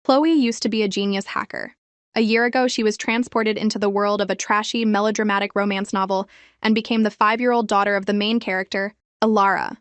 Chloe used to be a genius hacker. A year ago, she was transported into the world of a trashy, melodramatic romance novel and became the 5-year-old daughter of the main character, Alara.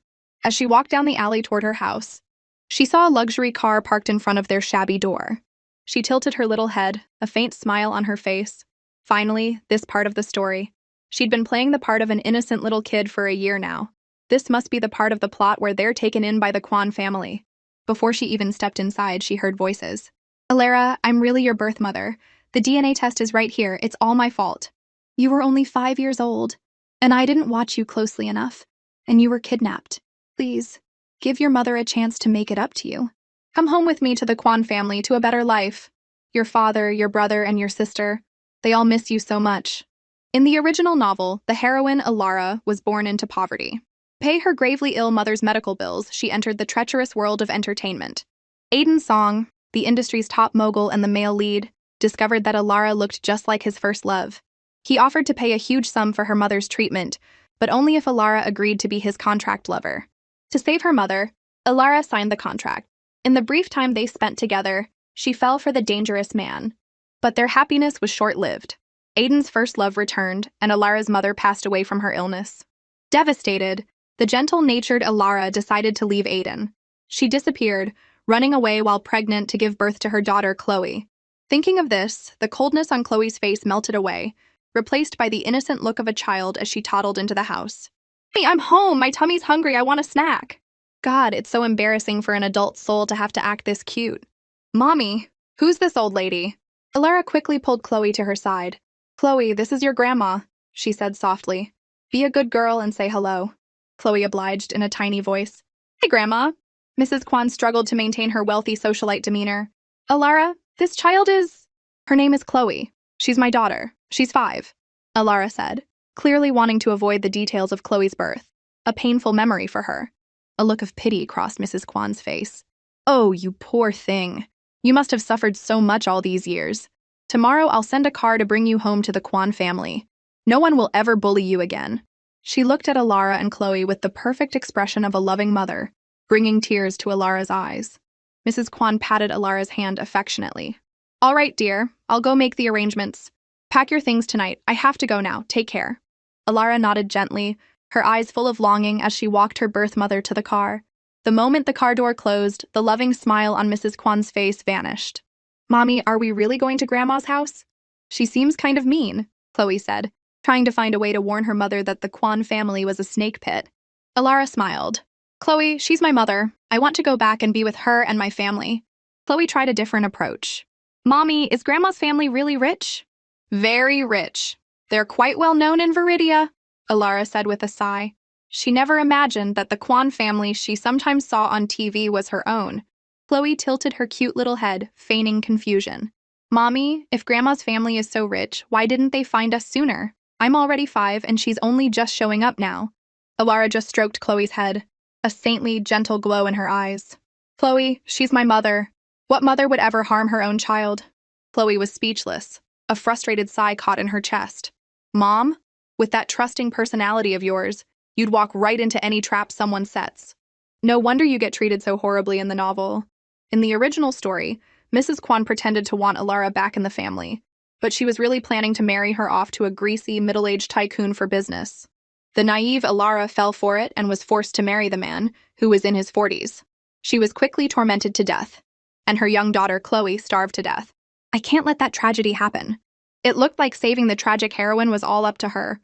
As she walked down the alley toward her house, she saw a luxury car parked in front of their shabby door. She tilted her little head, a faint smile on her face. Finally, this part of the story. She'd been playing the part of an innocent little kid for a year now. This must be the part of the plot where they're taken in by the Kwan family. Before she even stepped inside, she heard voices. Alara, I'm really your birth mother. The DNA test is right here. It's all my fault. You were only 5 years old, and I didn't watch you closely enough, and you were kidnapped. Please, give your mother a chance to make it up to you. Come home with me to the Kwan family, to a better life. Your father, your brother, and your sister, they all miss you so much. In the original novel, the heroine, Alara, was born into poverty. To pay her gravely ill mother's medical bills, she entered the treacherous world of entertainment. Aiden Song, the industry's top mogul and the male lead, discovered that Alara looked just like his first love. He offered to pay a huge sum for her mother's treatment, but only if Alara agreed to be his contract lover. To save her mother, Alara signed the contract. In the brief time they spent together, she fell for the dangerous man. But their happiness was short-lived. Aiden's first love returned, and Alara's mother passed away from her illness. Devastated, the gentle-natured Alara decided to leave Aiden. She disappeared, running away while pregnant to give birth to her daughter, Chloe. Thinking of this, the coldness on Chloe's face melted away, replaced by the innocent look of a child as she toddled into the house. Hey, I'm home! My tummy's hungry, I want a snack! God, it's so embarrassing for an adult soul to have to act this cute. Mommy, who's this old lady? Alara quickly pulled Chloe to her side. Chloe, this is your grandma, she said softly. Be a good girl and say hello. Chloe obliged in a tiny voice. Hey, Grandma. Mrs. Kwan struggled to maintain her wealthy socialite demeanor. Alara, this child is... Her name is Chloe. She's my daughter. She's 5, Alara said, clearly wanting to avoid the details of Chloe's birth. A painful memory for her. A look of pity crossed Mrs. Kwan's face. Oh, you poor thing. You must have suffered so much all these years. Tomorrow I'll send a car to bring you home to the Kwan family. No one will ever bully you again. She looked at Alara and Chloe with the perfect expression of a loving mother, bringing tears to Alara's eyes. Mrs. Kwan patted Alara's hand affectionately. All right, dear, I'll go make the arrangements. Pack your things tonight. I have to go now. Take care. Alara nodded gently, her eyes full of longing as she walked her birth mother to the car. The moment the car door closed, the loving smile on Mrs. Kwan's face vanished. Mommy, are we really going to Grandma's house? She seems kind of mean, Chloe said, trying to find a way to warn her mother that the Kwan family was a snake pit. Alara smiled. Chloe, she's my mother. I want to go back and be with her and my family. Chloe tried a different approach. Mommy, is Grandma's family really rich? Very rich. They're quite well known in Viridia, Alara said with a sigh. She never imagined that the Kwan family she sometimes saw on TV was her own. Chloe tilted her cute little head, feigning confusion. Mommy, if Grandma's family is so rich, why didn't they find us sooner? I'm already 5 and she's only just showing up now. Alara just stroked Chloe's head, a saintly, gentle glow in her eyes. Chloe, she's my mother. What mother would ever harm her own child? Chloe was speechless. A frustrated sigh caught in her chest. Mom, with that trusting personality of yours, you'd walk right into any trap someone sets. No wonder you get treated so horribly in the novel. In the original story, Mrs. Kwan pretended to want Alara back in the family, but she was really planning to marry her off to a greasy, middle-aged tycoon for business. The naive Alara fell for it and was forced to marry the man, who was in his 40s. She was quickly tormented to death, and her young daughter, Chloe, starved to death. I can't let that tragedy happen. It looked like saving the tragic heroine was all up to her,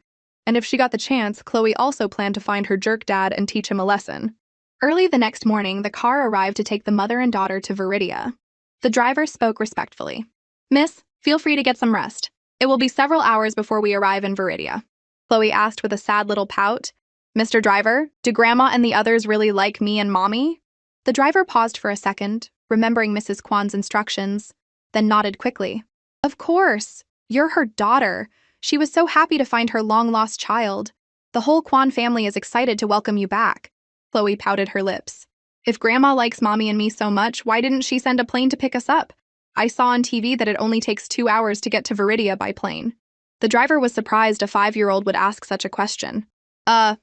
and if she got the chance, Chloe also planned to find her jerk dad and teach him a lesson. Early the next morning, the car arrived to take the mother and daughter to Viridia. The driver spoke respectfully. Miss, feel free to get some rest. It will be several hours before we arrive in Viridia. Chloe asked with a sad little pout. Mr. Driver, do Grandma and the others really like me and Mommy? The driver paused for a second, remembering Mrs. Kwan's instructions, then nodded quickly. Of course. You're her daughter. She was so happy to find her long-lost child. The whole Kwan family is excited to welcome you back. Chloe pouted her lips. If Grandma likes Mommy and me so much, why didn't she send a plane to pick us up? I saw on TV that it only takes 2 hours to get to Viridia by plane. The driver was surprised a 5-year-old would ask such a question.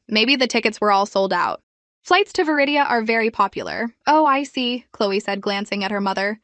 Maybe the tickets were all sold out. Flights to Viridia are very popular. Oh, I see, Chloe said, glancing at her mother.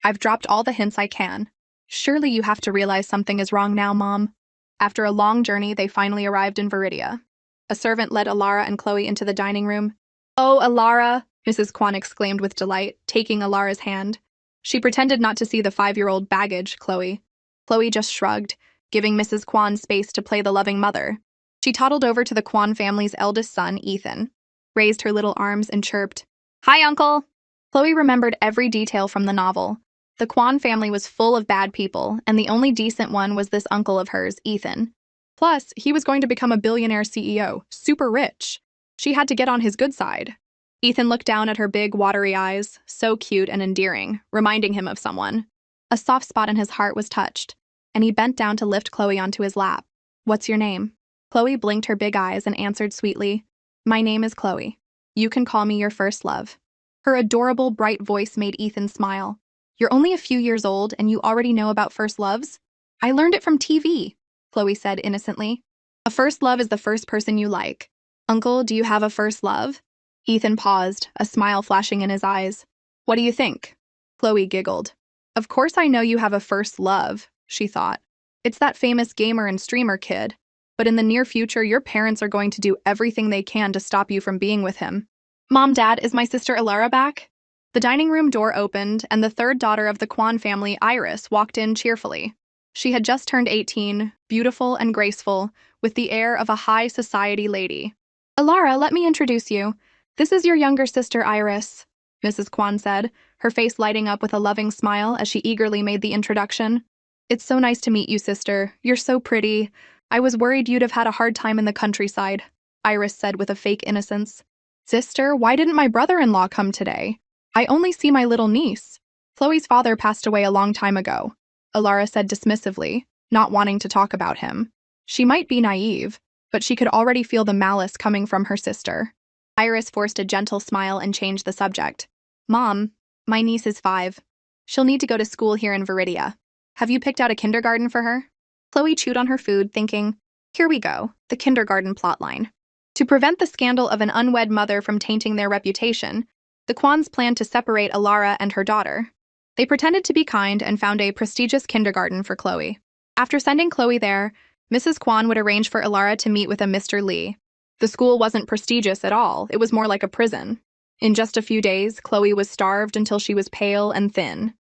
I've dropped all the hints I can. Surely you have to realize something is wrong now, Mom. After a long journey, they finally arrived in Viridia. A servant led Alara and Chloe into the dining room. "Oh, Alara," Mrs. Kwan exclaimed with delight, taking Alara's hand. She pretended not to see the 5-year-old baggage, Chloe. Chloe just shrugged, giving Mrs. Kwan space to play the loving mother. She toddled over to the Kwan family's eldest son, Ethan, raised her little arms and chirped, "Hi, Uncle!" Chloe remembered every detail from the novel. The Kwan family was full of bad people, and the only decent one was this uncle of hers, Ethan. Plus, he was going to become a billionaire CEO, super rich. She had to get on his good side. Ethan looked down at her big, watery eyes, so cute and endearing, reminding him of someone. A soft spot in his heart was touched, and he bent down to lift Chloe onto his lap. "What's your name?" Chloe blinked her big eyes and answered sweetly, "My name is Chloe. You can call me your first love." Her adorable, bright voice made Ethan smile. "You're only a few years old and you already know about first loves?" "I learned it from TV," Chloe said innocently. "A first love is the first person you like. Uncle, do you have a first love?" Ethan paused, a smile flashing in his eyes. "What do you think?" Chloe giggled. "Of course I know you have a first love," she thought. "It's that famous gamer and streamer kid. But in the near future, your parents are going to do everything they can to stop you from being with him." "Mom, Dad, is my sister Alara back?" The dining room door opened, and the third daughter of the Kwan family, Iris, walked in cheerfully. She had just turned 18, beautiful and graceful, with the air of a high society lady. "Alara, let me introduce you. This is your younger sister, Iris," Mrs. Kwan said, her face lighting up with a loving smile as she eagerly made the introduction. "It's so nice to meet you, sister. You're so pretty. I was worried you'd have had a hard time in the countryside," Iris said with a fake innocence. "Sister, why didn't my brother-in-law come today? I only see my little niece." "Chloe's father passed away a long time ago," Alara said dismissively, not wanting to talk about him. She might be naive, but she could already feel the malice coming from her sister. Iris forced a gentle smile and changed the subject. "Mom, my niece is 5. She'll need to go to school here in Viridia. Have you picked out a kindergarten for her?" Chloe chewed on her food, thinking, "Here we go, the kindergarten plotline." To prevent the scandal of an unwed mother from tainting their reputation, the Kwans planned to separate Alara and her daughter. They pretended to be kind and found a prestigious kindergarten for Chloe. After sending Chloe there, Mrs. Kwan would arrange for Alara to meet with a Mr. Lee. The school wasn't prestigious at all, it was more like a prison. In just a few days, Chloe was starved until she was pale and thin.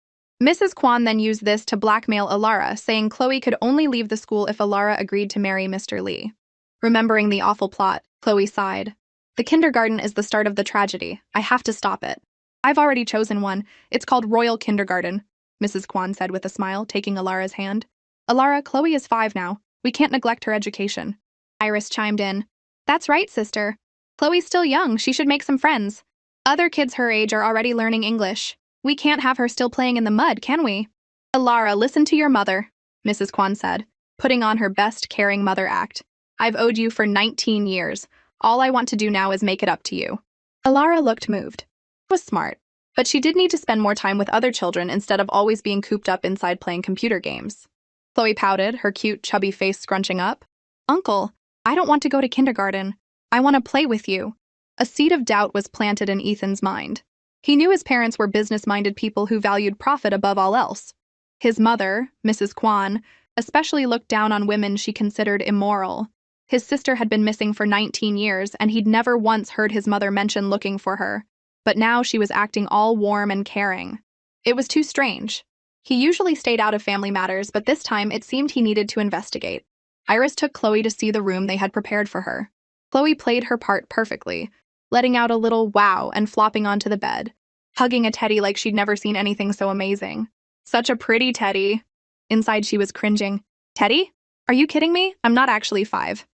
Mrs. Kwan then used this to blackmail Alara, saying Chloe could only leave the school if Alara agreed to marry Mr. Lee. Remembering the awful plot, Chloe sighed. "The kindergarten is the start of the tragedy. I have to stop it." "I've already chosen one. It's called Royal Kindergarten," Mrs. Kwan said with a smile, taking Alara's hand. "Alara, Chloe is 5 now. We can't neglect her education." Iris chimed in. "That's right, sister. Chloe's still young. She should make some friends. Other kids her age are already learning English. We can't have her still playing in the mud, can we?" "Alara, listen to your mother," Mrs. Kwan said, putting on her best caring mother act. "I've owed you for 19 years. All I want to do now is make it up to you." Alara looked moved. It was smart, but she did need to spend more time with other children instead of always being cooped up inside playing computer games. Chloe pouted, her cute, chubby face scrunching up. "Uncle, I don't want to go to kindergarten. I want to play with you." A seed of doubt was planted in Ethan's mind. He knew his parents were business-minded people who valued profit above all else. His mother, Mrs. Kwan, especially looked down on women she considered immoral. His sister had been missing for 19 years, and he'd never once heard his mother mention looking for her. But now she was acting all warm and caring. It was too strange. He usually stayed out of family matters, but this time it seemed he needed to investigate. Iris took Chloe to see the room they had prepared for her. Chloe played her part perfectly, letting out a little wow and flopping onto the bed, hugging a teddy like she'd never seen anything so amazing. Such a pretty teddy. Inside she was cringing. "Teddy? Are you kidding me? I'm not actually 5.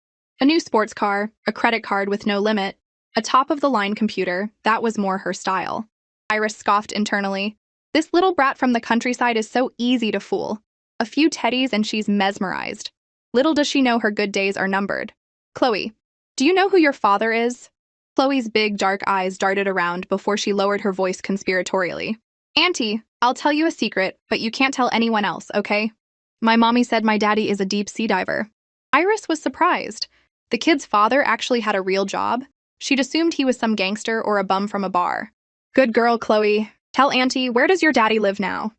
A new sports car, a credit card with no limit, a top-of-the-line computer, that was more her style. Iris scoffed internally. This little brat from the countryside is so easy to fool. A few teddies and she's mesmerized. Little does she know her good days are numbered. "Chloe, do you know who your father is?" Chloe's big, dark eyes darted around before she lowered her voice conspiratorially. "Auntie, I'll tell you a secret, but you can't tell anyone else, okay? My mommy said my daddy is a deep sea diver." Iris was surprised. The kid's father actually had a real job. She'd assumed he was some gangster or a bum from a bar. "Good girl, Chloe. Tell Auntie, where does your daddy live now?"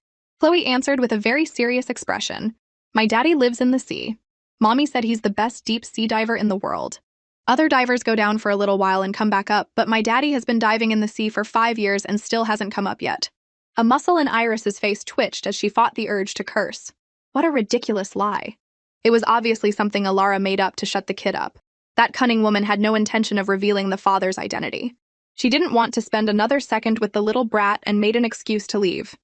Chloe answered with a very serious expression. My daddy lives in the sea. Mommy said he's the best deep sea diver in the world. Other divers go down for a little while and come back up, but my daddy has been diving in the sea for 5 years and still hasn't come up yet. A muscle in Iris's face twitched as she fought the urge to curse. What a ridiculous lie. It was obviously something Alara made up to shut the kid up. That cunning woman had no intention of revealing the father's identity. She didn't want to spend another second with the little brat and made an excuse to leave.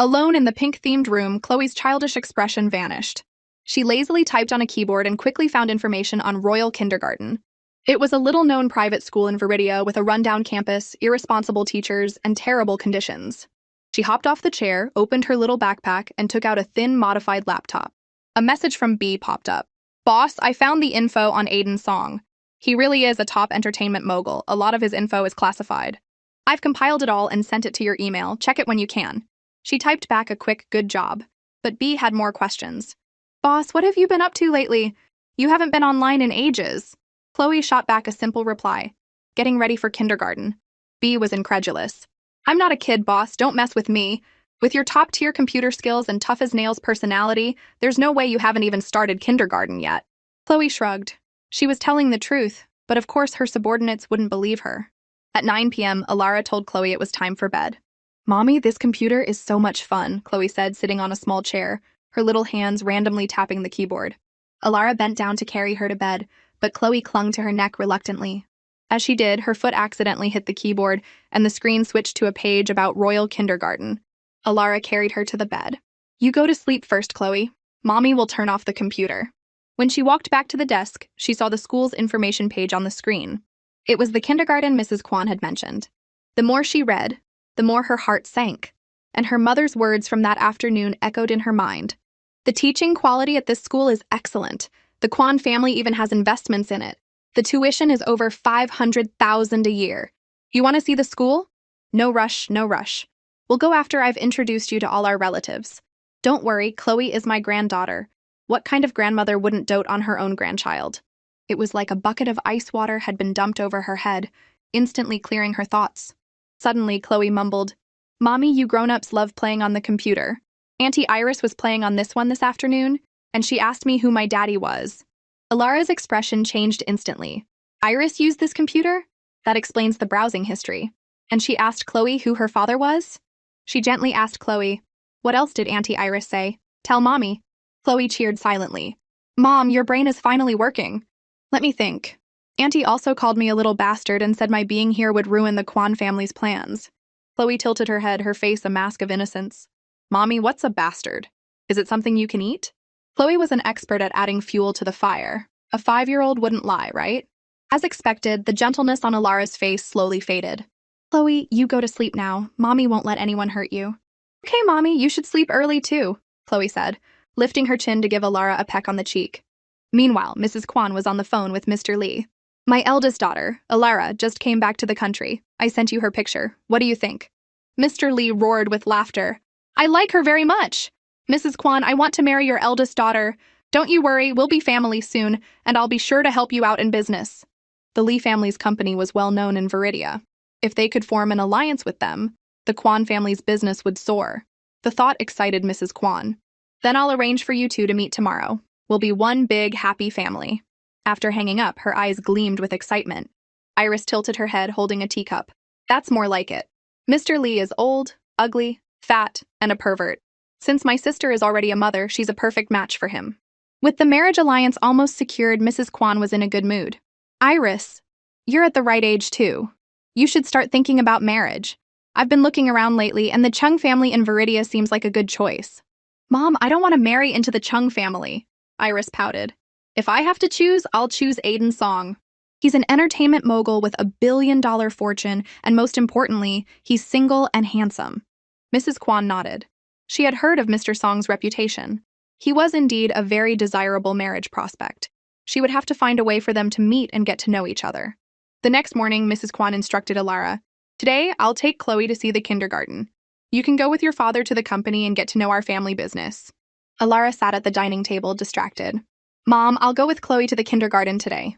Alone in the pink-themed room, Chloe's childish expression vanished. She lazily typed on a keyboard and quickly found information on Royal Kindergarten. It was a little-known private school in Viridia with a rundown campus, irresponsible teachers, and terrible conditions. She hopped off the chair, opened her little backpack, and took out a thin, modified laptop. A message from B popped up. Boss, I found the info on Aiden's song. He really is a top entertainment mogul. A lot of his info is classified. I've compiled it all and sent it to your email. Check it when you can. She typed back a quick, good job. But B had more questions. Boss, what have you been up to lately? You haven't been online in ages. Chloe shot back a simple reply. Getting ready for kindergarten. B was incredulous. I'm not a kid, boss. Don't mess with me. With your top-tier computer skills and tough-as-nails personality, there's no way you haven't even started kindergarten yet. Chloe shrugged. She was telling the truth, but of course her subordinates wouldn't believe her. At 9 p.m., Alara told Chloe it was time for bed. Mommy, this computer is so much fun, Chloe said, sitting on a small chair, her little hands randomly tapping the keyboard. Alara bent down to carry her to bed, but Chloe clung to her neck reluctantly. As she did, her foot accidentally hit the keyboard, and the screen switched to a page about Royal Kindergarten. Alara carried her to the bed. You go to sleep first, Chloe. Mommy will turn off the computer. When she walked back to the desk, she saw the school's information page on the screen. It was the kindergarten Mrs. Kwan had mentioned. The more she read, the more her heart sank, and her mother's words from that afternoon echoed in her mind. The teaching quality at this school is excellent. The Kwan family even has investments in it. The tuition is over $500,000 a year. You want to see the school? No rush, no rush. We'll go after I've introduced you to all our relatives. Don't worry, Chloe is my granddaughter. What kind of grandmother wouldn't dote on her own grandchild? It was like a bucket of ice water had been dumped over her head, instantly clearing her thoughts. Suddenly, Chloe mumbled, Mommy, you grown-ups love playing on the computer. Auntie Iris was playing on this one this afternoon, and she asked me who my daddy was. Alara's expression changed instantly. Iris used this computer? That explains the browsing history. And she asked Chloe who her father was? She gently asked Chloe, What else did Auntie Iris say? Tell Mommy. Chloe cheered silently. Mom, your brain is finally working. Let me think. Auntie also called me a little bastard and said my being here would ruin the Kwan family's plans. Chloe tilted her head, her face a mask of innocence. Mommy, what's a bastard? Is it something you can eat? Chloe was an expert at adding fuel to the fire. A 5-year-old wouldn't lie, right? As expected, the gentleness on Alara's face slowly faded. Chloe, you go to sleep now. Mommy won't let anyone hurt you. Okay, Mommy, you should sleep early too, Chloe said, lifting her chin to give Alara a peck on the cheek. Meanwhile, Mrs. Kwan was on the phone with Mr. Lee. My eldest daughter, Alara, just came back to the country. I sent you her picture. What do you think? Mr. Lee roared with laughter. I like her very much. Mrs. Kwan, I want to marry your eldest daughter. Don't you worry, we'll be family soon, and I'll be sure to help you out in business. The Lee family's company was well known in Viridia. If they could form an alliance with them, the Kwan family's business would soar. The thought excited Mrs. Kwan. Then I'll arrange for you two to meet tomorrow. We'll be one big, happy family. After hanging up, her eyes gleamed with excitement. Iris tilted her head, holding a teacup. That's more like it. Mr. Lee is old, ugly, fat, and a pervert. Since my sister is already a mother, she's a perfect match for him. With the marriage alliance almost secured, Mrs. Kwan was in a good mood. Iris, you're at the right age too. You should start thinking about marriage. I've been looking around lately, and the Chung family in Viridia seems like a good choice. Mom, I don't want to marry into the Chung family, Iris pouted. If I have to choose, I'll choose Aiden Song. He's an entertainment mogul with $1 billion fortune, and most importantly, he's single and handsome. Mrs. Kwan nodded. She had heard of Mr. Song's reputation. He was indeed a very desirable marriage prospect. She would have to find a way for them to meet and get to know each other. The next morning, Mrs. Kwan instructed Alara, Today, I'll take Chloe to see the kindergarten. You can go with your father to the company and get to know our family business. Alara sat at the dining table, distracted. Mom, I'll go with Chloe to the kindergarten today.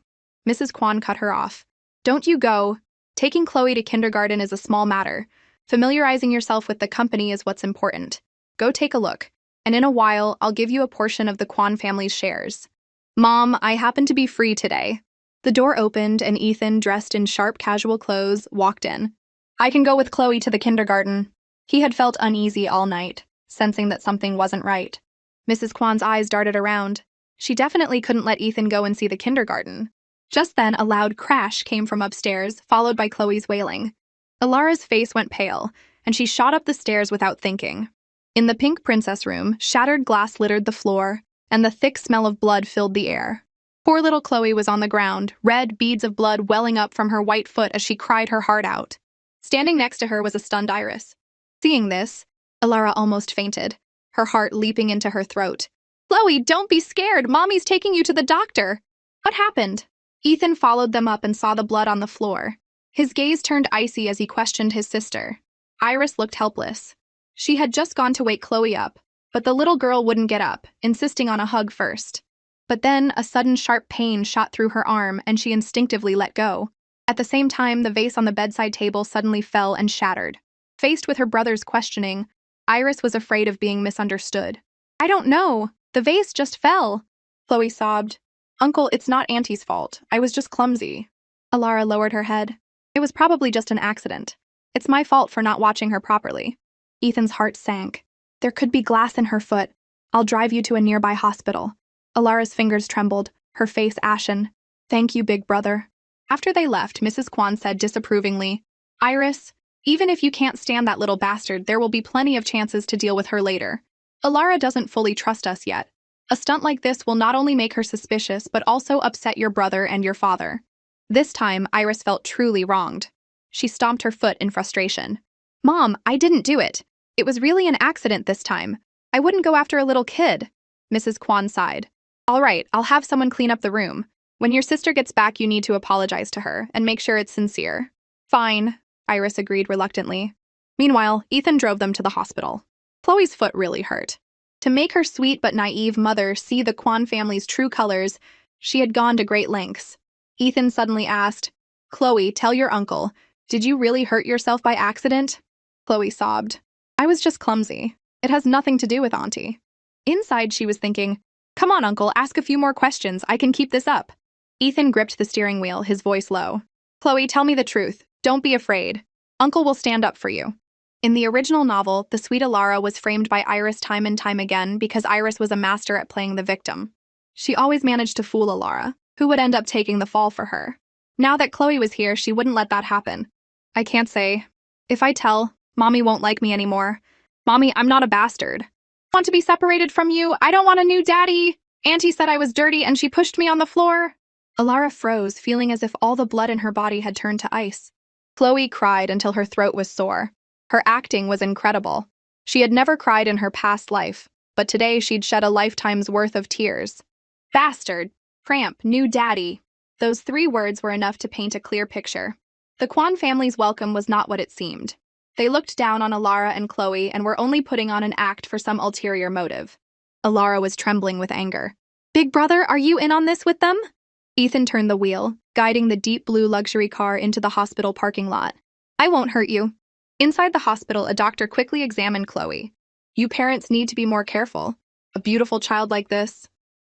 Mrs. Kwan cut her off. Don't you go. Taking Chloe to kindergarten is a small matter. Familiarizing yourself with the company is what's important. Go take a look, and in a while, I'll give you a portion of the Kwan family's shares. Mom, I happen to be free today. The door opened, and Ethan, dressed in sharp casual clothes, walked in. I can go with Chloe to the kindergarten. He had felt uneasy all night, sensing that something wasn't right. Mrs. Kwan's eyes darted around. She definitely couldn't let Ethan go and see the kindergarten. Just then, a loud crash came from upstairs, followed by Chloe's wailing. Alara's face went pale, and she shot up the stairs without thinking. In the pink princess room, shattered glass littered the floor, and the thick smell of blood filled the air. Poor little Chloe was on the ground, red beads of blood welling up from her white foot as she cried her heart out. Standing next to her was a stunned Iris. Seeing this, Alara almost fainted, her heart leaping into her throat. Chloe, don't be scared! Mommy's taking you to the doctor! What happened? Ethan followed them up and saw the blood on the floor. His gaze turned icy as he questioned his sister. Iris looked helpless. She had just gone to wake Chloe up, but the little girl wouldn't get up, insisting on a hug first. But then a sudden sharp pain shot through her arm and she instinctively let go. At the same time, the vase on the bedside table suddenly fell and shattered. Faced with her brother's questioning, Iris was afraid of being misunderstood. I don't know. The vase just fell. Chloe sobbed. Uncle, it's not Auntie's fault. I was just clumsy. Alara lowered her head. It was probably just an accident. It's my fault for not watching her properly. Ethan's heart sank. There could be glass in her foot. I'll drive you to a nearby hospital. Alara's fingers trembled, her face ashen. Thank you, big brother. After they left, Mrs. Kwan said disapprovingly, Iris, even if you can't stand that little bastard, there will be plenty of chances to deal with her later. Alara doesn't fully trust us yet. A stunt like this will not only make her suspicious, but also upset your brother and your father. This time, Iris felt truly wronged. She stomped her foot in frustration. Mom, I didn't do it. It was really an accident this time. I wouldn't go after a little kid. Mrs. Kwan sighed. All right, I'll have someone clean up the room. When your sister gets back, you need to apologize to her and make sure it's sincere. Fine, Iris agreed reluctantly. Meanwhile, Ethan drove them to the hospital. Chloe's foot really hurt. To make her sweet but naive mother see the Kwan family's true colors, she had gone to great lengths. Ethan suddenly asked, Chloe, tell your uncle, did you really hurt yourself by accident? Chloe sobbed. I was just clumsy. It has nothing to do with Auntie. Inside, she was thinking, come on, Uncle, ask a few more questions. I can keep this up. Ethan gripped the steering wheel, his voice low. Chloe, tell me the truth. Don't be afraid. Uncle will stand up for you. In the original novel, the sweet Alara was framed by Iris time and time again because Iris was a master at playing the victim. She always managed to fool Alara, who would end up taking the fall for her. Now that Chloe was here, she wouldn't let that happen. I can't say. If I tell, Mommy won't like me anymore. Mommy, I'm not a bastard. I want to be separated from you. I don't want a new daddy. Auntie said I was dirty and she pushed me on the floor. Alara froze, feeling as if all the blood in her body had turned to ice. Chloe cried until her throat was sore. Her acting was incredible. She had never cried in her past life, but today she'd shed a lifetime's worth of tears. Bastard, tramp, new daddy. Those 3 words were enough to paint a clear picture. The Kwan family's welcome was not what it seemed. They looked down on Alara and Chloe and were only putting on an act for some ulterior motive. Alara was trembling with anger. Big brother, are you in on this with them? Ethan turned the wheel, guiding the deep blue luxury car into the hospital parking lot. I won't hurt you. Inside the hospital, a doctor quickly examined Chloe. You parents need to be more careful. A beautiful child like this.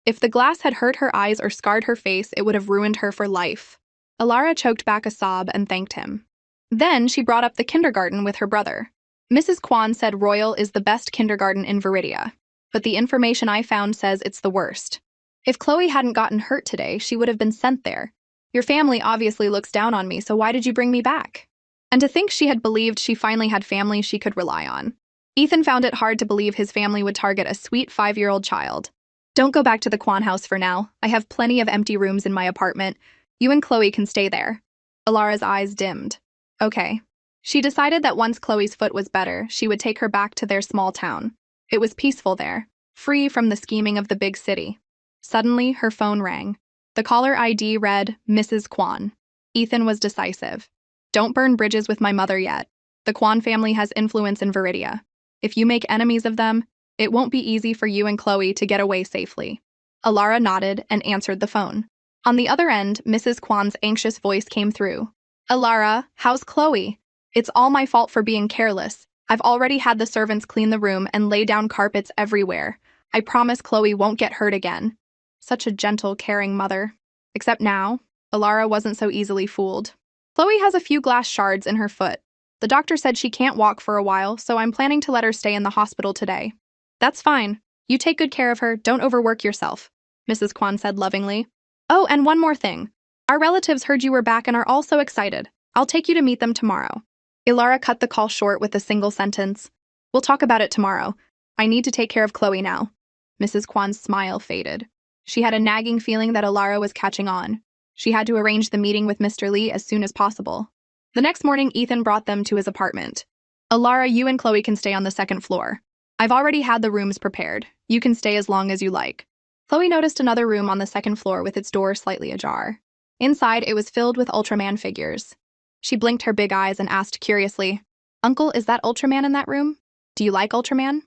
If the glass had hurt her eyes or scarred her face, it would have ruined her for life. Alara choked back a sob and thanked him. Then she brought up the kindergarten with her brother. Mrs. Kwan said Royal is the best kindergarten in Viridia, but the information I found says it's the worst. If Chloe hadn't gotten hurt today, she would have been sent there. Your family obviously looks down on me, so why did you bring me back? And to think she had believed she finally had family she could rely on. Ethan found it hard to believe his family would target a sweet 5-year-old child. Don't go back to the Kwan house for now. I have plenty of empty rooms in my apartment. You and Chloe can stay there. Alara's eyes dimmed. Okay. She decided that once Chloe's foot was better, she would take her back to their small town. It was peaceful there, free from the scheming of the big city. Suddenly, her phone rang. The caller ID read, Mrs. Kwan. Ethan was decisive. Don't burn bridges with my mother yet. The Kwan family has influence in Viridia. If you make enemies of them, it won't be easy for you and Chloe to get away safely. Alara nodded and answered the phone. On the other end, Mrs. Kwan's anxious voice came through. Alara, how's Chloe? It's all my fault for being careless. I've already had the servants clean the room and lay down carpets everywhere. I promise Chloe won't get hurt again. Such a gentle, caring mother. Except now, Alara wasn't so easily fooled. Chloe has a few glass shards in her foot. The doctor said she can't walk for a while, so I'm planning to let her stay in the hospital today. That's fine. You take good care of her, don't overwork yourself, Mrs. Kwan said lovingly. Oh, and one more thing. Our relatives heard you were back and are all so excited. I'll take you to meet them tomorrow. Ilara cut the call short with a single sentence. We'll talk about it tomorrow. I need to take care of Chloe now. Mrs. Kwan's smile faded. She had a nagging feeling that Ilara was catching on. She had to arrange the meeting with Mr. Lee as soon as possible. The next morning, Ethan brought them to his apartment. Ilara, you and Chloe can stay on the second floor. I've already had the rooms prepared. You can stay as long as you like. Chloe noticed another room on the second floor with its door slightly ajar. Inside, it was filled with Ultraman figures. She blinked her big eyes and asked curiously, Uncle, is that Ultraman in that room? Do you like Ultraman?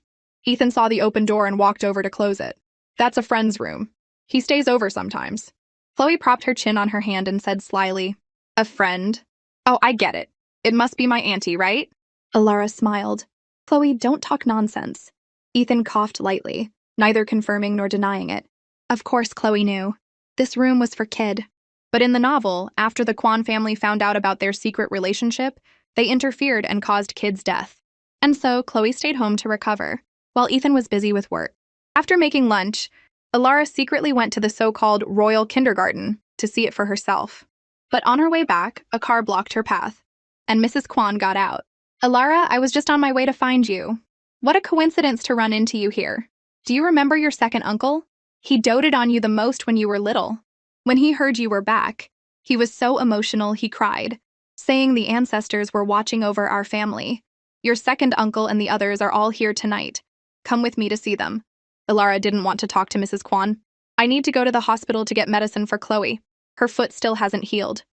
Ethan saw the open door and walked over to close it. That's a friend's room. He stays over sometimes. Chloe propped her chin on her hand and said slyly, A friend? Oh, I get it. It must be my auntie, right? Ilara smiled. Chloe, don't talk nonsense. Ethan coughed lightly, neither confirming nor denying it. Of course Chloe knew. This room was for Kid. But in the novel, after the Kwan family found out about their secret relationship, they interfered and caused Kid's death. And so Chloe stayed home to recover, while Ethan was busy with work. After making lunch, Ilara secretly went to the so-called Royal Kindergarten to see it for herself. But on her way back, a car blocked her path, and Mrs. Kwan got out. Ilara, I was just on my way to find you. What a coincidence to run into you here. Do you remember your second uncle? He doted on you the most when you were little. When he heard you were back, he was so emotional he cried, saying the ancestors were watching over our family. Your second uncle and the others are all here tonight. Come with me to see them. Ilara didn't want to talk to Mrs. Kwan. I need to go to the hospital to get medicine for Chloe. Her foot still hasn't healed.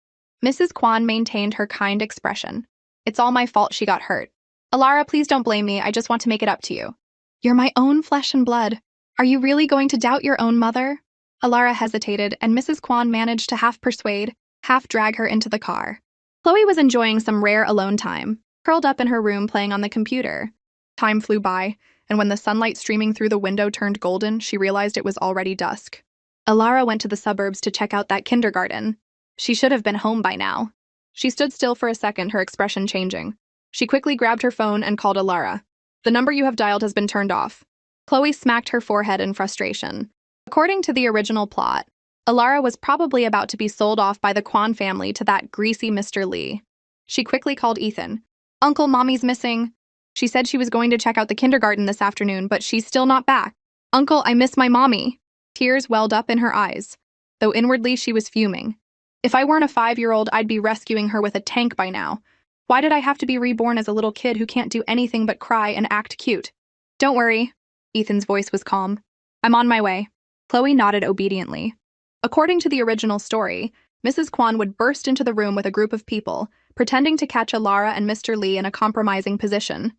Mrs. Kwan maintained her kind expression. It's all my fault she got hurt. Ilara, please don't blame me. I just want to make it up to you. You're my own flesh and blood. Are you really going to doubt your own mother? Ilara hesitated, and Mrs. Kwan managed to half persuade, half drag her into the car. Chloe was enjoying some rare alone time, curled up in her room playing on the computer. Time flew by, and when the sunlight streaming through the window turned golden, she realized it was already dusk. Ilara went to the suburbs to check out that kindergarten. She should have been home by now. She stood still for a second, her expression changing. She quickly grabbed her phone and called Ilara. The number you have dialed has been turned off. Chloe smacked her forehead in frustration. According to the original plot, Ilara was probably about to be sold off by the Kwan family to that greasy Mr. Lee. She quickly called Ethan. Uncle, Mommy's missing. She said she was going to check out the kindergarten this afternoon, but she's still not back. Uncle, I miss my mommy. Tears welled up in her eyes, though inwardly she was fuming. If I weren't a 5-year-old, I'd be rescuing her with a tank by now. Why did I have to be reborn as a little kid who can't do anything but cry and act cute? Don't worry. Ethan's voice was calm. I'm on my way. Chloe nodded obediently. According to the original story, Mrs. Kwan would burst into the room with a group of people, pretending to catch Ilara and Mr. Lee in a compromising position.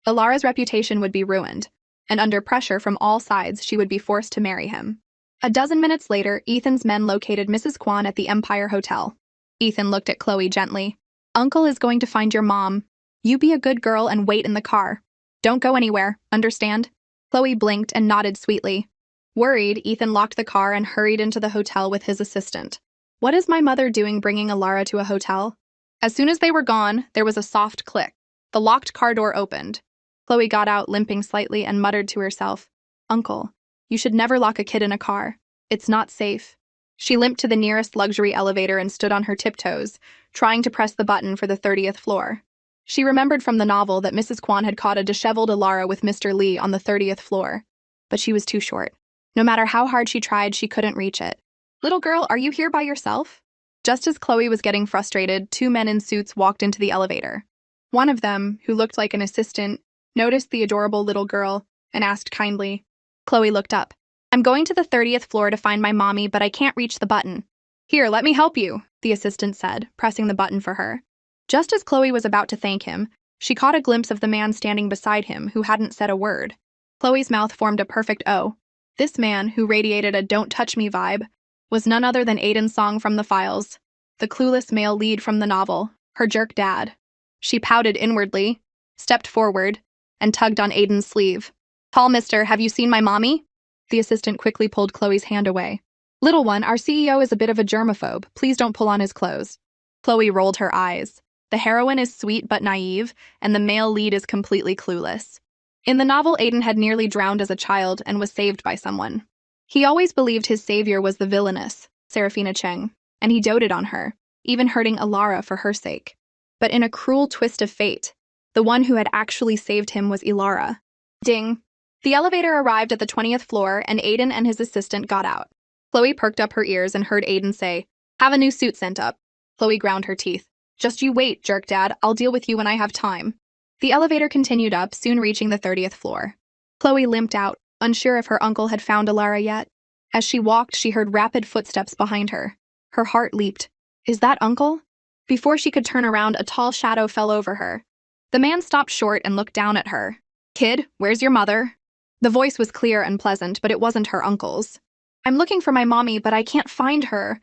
Ilara's reputation would be ruined, and under pressure from all sides, she would be forced to marry him. A dozen minutes later, Ethan's men located Mrs. Kwan at the Empire Hotel. Ethan looked at Chloe gently. Uncle is going to find your mom. You be a good girl and wait in the car. Don't go anywhere, understand? Chloe blinked and nodded sweetly. Worried, Ethan locked the car and hurried into the hotel with his assistant. What is my mother doing bringing Ilara to a hotel? As soon as they were gone, there was a soft click. The locked car door opened. Chloe got out, limping slightly, and muttered to herself, Uncle, you should never lock a kid in a car. It's not safe. She limped to the nearest luxury elevator and stood on her tiptoes, trying to press the button for the 30th floor. She remembered from the novel that Mrs. Kwan had caught a disheveled Ilara with Mr. Lee on the 30th floor. But she was too short. No matter how hard she tried, she couldn't reach it. Little girl, are you here by yourself? Just as Chloe was getting frustrated, 2 men in suits walked into the elevator. One of them, who looked like an assistant, noticed the adorable little girl and asked kindly. Chloe looked up. I'm going to the 30th floor to find my mommy, but I can't reach the button. Here, let me help you, the assistant said, pressing the button for her. Just as Chloe was about to thank him, she caught a glimpse of the man standing beside him who hadn't said a word. Chloe's mouth formed a perfect O. This man, who radiated a don't touch me vibe, was none other than Aiden Song from The Files, the clueless male lead from the novel, her jerk dad. She pouted inwardly. stepped forward, and tugged on Aiden's sleeve. "Tall mister, have you seen my mommy?" The assistant quickly pulled Chloe's hand away. "Little one, our CEO is a bit of a germaphobe. Please don't pull on his clothes." Chloe rolled her eyes. The heroine is sweet but naive, and the male lead is completely clueless. In the novel, Aiden had nearly drowned as a child and was saved by someone. He always believed his savior was the villainous, Serafina Cheng, and he doted on her, even hurting Alara for her sake. But in a cruel twist of fate, the one who had actually saved him was Ilara. Ding! The elevator arrived at the 20th floor, and Aiden and his assistant got out. Chloe perked up her ears and heard Aiden say, "Have a new suit sent up." Chloe ground her teeth. "Just you wait, jerk dad. I'll deal with you when I have time." The elevator continued up, soon reaching the 30th floor. Chloe limped out, unsure if her uncle had found Alara yet. As she walked, she heard rapid footsteps behind her. Her heart leaped. Is that Uncle? Before she could turn around, a tall shadow fell over her. The man stopped short and looked down at her. "Kid, where's your mother?" The voice was clear and pleasant, but it wasn't her uncle's. "I'm looking for my mommy, but I can't find her."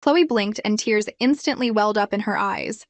Chloe blinked and tears instantly welled up in her eyes.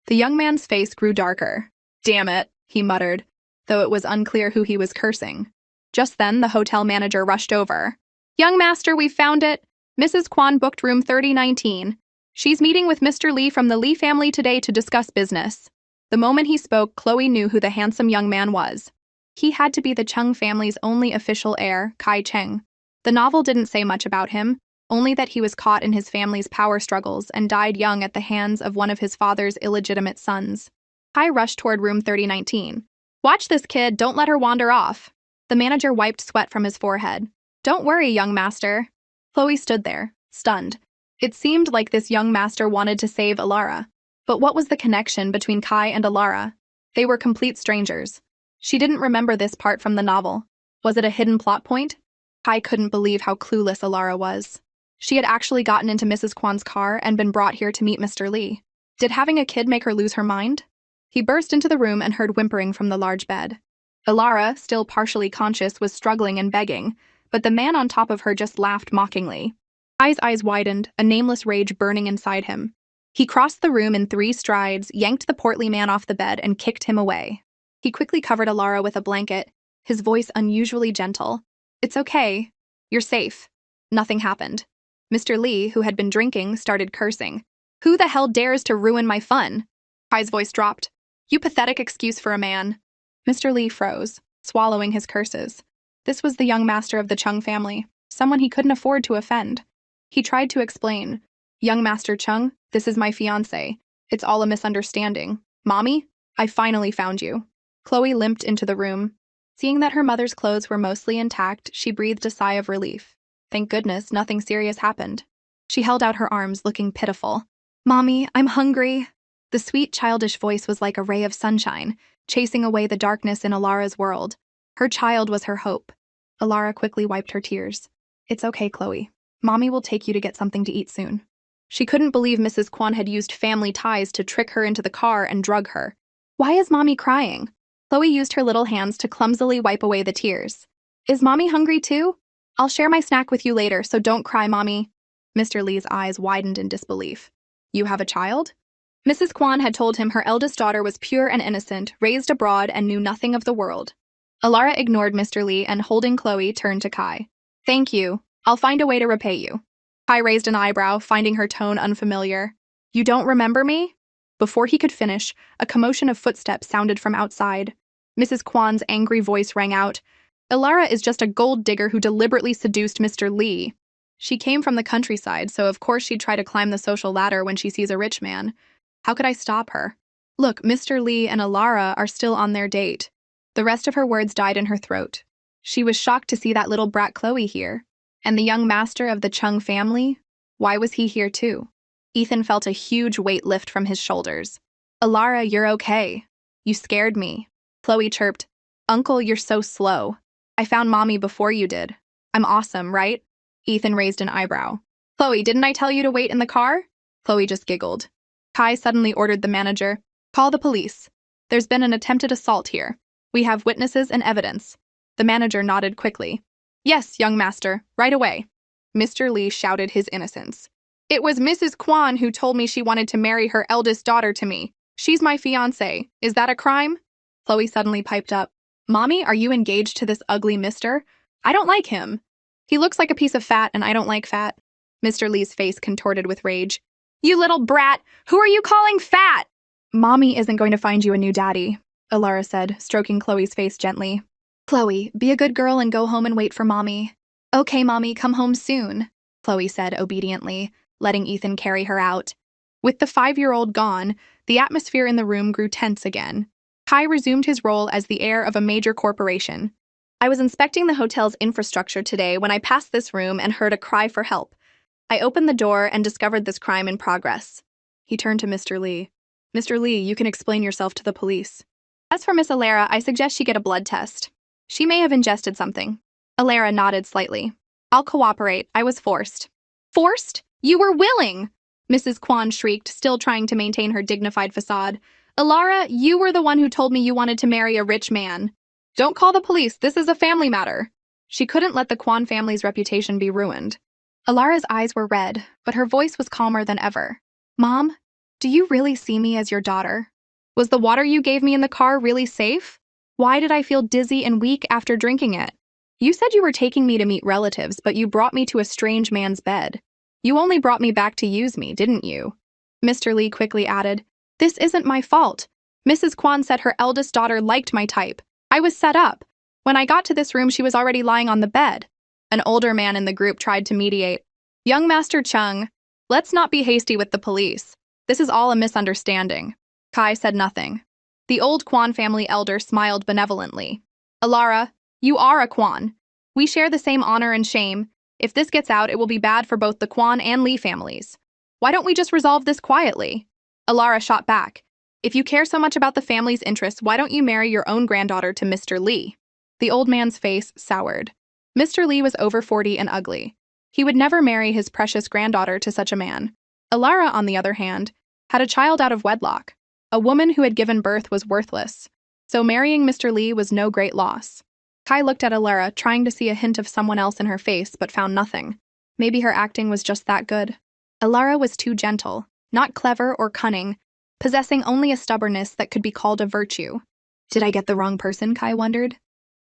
The young man's face grew darker. "Damn it," he muttered, though it was unclear who he was cursing. Just then, the hotel manager rushed over. "Young master, we found it. Mrs. Kwan booked room 3019. She's meeting with Mr. Lee from the Lee family today to discuss business." The moment he spoke, Chloe knew who the handsome young man was. He had to be the Chung family's only official heir, Kai Cheng. The novel didn't say much about him, only that he was caught in his family's power struggles and died young at the hands of one of his father's illegitimate sons. Kai rushed toward room 3019. "Watch this kid, don't let her wander off." The manager wiped sweat from his forehead. "Don't worry, young master." Chloe stood there, stunned. It seemed like this young master wanted to save Alara. But what was the connection between Kai and Alara? They were complete strangers. She didn't remember this part from the novel. Was it a hidden plot point? Kai couldn't believe how clueless Alara was. She had actually gotten into Mrs. Kwan's car and been brought here to meet Mr. Lee. Did having a kid make her lose her mind? He burst into the room and heard whimpering from the large bed. Alara, still partially conscious, was struggling and begging, but the man on top of her just laughed mockingly. Kai's eyes widened, a nameless rage burning inside him. He crossed the room in 3 strides, yanked the portly man off the bed, and kicked him away. He quickly covered Alara with a blanket, his voice unusually gentle. "It's okay. You're safe." Nothing happened. Mr. Lee, who had been drinking, started cursing. "Who the hell dares to ruin my fun?" Kai's voice dropped. "You pathetic excuse for a man." Mr. Lee froze, swallowing his curses. This was the young master of the Chung family, someone he couldn't afford to offend. He tried to explain. "Young Master Chung, this is my fiancé. It's all a misunderstanding. Mommy, I finally found you." Chloe limped into the room. Seeing that her mother's clothes were mostly intact, she breathed a sigh of relief. Thank goodness nothing serious happened. She held out her arms, looking pitiful. "Mommy, I'm hungry." The sweet, childish voice was like a ray of sunshine, chasing away the darkness in Alara's world. Her child was her hope. Alara quickly wiped her tears. "It's okay, Chloe. Mommy will take you to get something to eat soon." She couldn't believe Mrs. Kwan had used family ties to trick her into the car and drug her. "Why is Mommy crying?" Chloe used her little hands to clumsily wipe away the tears. "Is Mommy hungry too? I'll share my snack with you later, so don't cry, Mommy." Mr. Lee's eyes widened in disbelief. "You have a child?" Mrs. Kwan had told him her eldest daughter was pure and innocent, raised abroad, and knew nothing of the world. Alara ignored Mr. Lee and, holding Chloe, turned to Kai. "Thank you. I'll find a way to repay you." Kai raised an eyebrow, finding her tone unfamiliar. "You don't remember me?" Before he could finish, a commotion of footsteps sounded from outside. Mrs. Kwan's angry voice rang out. "Alara is just a gold digger who deliberately seduced Mr. Lee. She came from the countryside, so of course she'd try to climb the social ladder when she sees a rich man. How could I stop her? Look, Mr. Lee and Alara are still on their date." The rest of her words died in her throat. She was shocked to see that little brat Chloe here. And the young master of the Chung family? Why was he here too? Ethan felt a huge weight lift from his shoulders. "Alara, you're okay. You scared me." Chloe chirped. "Uncle, you're so slow. I found Mommy before you did. I'm awesome, right?" Ethan raised an eyebrow. "Chloe, didn't I tell you to wait in the car?" Chloe just giggled. Kai suddenly ordered the manager, "Call the police. There's been an attempted assault here. We have witnesses and evidence." The manager nodded quickly. "Yes, young master, right away." Mr. Lee shouted his innocence. "It was Mrs. Kwan who told me she wanted to marry her eldest daughter to me. She's my fiancé. Is that a crime?" Chloe suddenly piped up. Mommy, are you engaged to this ugly mister? I don't like him. He looks like a piece of fat, and I don't like fat. Mr. Lee's face contorted with rage. You little brat! Who are you calling fat? Mommy isn't going to find you a new daddy, Alara said, stroking Chloe's face gently. Chloe, be a good girl and go home and wait for Mommy. Okay, Mommy, come home soon, Chloe said obediently, letting Ethan carry her out. With the 5-year-old gone, the atmosphere in the room grew tense again. Kai resumed his role as the heir of a major corporation. I was inspecting the hotel's infrastructure today when I passed this room and heard a cry for help. I opened the door and discovered this crime in progress. He turned to Mr. Lee. Mr. Lee, you can explain yourself to the police. As for Miss Alara, I suggest she get a blood test. She may have ingested something. Alara nodded slightly. I'll cooperate. I was forced. Forced? You were willing! Mrs. Kwan shrieked, still trying to maintain her dignified facade. Alara, you were the one who told me you wanted to marry a rich man. Don't call the police. This is a family matter. She couldn't let the Kwan family's reputation be ruined. Alara's eyes were red, but her voice was calmer than ever. Mom, do you really see me as your daughter? Was the water you gave me in the car really safe? Why did I feel dizzy and weak after drinking it? You said you were taking me to meet relatives, but you brought me to a strange man's bed. You only brought me back to use me, didn't you? Mr. Lee quickly added, This isn't my fault. Mrs. Kwan said her eldest daughter liked my type. I was set up. When I got to this room, she was already lying on the bed. An older man in the group tried to mediate. Young Master Chung, let's not be hasty with the police. This is all a misunderstanding. Kai said nothing. The old Kwan family elder smiled benevolently. Alara, you are a Kwan. We share the same honor and shame. If this gets out, it will be bad for both the Kwan and Lee families. Why don't we just resolve this quietly? Alara shot back. If you care so much about the family's interests, why don't you marry your own granddaughter to Mr. Lee? The old man's face soured. Mr. Lee was over 40 and ugly. He would never marry his precious granddaughter to such a man. Alara, on the other hand, had a child out of wedlock. A woman who had given birth was worthless. So marrying Mr. Lee was no great loss. Kai looked at Alara, trying to see a hint of someone else in her face, but found nothing. Maybe her acting was just that good. Alara was too gentle, not clever or cunning, possessing only a stubbornness that could be called a virtue. Did I get the wrong person, Kai wondered?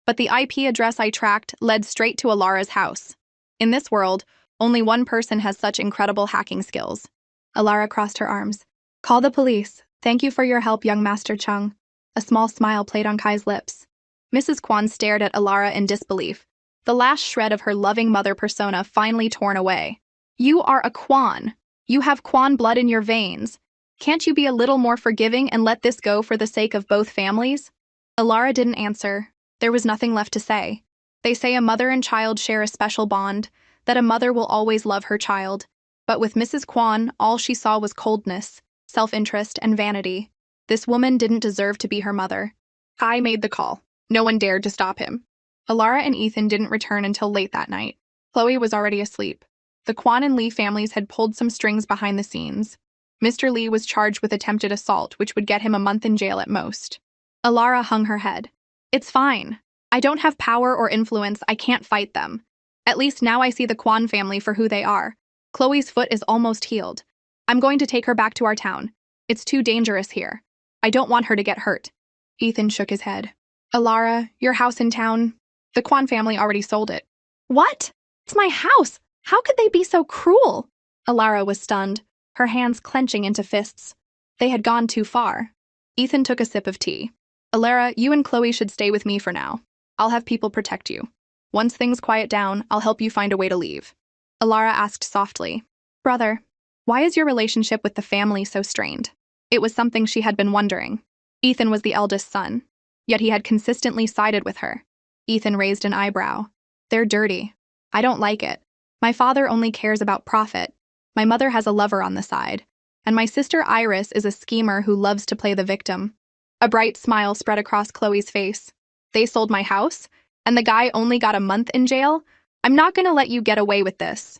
But the IP address I tracked led straight to Alara's house. In this world, only one person has such incredible hacking skills. Alara crossed her arms. Call the police. Thank you for your help, young Master Chung. A small smile played on Kai's lips. Mrs. Kwan stared at Alara in disbelief, the last shred of her loving mother persona finally torn away. You are a Kwan. You have Kwan blood in your veins. Can't you be a little more forgiving and let this go for the sake of both families? Alara didn't answer. There was nothing left to say. They say a mother and child share a special bond, that a mother will always love her child. But with Mrs. Kwan, all she saw was coldness, self-interest, and vanity. This woman didn't deserve to be her mother. Kai made the call. No one dared to stop him. Alara and Ethan didn't return until late that night. Chloe was already asleep. The Kwan and Lee families had pulled some strings behind the scenes. Mr. Lee was charged with attempted assault, which would get him a month in jail at most. Alara hung her head. It's fine. I don't have power or influence. I can't fight them. At least now I see the Kwan family for who they are. Chloe's foot is almost healed. I'm going to take her back to our town. It's too dangerous here. I don't want her to get hurt. Ethan shook his head. Alara, your house in town, the Kwan family already sold it. What? It's my house. How could they be so cruel? Alara was stunned, her hands clenching into fists. They had gone too far. Ethan took a sip of tea. Alara, you and Chloe should stay with me for now. I'll have people protect you. Once things quiet down, I'll help you find a way to leave. Alara asked softly, Brother, why is your relationship with the family so strained? It was something she had been wondering. Ethan was the eldest son, yet he had consistently sided with her. Ethan raised an eyebrow. They're dirty. I don't like it. My father only cares about profit. My mother has a lover on the side. And my sister Iris is a schemer who loves to play the victim. A bright smile spread across Chloe's face. They sold my house, and the guy only got a month in jail? I'm not going to let you get away with this.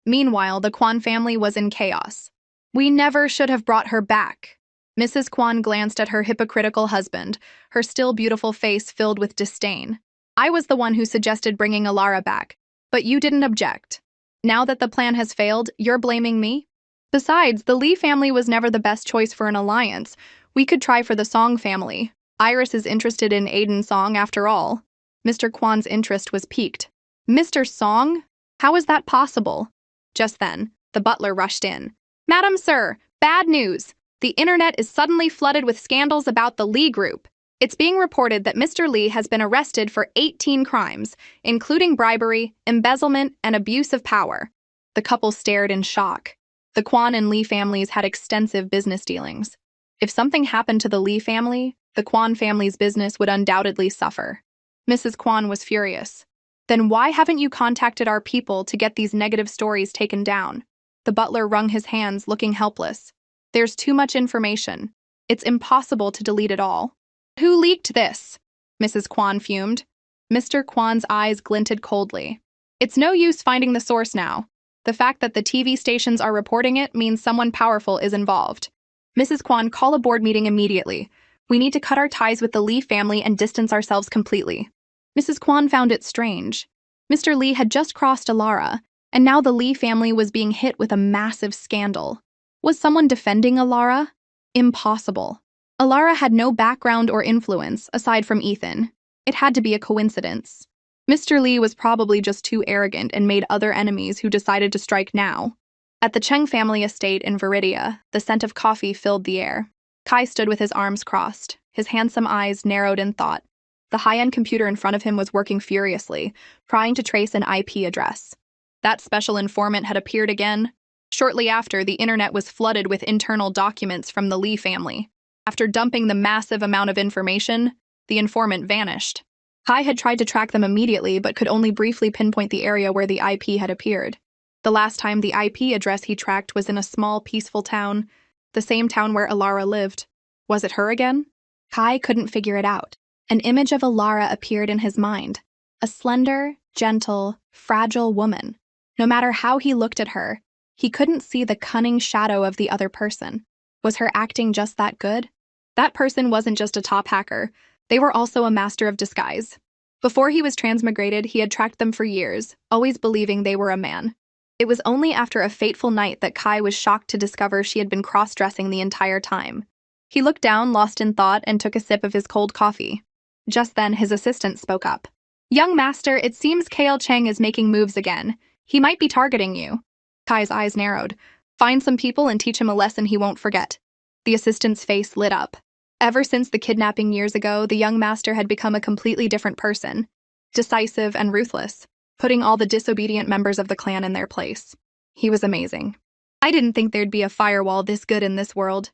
Meanwhile, the Kwan family was in chaos. We never should have brought her back. Mrs. Kwan glanced at her hypocritical husband, her still beautiful face filled with disdain. I was the one who suggested bringing Alara back, but you didn't object. Now that the plan has failed, you're blaming me? Besides, the Lee family was never the best choice for an alliance. We could try for the Song family. Iris is interested in Aiden's song after all. Mr. Kwan's interest was piqued. Mr. Song? How is that possible? Just then, the butler rushed in. Madam Sir, bad news. The internet is suddenly flooded with scandals about the Lee Group. It's being reported that Mr. Lee has been arrested for 18 crimes, including bribery, embezzlement, and abuse of power. The couple stared in shock. The Kwan and Lee families had extensive business dealings. If something happened to the Lee family, the Kwan family's business would undoubtedly suffer. Mrs. Kwan was furious. Then why haven't you contacted our people to get these negative stories taken down? The butler wrung his hands, looking helpless. There's too much information. It's impossible to delete it all. Who leaked this? Mrs. Kwan fumed. Mr. Kwan's eyes glinted coldly. It's no use finding the source now. The fact that the TV stations are reporting it means someone powerful is involved. Mrs. Kwan, call a board meeting immediately. We need to cut our ties with the Lee family and distance ourselves completely. Mrs. Kwan found it strange. Mr. Lee had just crossed Alara, and now the Lee family was being hit with a massive scandal. Was someone defending Alara? Impossible. Alara had no background or influence, aside from Ethan. It had to be a coincidence. Mr. Lee was probably just too arrogant and made other enemies who decided to strike now. At the Cheng family estate in Viridia, the scent of coffee filled the air. Kai stood with his arms crossed, his handsome eyes narrowed in thought. The high-end computer in front of him was working furiously, trying to trace an IP address. That special informant had appeared again. Shortly after, the internet was flooded with internal documents from the Lee family. After dumping the massive amount of information, the informant vanished. Kai had tried to track them immediately, but could only briefly pinpoint the area where the IP had appeared. The last time the IP address he tracked was in a small, peaceful town, the same town where Alara lived. Was it her again? Kai couldn't figure it out. An image of Alara appeared in his mind. A slender, gentle, fragile woman. No matter how he looked at her, he couldn't see the cunning shadow of the other person. Was her acting just that good? That person wasn't just a top hacker. They were also a master of disguise. Before he was transmigrated, he had tracked them for years, always believing they were a man. It was only after a fateful night that Kai was shocked to discover she had been cross-dressing the entire time. He looked down, lost in thought, and took a sip of his cold coffee. Just then, his assistant spoke up. Young master, it seems Kale Cheng is making moves again. He might be targeting you. Kai's eyes narrowed. Find some people and teach him a lesson he won't forget. The assistant's face lit up. Ever since the kidnapping years ago, the young master had become a completely different person. Decisive and ruthless, putting all the disobedient members of the clan in their place. He was amazing. I didn't think there'd be a firewall this good in this world.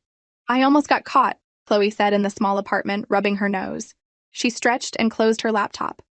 I almost got caught, Chloe said in the small apartment, rubbing her nose. She stretched and closed her laptop.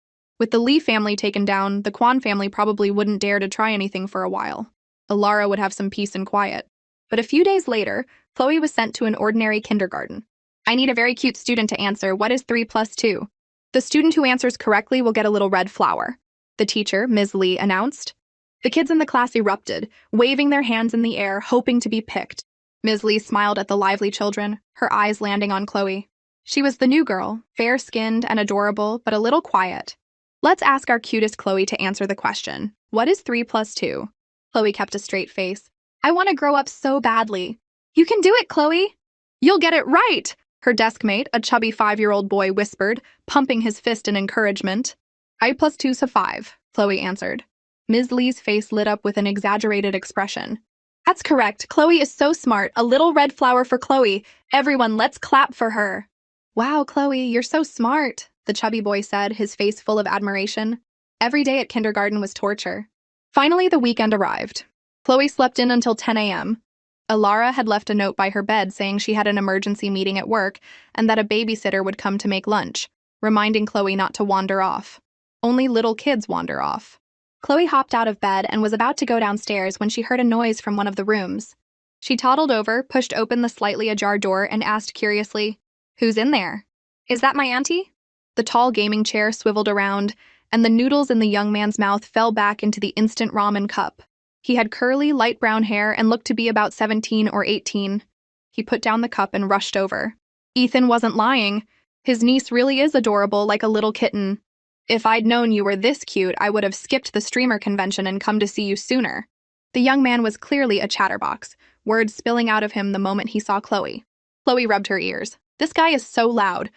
With the Lee family taken down, the Kwan family probably wouldn't dare to try anything for a while. Alara would have some peace and quiet. But a few days later, Chloe was sent to an ordinary kindergarten. I need a very cute student to answer, what is 3 plus 2? The student who answers correctly will get a little red flower. The teacher, Ms. Lee, announced. The kids in the class erupted, waving their hands in the air, hoping to be picked. Ms. Lee smiled at the lively children, her eyes landing on Chloe. She was the new girl, fair-skinned and adorable, but a little quiet. Let's ask our cutest Chloe to answer the question. What is 3 plus 2? Chloe kept a straight face. I want to grow up so badly. You can do it, Chloe. You'll get it right, her desk mate, a chubby 5-year-old boy, whispered, pumping his fist in encouragement. I plus 2's a 5, Chloe answered. Ms. Lee's face lit up with an exaggerated expression. That's correct. Chloe is so smart. A little red flower for Chloe. Everyone, let's clap for her. Wow, Chloe, you're so smart, the chubby boy said, his face full of admiration. Every day at kindergarten was torture. Finally, the weekend arrived. Chloe slept in until 10 a.m. Alara had left a note by her bed saying she had an emergency meeting at work and that a babysitter would come to make lunch, reminding Chloe not to wander off. Only little kids wander off. Chloe hopped out of bed and was about to go downstairs when she heard a noise from one of the rooms. She toddled over, pushed open the slightly ajar door, and asked curiously, "Who's in there? Is that my auntie?" The tall gaming chair swiveled around, and the noodles in the young man's mouth fell back into the instant ramen cup. He had curly, light brown hair and looked to be about 17 or 18. He put down the cup and rushed over. Ethan wasn't lying. His niece really is adorable, like a little kitten. If I'd known you were this cute, I would have skipped the streamer convention and come to see you sooner. The young man was clearly a chatterbox, words spilling out of him the moment he saw Chloe. Chloe rubbed her ears. This guy is so loud.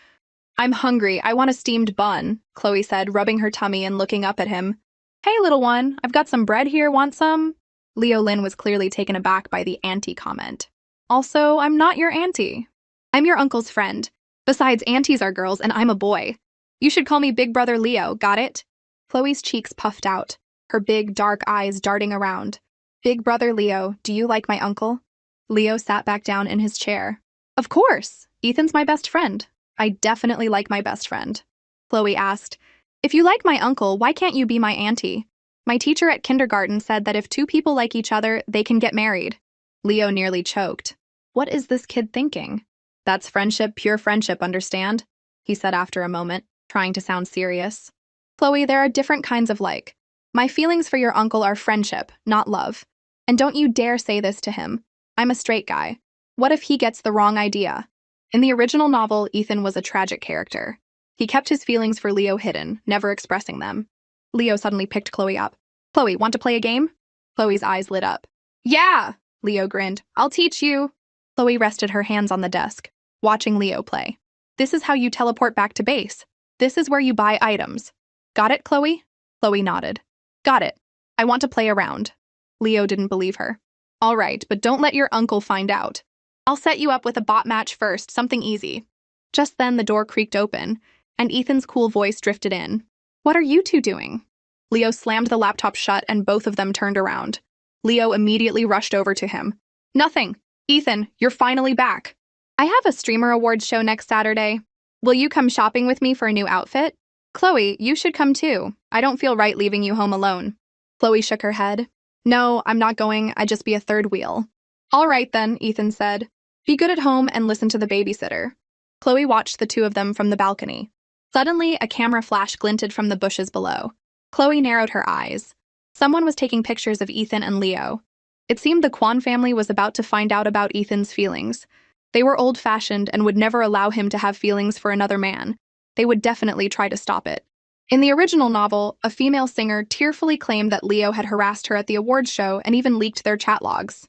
I'm hungry. I want a steamed bun, Chloe said, rubbing her tummy and looking up at him. Hey, little one, I've got some bread here. Want some? Leo Lynn was clearly taken aback by the auntie comment. Also, I'm not your auntie. I'm your uncle's friend. Besides, aunties are girls and I'm a boy. You should call me Big Brother Leo, got it? Chloe's cheeks puffed out, her big, dark eyes darting around. Big Brother Leo, do you like my uncle? Leo sat back down in his chair. Of course. Ethan's my best friend. I definitely like my best friend. Chloe asked, if you like my uncle, why can't you be my auntie? My teacher at kindergarten said that if two people like each other, they can get married. Leo nearly choked. What is this kid thinking? That's friendship, pure friendship, understand? He said after a moment, trying to sound serious. Chloe, there are different kinds of like. My feelings for your uncle are friendship, not love. And don't you dare say this to him. I'm a straight guy. What if he gets the wrong idea? In the original novel, Ethan was a tragic character. He kept his feelings for Leo hidden, never expressing them. Leo suddenly picked Chloe up. Chloe, want to play a game? Chloe's eyes lit up. Yeah, Leo grinned. I'll teach you. Chloe rested her hands on the desk, watching Leo play. This is how you teleport back to base. This is where you buy items. Got it, Chloe? Chloe nodded. Got it. I want to play around. Leo didn't believe her. All right, but don't let your uncle find out. I'll set you up with a bot match first, something easy. Just then the door creaked open, and Ethan's cool voice drifted in. What are you two doing? Leo slammed the laptop shut and both of them turned around. Leo immediately rushed over to him. Nothing. Ethan, you're finally back. I have a streamer awards show next Saturday. Will you come shopping with me for a new outfit? Chloe, you should come too. I don't feel right leaving you home alone. Chloe shook her head. No, I'm not going. I'd just be a third wheel. All right then, Ethan said. Be good at home and listen to the babysitter. Chloe watched the two of them from the balcony. Suddenly, a camera flash glinted from the bushes below. Chloe narrowed her eyes. Someone was taking pictures of Ethan and Leo. It seemed the Kwan family was about to find out about Ethan's feelings. They were old-fashioned and would never allow him to have feelings for another man. They would definitely try to stop it. In the original novel, a female singer tearfully claimed that Leo had harassed her at the awards show and even leaked their chat logs.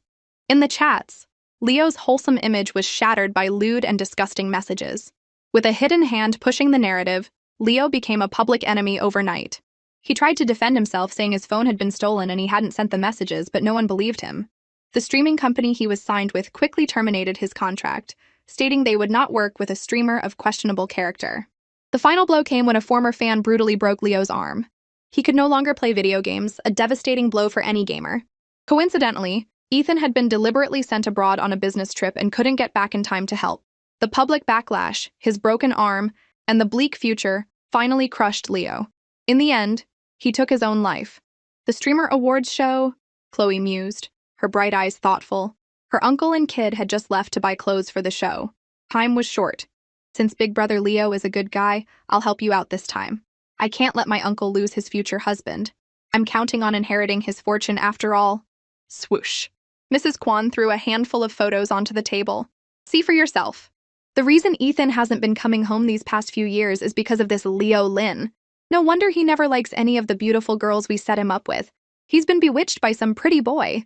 In the chats, Leo's wholesome image was shattered by lewd and disgusting messages. With a hidden hand pushing the narrative, Leo became a public enemy overnight. He tried to defend himself, saying his phone had been stolen and he hadn't sent the messages, but no one believed him. The streaming company he was signed with quickly terminated his contract, stating they would not work with a streamer of questionable character. The final blow came when a former fan brutally broke Leo's arm. He could no longer play video games, a devastating blow for any gamer. Coincidentally, Ethan had been deliberately sent abroad on a business trip and couldn't get back in time to help. The public backlash, his broken arm, and the bleak future finally crushed Leo. In the end, he took his own life. The streamer awards show, Chloe mused, her bright eyes thoughtful. Her uncle and kid had just left to buy clothes for the show. Time was short. Since Big Brother Leo is a good guy, I'll help you out this time. I can't let my uncle lose his future husband. I'm counting on inheriting his fortune after all. Swoosh. Mrs. Kwan threw a handful of photos onto the table. See for yourself. The reason Ethan hasn't been coming home these past few years is because of this Leo Lynn. No wonder he never likes any of the beautiful girls we set him up with. He's been bewitched by some pretty boy.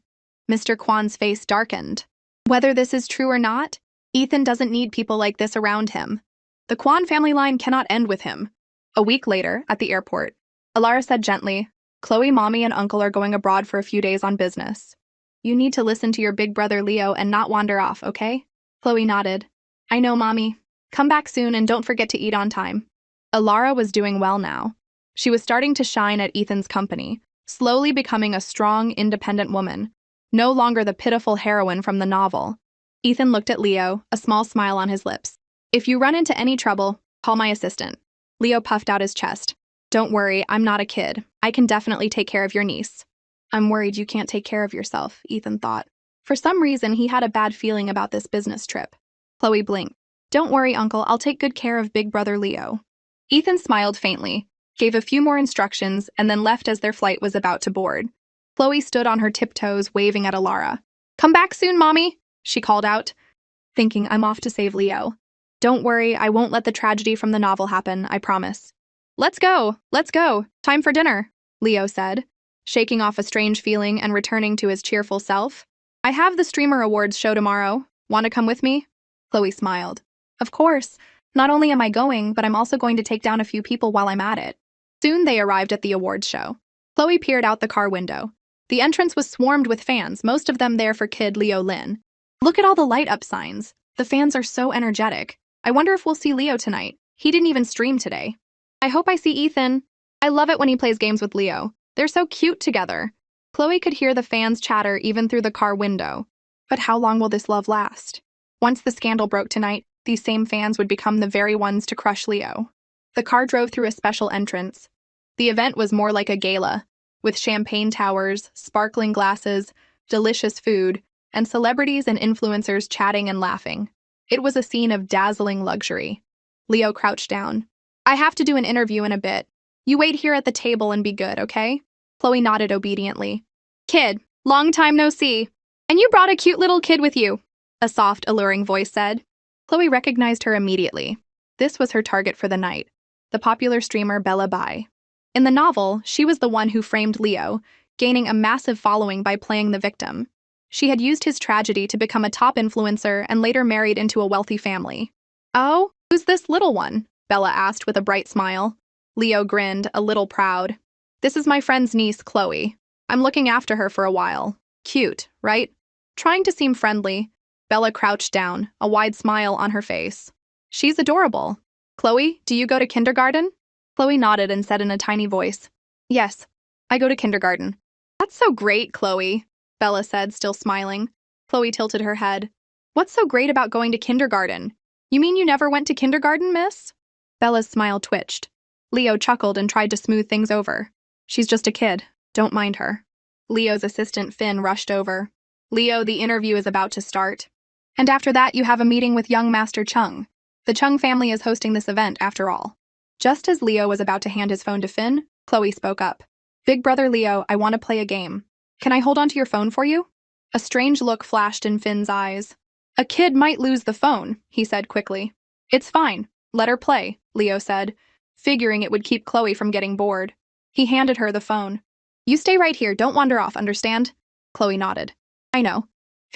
Mr. Kwan's face darkened. Whether this is true or not, Ethan doesn't need people like this around him. The Kwan family line cannot end with him. A week later, at the airport, Alara said gently, Chloe, Mommy, and Uncle are going abroad for a few days on business. You need to listen to your big brother Leo and not wander off, okay? Chloe nodded. I know, Mommy. Come back soon and don't forget to eat on time. Alara was doing well now. She was starting to shine at Ethan's company, slowly becoming a strong, independent woman, no longer the pitiful heroine from the novel. Ethan looked at Leo, a small smile on his lips. If you run into any trouble, call my assistant. Leo puffed out his chest. Don't worry, I'm not a kid. I can definitely take care of your niece. I'm worried you can't take care of yourself, Ethan thought. For some reason, he had a bad feeling about this business trip. Chloe blinked. Don't worry, Uncle, I'll take good care of Big Brother Leo. Ethan smiled faintly, gave a few more instructions, and then left as their flight was about to board. Chloe stood on her tiptoes, waving at Alara. Come back soon, Mommy, she called out, thinking I'm off to save Leo. Don't worry, I won't let the tragedy from the novel happen, I promise. Let's go, time for dinner, Leo said, shaking off a strange feeling and returning to his cheerful self. I have the streamer awards show tomorrow. Want to come with me? Chloe smiled. Of course. Not only am I going, but I'm also going to take down a few people while I'm at it. Soon they arrived at the awards show. Chloe peered out the car window. The entrance was swarmed with fans, most of them there for kid Leo Lin. Look at all the light-up signs. The fans are so energetic. I wonder if we'll see Leo tonight. He didn't even stream today. I hope I see Ethan. I love it when he plays games with Leo. They're so cute together. Chloe could hear the fans chatter even through the car window. But how long will this love last? Once the scandal broke tonight, these same fans would become the very ones to crush Leo. The car drove through a special entrance. The event was more like a gala, with champagne towers, sparkling glasses, delicious food, and celebrities and influencers chatting and laughing. It was a scene of dazzling luxury. Leo crouched down. I have to do an interview in a bit. You wait here at the table and be good, okay? Chloe nodded obediently. Kid, long time no see. And you brought a cute little kid with you, a soft, alluring voice said. Chloe recognized her immediately. This was her target for the night, the popular streamer Bella Bai. In the novel, she was the one who framed Leo, gaining a massive following by playing the victim. She had used his tragedy to become a top influencer and later married into a wealthy family. Oh, who's this little one? Bella asked with a bright smile. Leo grinned, a little proud. This is my friend's niece, Chloe. I'm looking after her for a while. Cute, right? Trying to seem friendly, Bella crouched down, a wide smile on her face. She's adorable. Chloe, do you go to kindergarten? Chloe nodded and said in a tiny voice, Yes, I go to kindergarten. That's so great, Chloe, Bella said, still smiling. Chloe tilted her head. What's so great about going to kindergarten? You mean you never went to kindergarten, miss? Bella's smile twitched. Leo chuckled and tried to smooth things over. She's just a kid. Don't mind her. Leo's assistant Finn rushed over. Leo, the interview is about to start. And after that, you have a meeting with young Master Chung. The Chung family is hosting this event, after all. Just as Leo was about to hand his phone to Finn, Chloe spoke up. Big brother Leo, I want to play a game. Can I hold onto your phone for you? A strange look flashed in Finn's eyes. A kid might lose the phone, he said quickly. It's fine. Let her play, Leo said, figuring it would keep Chloe from getting bored. He handed her the phone. You stay right here, don't wander off, understand? Chloe nodded. I know.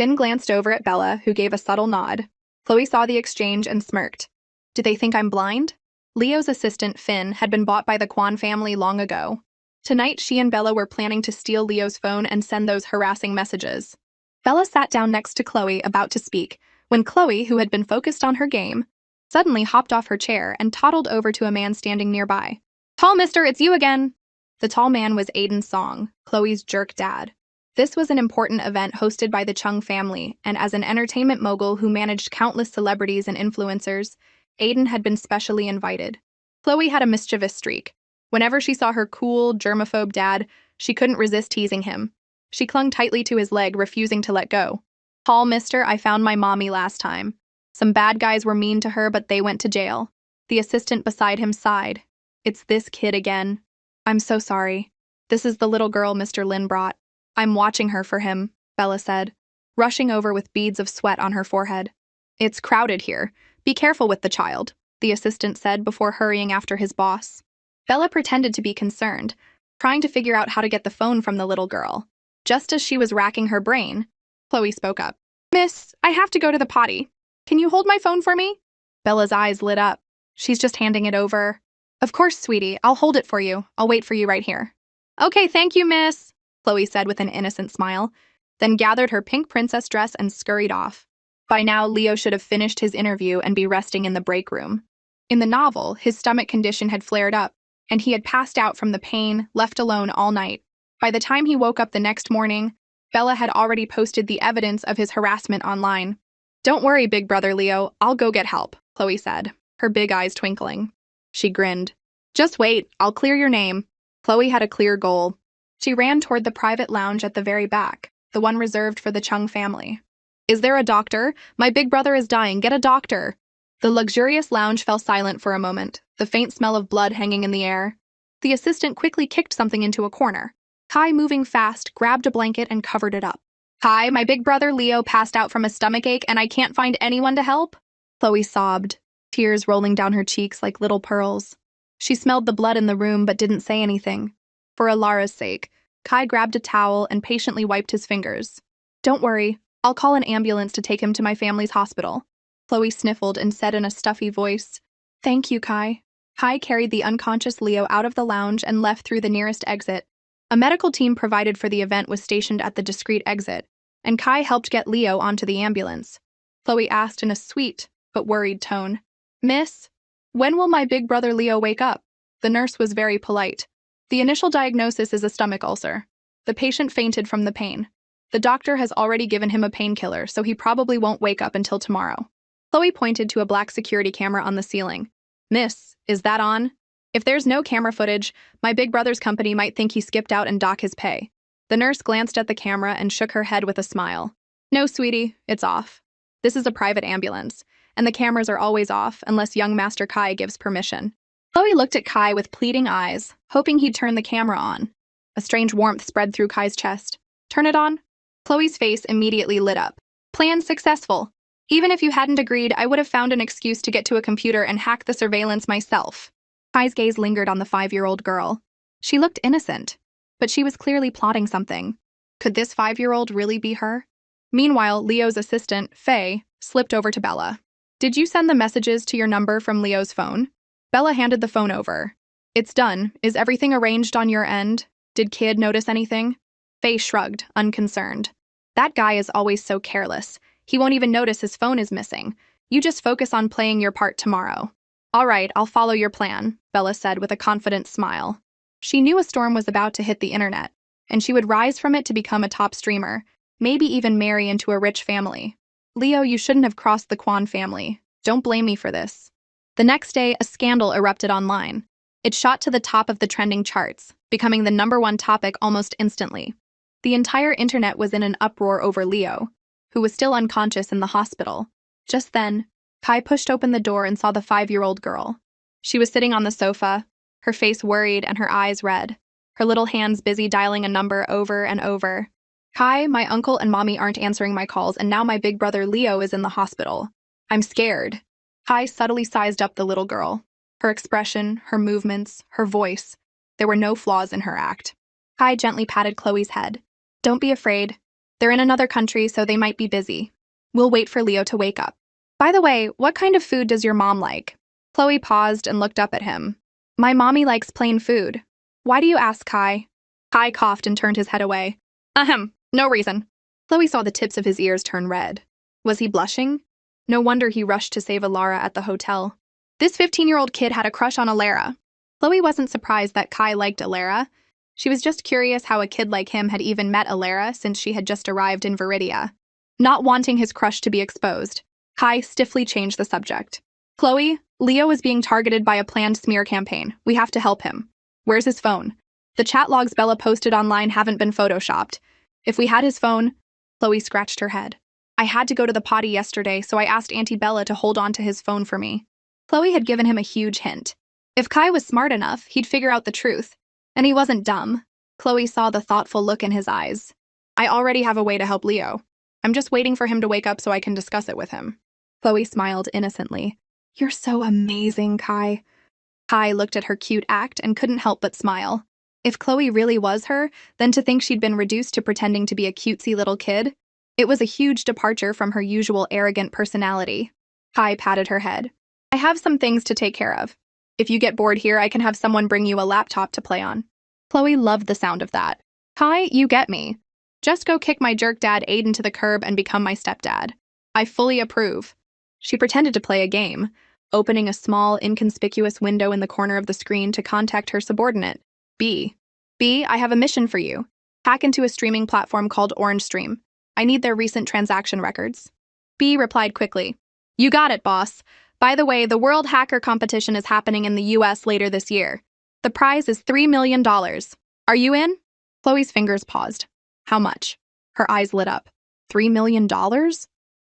Finn glanced over at Bella, who gave a subtle nod. Chloe saw the exchange and smirked. Do they think I'm blind? Leo's assistant, Finn, had been bought by the Kwan family long ago. Tonight, she and Bella were planning to steal Leo's phone and send those harassing messages. Bella sat down next to Chloe, about to speak, when Chloe, who had been focused on her game, suddenly hopped off her chair and toddled over to a man standing nearby. Tall mister, it's you again! The tall man was Aiden Song, Chloe's jerk dad. This was an important event hosted by the Chung family, and as an entertainment mogul who managed countless celebrities and influencers, Aiden had been specially invited. Chloe had a mischievous streak. Whenever she saw her cool, germaphobe dad, she couldn't resist teasing him. She clung tightly to his leg, refusing to let go. Tall mister, I found my mommy last time. Some bad guys were mean to her, but they went to jail. The assistant beside him sighed. It's this kid again. I'm so sorry. This is the little girl Mr. Lin brought. I'm watching her for him, Bella said, rushing over with beads of sweat on her forehead. It's crowded here. Be careful with the child, the assistant said before hurrying after his boss. Bella pretended to be concerned, trying to figure out how to get the phone from the little girl. Just as she was racking her brain, Chloe spoke up. Miss, I have to go to the potty. Can you hold my phone for me? Bella's eyes lit up. She's just handing it over. Of course, sweetie. I'll hold it for you. I'll wait for you right here. Okay, thank you, miss, Chloe said with an innocent smile, then gathered her pink princess dress and scurried off. By now, Leo should have finished his interview and be resting in the break room. In the novel, his stomach condition had flared up, and he had passed out from the pain, left alone all night. By the time he woke up the next morning, Bella had already posted the evidence of his harassment online. Don't worry, big brother Leo, I'll go get help, Chloe said, her big eyes twinkling. She grinned. Just wait, I'll clear your name. Chloe had a clear goal. She ran toward the private lounge at the very back, the one reserved for the Chung family. Is there a doctor? My big brother is dying, get a doctor. The luxurious lounge fell silent for a moment, the faint smell of blood hanging in the air. The assistant quickly kicked something into a corner. Kai, moving fast, grabbed a blanket and covered it up. Kai, my big brother Leo passed out from a stomachache and I can't find anyone to help? Chloe sobbed, tears rolling down her cheeks like little pearls. She smelled the blood in the room but didn't say anything. For Alara's sake, Kai grabbed a towel and patiently wiped his fingers. Don't worry, I'll call an ambulance to take him to my family's hospital. Chloe sniffled and said in a stuffy voice, Thank you, Kai. Kai carried the unconscious Leo out of the lounge and left through the nearest exit. A medical team provided for the event was stationed at the discreet exit, and Kai helped get Leo onto the ambulance. Chloe asked in a sweet but worried tone, "Miss, when will my big brother Leo wake up?" The nurse was very polite. "The initial diagnosis is a stomach ulcer. The patient fainted from the pain. The doctor has already given him a painkiller, so he probably won't wake up until tomorrow." Chloe pointed to a black security camera on the ceiling. "Miss, is that on? If there's no camera footage, my big brother's company might think he skipped out and dock his pay." The nurse glanced at the camera and shook her head with a smile. "No, sweetie, it's off. This is a private ambulance, and the cameras are always off unless young Master Kai gives permission." Chloe looked at Kai with pleading eyes, hoping he'd turn the camera on. A strange warmth spread through Kai's chest. "Turn it on?" Chloe's face immediately lit up. "Plan successful. Even if you hadn't agreed, I would have found an excuse to get to a computer and hack the surveillance myself." Kai's gaze lingered on the 5-year-old girl. She looked innocent, but she was clearly plotting something. Could this 5-year-old really be her? Meanwhile, Leo's assistant, Faye, slipped over to Bella. "Did you send the messages to your number from Leo's phone?" Bella handed the phone over. "It's done. Is everything arranged on your end? Did Kid notice anything?" Faye shrugged, unconcerned. "That guy is always so careless. He won't even notice his phone is missing. You just focus on playing your part tomorrow." "All right, I'll follow your plan," Bella said with a confident smile. She knew a storm was about to hit the internet, and she would rise from it to become a top streamer, maybe even marry into a rich family. "Leo, you shouldn't have crossed the Kwan family. Don't blame me for this." The next day, a scandal erupted online. It shot to the top of the trending charts, becoming the #1 topic almost instantly. The entire internet was in an uproar over Leo, who was still unconscious in the hospital. Just then, Kai pushed open the door and saw the 5-year-old girl. She was sitting on the sofa, her face worried and her eyes red, her little hands busy dialing a number over and over. "Kai, my uncle and mommy aren't answering my calls, and now my big brother Leo is in the hospital. I'm scared." Kai subtly sized up the little girl. Her expression, her movements, her voice. There were no flaws in her act. Kai gently patted Chloe's head. "Don't be afraid. They're in another country, so they might be busy. We'll wait for Leo to wake up. By the way, what kind of food does your mom like?" Chloe paused and looked up at him. "My mommy likes plain food." "Why do you ask, Kai?" Kai coughed and turned his head away. "Ahem, no reason." Chloe saw the tips of his ears turn red. Was he blushing? No wonder he rushed to save Alara at the hotel. This 15-year-old kid had a crush on Alara. Chloe wasn't surprised that Kai liked Alara. She was just curious how a kid like him had even met Alara since she had just arrived in Viridia. Not wanting his crush to be exposed, Kai stiffly changed the subject. "Chloe, Leo is being targeted by a planned smear campaign. We have to help him. Where's his phone? The chat logs Bella posted online haven't been photoshopped. If we had his phone..." Chloe scratched her head. "I had to go to the potty yesterday, so I asked Auntie Bella to hold on to his phone for me." Chloe had given him a huge hint. If Kai was smart enough, he'd figure out the truth. And he wasn't dumb. Chloe saw the thoughtful look in his eyes. "I already have a way to help Leo. I'm just waiting for him to wake up so I can discuss it with him." Chloe smiled innocently. "You're so amazing, Kai." Kai looked at her cute act and couldn't help but smile. If Chloe really was her, then to think she'd been reduced to pretending to be a cutesy little kid, it was a huge departure from her usual arrogant personality. Kai patted her head. "I have some things to take care of. If you get bored here, I can have someone bring you a laptop to play on." Chloe loved the sound of that. "Kai, you get me. Just go kick my jerk dad Aiden to the curb and become my stepdad. I fully approve." She pretended to play a game, opening a small, inconspicuous window in the corner of the screen to contact her subordinate, B. "B, I have a mission for you. Hack into a streaming platform called Orange Stream. I need their recent transaction records." B replied quickly. "You got it, boss. By the way, the World Hacker Competition is happening in the US later this year. The prize is $3 million. Are you in?" Chloe's fingers paused. "How much?" Her eyes lit up. $3 million?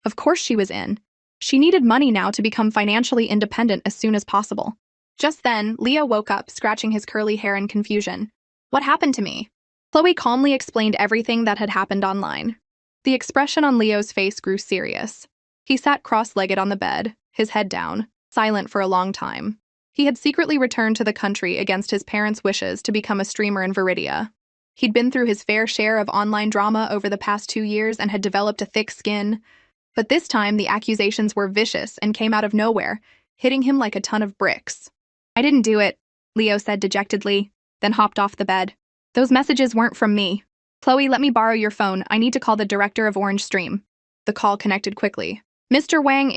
Of course she was in. She needed money now to become financially independent as soon as possible. Just then, Leo woke up, scratching his curly hair in confusion. "What happened to me?" Chloe calmly explained everything that had happened online. The expression on Leo's face grew serious. He sat cross-legged on the bed, his head down, silent for a long time. He had secretly returned to the country against his parents' wishes to become a streamer in Viridia. He'd been through his fair share of online drama over the past 2 years and had developed a thick skin. But this time, the accusations were vicious and came out of nowhere, hitting him like a ton of bricks. I didn't do it, Leo said dejectedly, then hopped off the bed. Those messages weren't from me. Chloe, let me borrow your phone. I need to call the director of Orange Stream. The call connected quickly. Mr. Wang,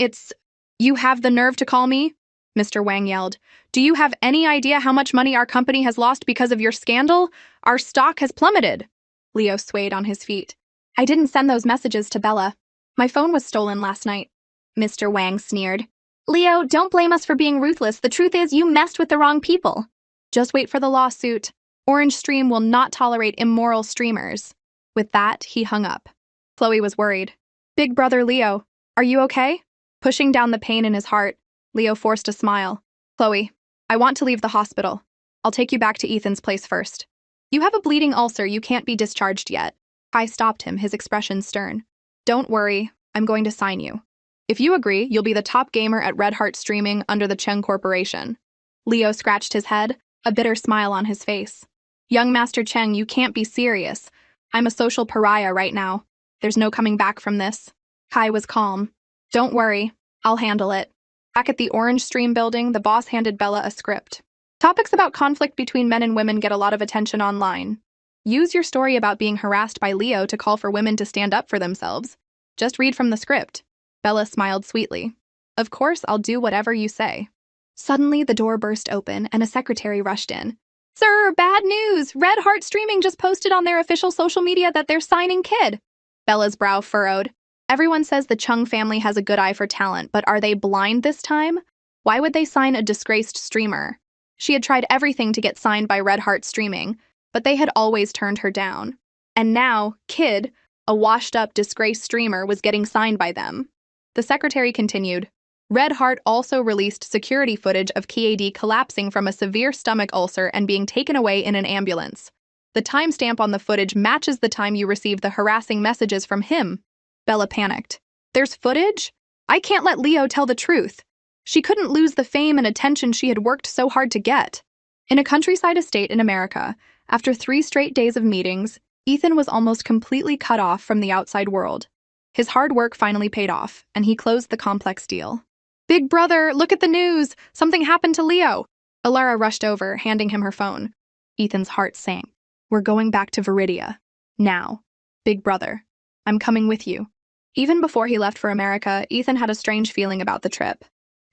You have the nerve to call me? Mr. Wang yelled. Do you have any idea how much money our company has lost because of your scandal? Our stock has plummeted. Leo swayed on his feet. I didn't send those messages to Bella. My phone was stolen last night. Mr. Wang sneered. Leo, don't blame us for being ruthless. The truth is you messed with the wrong people. Just wait for the lawsuit. Orange Stream will not tolerate immoral streamers. With that, he hung up. Chloe was worried. Big brother Leo, are you okay? Pushing down the pain in his heart, Leo forced a smile. Chloe, I want to leave the hospital. I'll take you back to Ethan's place first. You have a bleeding ulcer, you can't be discharged yet. Kai stopped him, his expression stern. Don't worry, I'm going to sign you. If you agree, you'll be the top gamer at Red Heart Streaming under the Cheng Corporation. Leo scratched his head, a bitter smile on his face. Young Master Cheng, you can't be serious. I'm a social pariah right now. There's no coming back from this. Kai was calm. Don't worry, I'll handle it. Back at the Orange Stream building, the boss handed Bella a script. Topics about conflict between men and women get a lot of attention online. Use your story about being harassed by Leo to call for women to stand up for themselves. Just read from the script. Bella smiled sweetly. Of course, I'll do whatever you say. Suddenly, the door burst open and a secretary rushed in. Sir, bad news! Red Heart Streaming just posted on their official social media that they're signing Kid. Bella's brow furrowed. Everyone says the Chung family has a good eye for talent, but are they blind this time? Why would they sign a disgraced streamer? She had tried everything to get signed by Red Heart Streaming, but they had always turned her down. And now, Kid, a washed-up, disgraced streamer, was getting signed by them. The secretary continued. Red Heart also released security footage of KAD collapsing from a severe stomach ulcer and being taken away in an ambulance. The timestamp on the footage matches the time you received the harassing messages from him. Bella panicked. There's footage? I can't let Leo tell the truth. She couldn't lose the fame and attention she had worked so hard to get. In a countryside estate in America, after 3 straight days of meetings, Ethan was almost completely cut off from the outside world. His hard work finally paid off, and he closed the complex deal. Big brother, look at the news! Something happened to Leo! Alara rushed over, handing him her phone. Ethan's heart sank. We're going back to Viridia. Now. Big brother. I'm coming with you. Even before he left for America, Ethan had a strange feeling about the trip.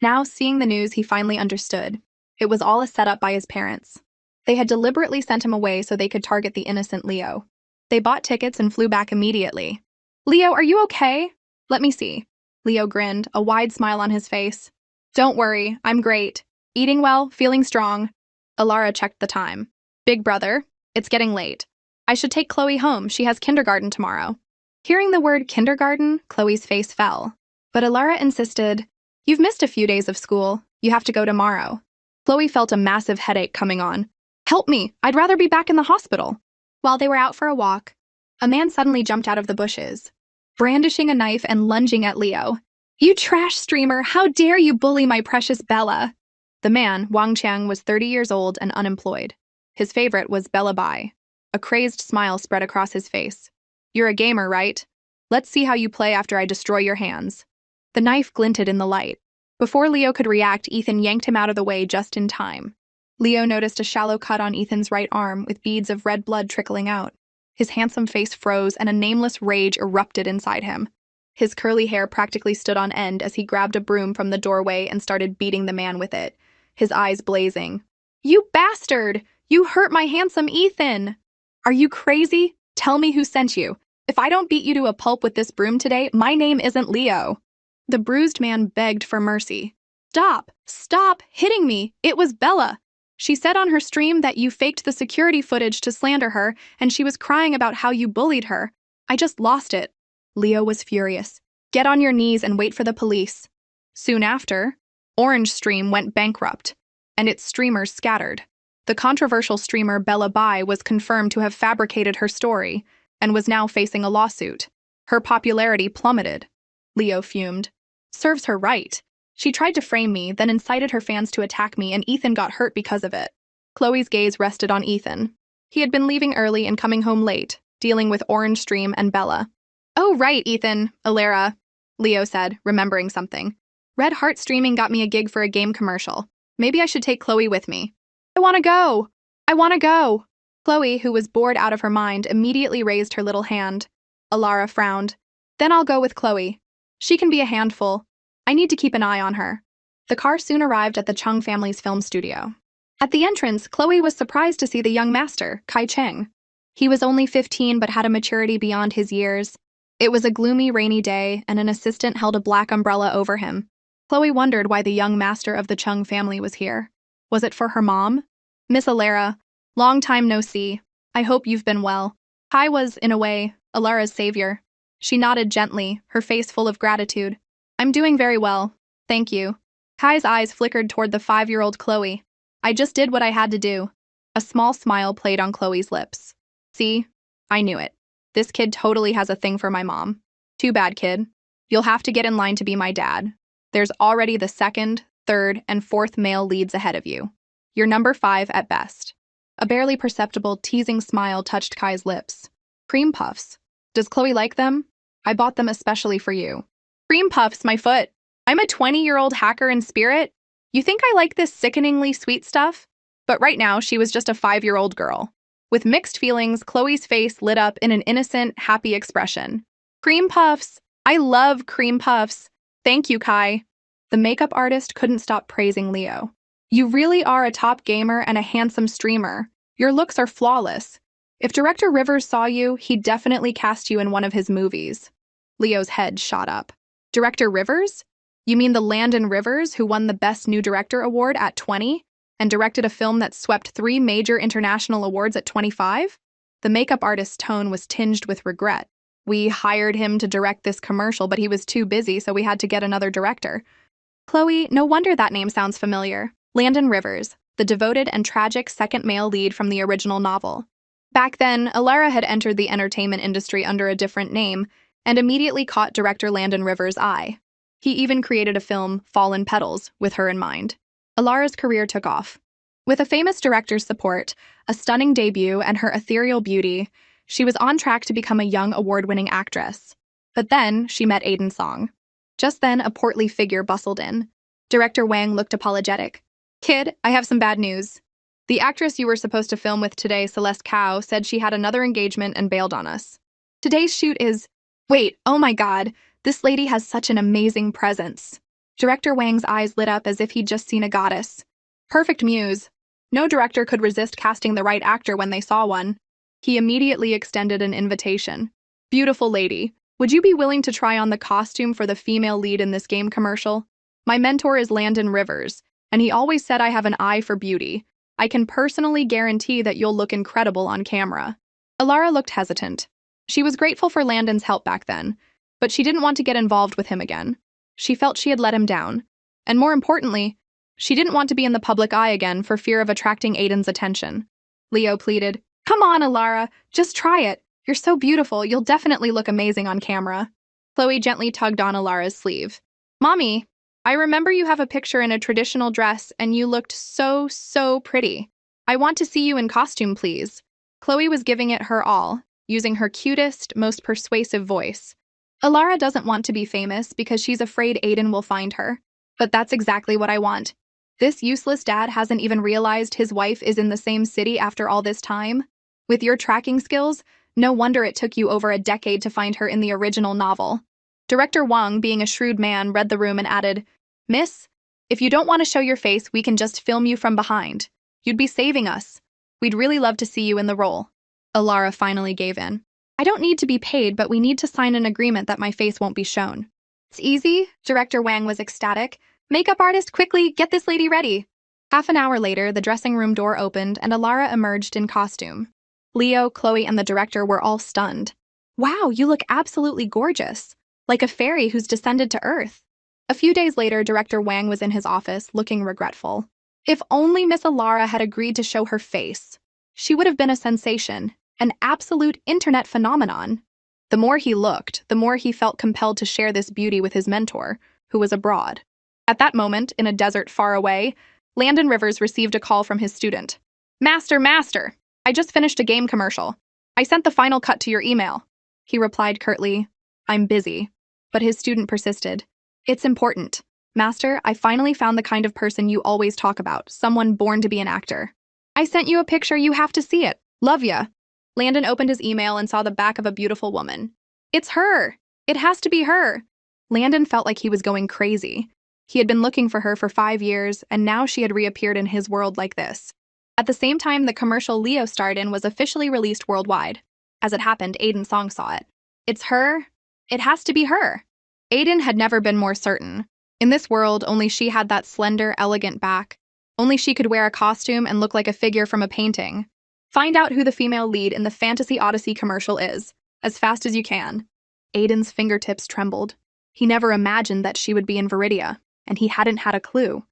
Now, seeing the news, he finally understood. It was all a setup by his parents. They had deliberately sent him away so they could target the innocent Leo. They bought tickets and flew back immediately. Leo, are you okay? Let me see. Leo grinned, a wide smile on his face. Don't worry, I'm great. Eating well, feeling strong. Alara checked the time. Big brother, it's getting late. I should take Chloe home, she has kindergarten tomorrow. Hearing the word kindergarten, Chloe's face fell. But Alara insisted, You've missed a few days of school. You have to go tomorrow. Chloe felt a massive headache coming on. Help me, I'd rather be back in the hospital. While they were out for a walk, a man suddenly jumped out of the bushes, brandishing a knife and lunging at Leo. You trash streamer, how dare you bully my precious Bella? The man, Wang Qiang, was 30 years old and unemployed. His favorite was Bella Bai. A crazed smile spread across his face. You're a gamer, right? Let's see how you play after I destroy your hands. The knife glinted in the light. Before Leo could react, Ethan yanked him out of the way just in time. Leo noticed a shallow cut on Ethan's right arm with beads of red blood trickling out. His handsome face froze and a nameless rage erupted inside him. His curly hair practically stood on end as he grabbed a broom from the doorway and started beating the man with it, his eyes blazing. You bastard! You hurt my handsome Ethan! Are you crazy? Tell me who sent you. If I don't beat you to a pulp with this broom today, my name isn't Leo. The bruised man begged for mercy. Stop! Stop hitting me! It was Bella! She said on her stream that you faked the security footage to slander her, and she was crying about how you bullied her. I just lost it. Leo was furious. Get on your knees and wait for the police. Soon after, Orange Stream went bankrupt, and its streamers scattered. The controversial streamer Bella Bai was confirmed to have fabricated her story, and was now facing a lawsuit. Her popularity plummeted. Leo fumed. Serves her right. She tried to frame me, then incited her fans to attack me, and Ethan got hurt because of it. Chloe's gaze rested on Ethan. He had been leaving early and coming home late, dealing with Orange Stream and Bella. Oh, right, Ethan, Alara, Leo said, remembering something. Red Heart Streaming got me a gig for a game commercial. Maybe I should take Chloe with me. I want to go! I want to go! Chloe, who was bored out of her mind, immediately raised her little hand. Alara frowned. Then I'll go with Chloe. She can be a handful. I need to keep an eye on her. The car soon arrived at the Chung family's film studio. At the entrance, Chloe was surprised to see the young master, Kai Cheng. He was only 15 but had a maturity beyond his years. It was a gloomy, rainy day, and an assistant held a black umbrella over him. Chloe wondered why the young master of the Chung family was here. Was it for her mom? Miss Alara, long time no see. I hope you've been well. Kai was, in a way, Alara's savior. She nodded gently, her face full of gratitude. I'm doing very well, thank you. Kai's eyes flickered toward the 5-year-old Chloe. I just did what I had to do. A small smile played on Chloe's lips. See? I knew it. This kid totally has a thing for my mom. Too bad, kid. You'll have to get in line to be my dad. There's already the 2nd, 3rd, and 4th male leads ahead of you. You're number 5 at best. A barely perceptible, teasing smile touched Kai's lips. Cream puffs. Does Chloe like them? I bought them especially for you. Cream puffs, my foot. I'm a 20-year-old hacker in spirit. You think I like this sickeningly sweet stuff? But right now, she was just a 5-year-old girl. With mixed feelings, Chloe's face lit up in an innocent, happy expression. Cream puffs! I love cream puffs! Thank you, Kai. The makeup artist couldn't stop praising Leo. You really are a top gamer and a handsome streamer. Your looks are flawless. If Director Rivers saw you, he'd definitely cast you in one of his movies. Leo's head shot up. Director Rivers? You mean the Landon Rivers, who won the Best New Director award at 20 and directed a film that swept 3 major international awards at 25? The makeup artist's tone was tinged with regret. We hired him to direct this commercial, but he was too busy, so we had to get another director. Chloe, no wonder that name sounds familiar. Landon Rivers, the devoted and tragic second male lead from the original novel. Back then, Alara had entered the entertainment industry under a different name and immediately caught director Landon Rivers' eye. He even created a film, Fallen Petals, with her in mind. Alara's career took off. With a famous director's support, a stunning debut, and her ethereal beauty, she was on track to become a young award-winning actress. But then, she met Aiden Song. Just then, a portly figure bustled in. Director Wang looked apologetic. Kid, I have some bad news. The actress you were supposed to film with today, Celeste Cao, said she had another engagement and bailed on us. Today's shoot is... Wait, oh my god, this lady has such an amazing presence. Director Wang's eyes lit up as if he'd just seen a goddess. Perfect muse. No director could resist casting the right actor when they saw one. He immediately extended an invitation. Beautiful lady, would you be willing to try on the costume for the female lead in this game commercial? My mentor is Landon Rivers, and he always said I have an eye for beauty. I can personally guarantee that you'll look incredible on camera. Alara looked hesitant. She was grateful for Landon's help back then, but she didn't want to get involved with him again. She felt she had let him down. And more importantly, she didn't want to be in the public eye again for fear of attracting Aiden's attention. Leo pleaded, Come on, Alara, just try it. You're so beautiful, you'll definitely look amazing on camera. Chloe gently tugged on Alara's sleeve. Mommy, I remember you have a picture in a traditional dress and you looked so pretty. I want to see you in costume, please. Chloe was giving it her all, using her cutest, most persuasive voice. Alara doesn't want to be famous because she's afraid Aiden will find her. But that's exactly what I want. This useless dad hasn't even realized his wife is in the same city after all this time. With your tracking skills, no wonder it took you over a decade to find her in the original novel. Director Wang, being a shrewd man, read the room and added, Miss, if you don't want to show your face, we can just film you from behind. You'd be saving us. We'd really love to see you in the role. Alara finally gave in. I don't need to be paid, but we need to sign an agreement that my face won't be shown. It's easy. Director Wang was ecstatic. Makeup artist, quickly, get this lady ready. Half an hour later, the dressing room door opened and Alara emerged in costume. Leo, Chloe, and the director were all stunned. Wow, you look absolutely gorgeous. Like a fairy who's descended to Earth. A few days later, Director Wang was in his office, looking regretful. If only Miss Alara had agreed to show her face. She would have been a sensation, an absolute internet phenomenon. The more he looked, the more he felt compelled to share this beauty with his mentor, who was abroad. At that moment, in a desert far away, Landon Rivers received a call from his student. Master, I just finished a game commercial. I sent the final cut to your email. He replied curtly, I'm busy. But his student persisted. It's important. Master, I finally found the kind of person you always talk about, someone born to be an actor. I sent you a picture, you have to see it. Love ya. Landon opened his email and saw the back of a beautiful woman. It's her! It has to be her! Landon felt like he was going crazy. He had been looking for her for 5 years, and now she had reappeared in his world like this. At the same time, the commercial Leo starred in was officially released worldwide. As it happened, Aiden Song saw it. It's her. It has to be her. Aiden had never been more certain. In this world, only she had that slender, elegant back. Only she could wear a costume and look like a figure from a painting. Find out who the female lead in the Fantasy Odyssey commercial is, as fast as you can. Aiden's fingertips trembled. He never imagined that she would be in Viridia, and he hadn't had a clue.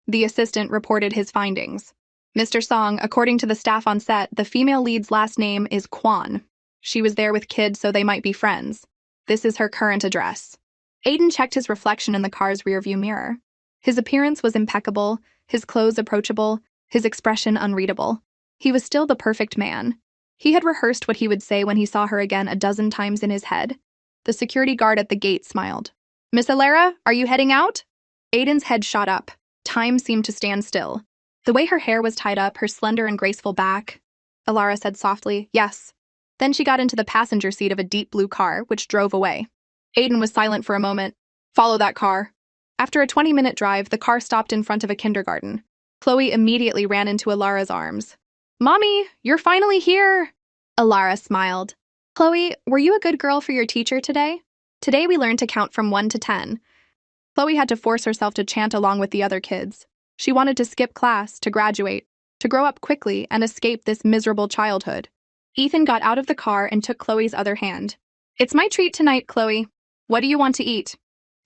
The assistant reported his findings. Mr. Song, according to the staff on set, the female lead's last name is Kwan. She was there with kids so they might be friends. This is her current address. Aiden checked his reflection in the car's rearview mirror. His appearance was impeccable, his clothes approachable, his expression unreadable. He was still the perfect man. He had rehearsed what he would say when he saw her again a dozen times in his head. The security guard at the gate smiled. Miss Alara, are you heading out? Aiden's head shot up. Time seemed to stand still. The way her hair was tied up, her slender and graceful back. Alara said softly, yes. Then she got into the passenger seat of a deep blue car, which drove away. Aiden was silent for a moment. Follow that car. After a 20-minute drive, the car stopped in front of a kindergarten. Chloe immediately ran into Alara's arms. Mommy, you're finally here! Alara smiled. Chloe, were you a good girl for your teacher today? Today we learned to count from 1 to 10. Chloe had to force herself to chant along with the other kids. She wanted to skip class, to graduate, to grow up quickly and escape this miserable childhood. Ethan got out of the car and took Chloe's other hand. It's my treat tonight, Chloe. What do you want to eat?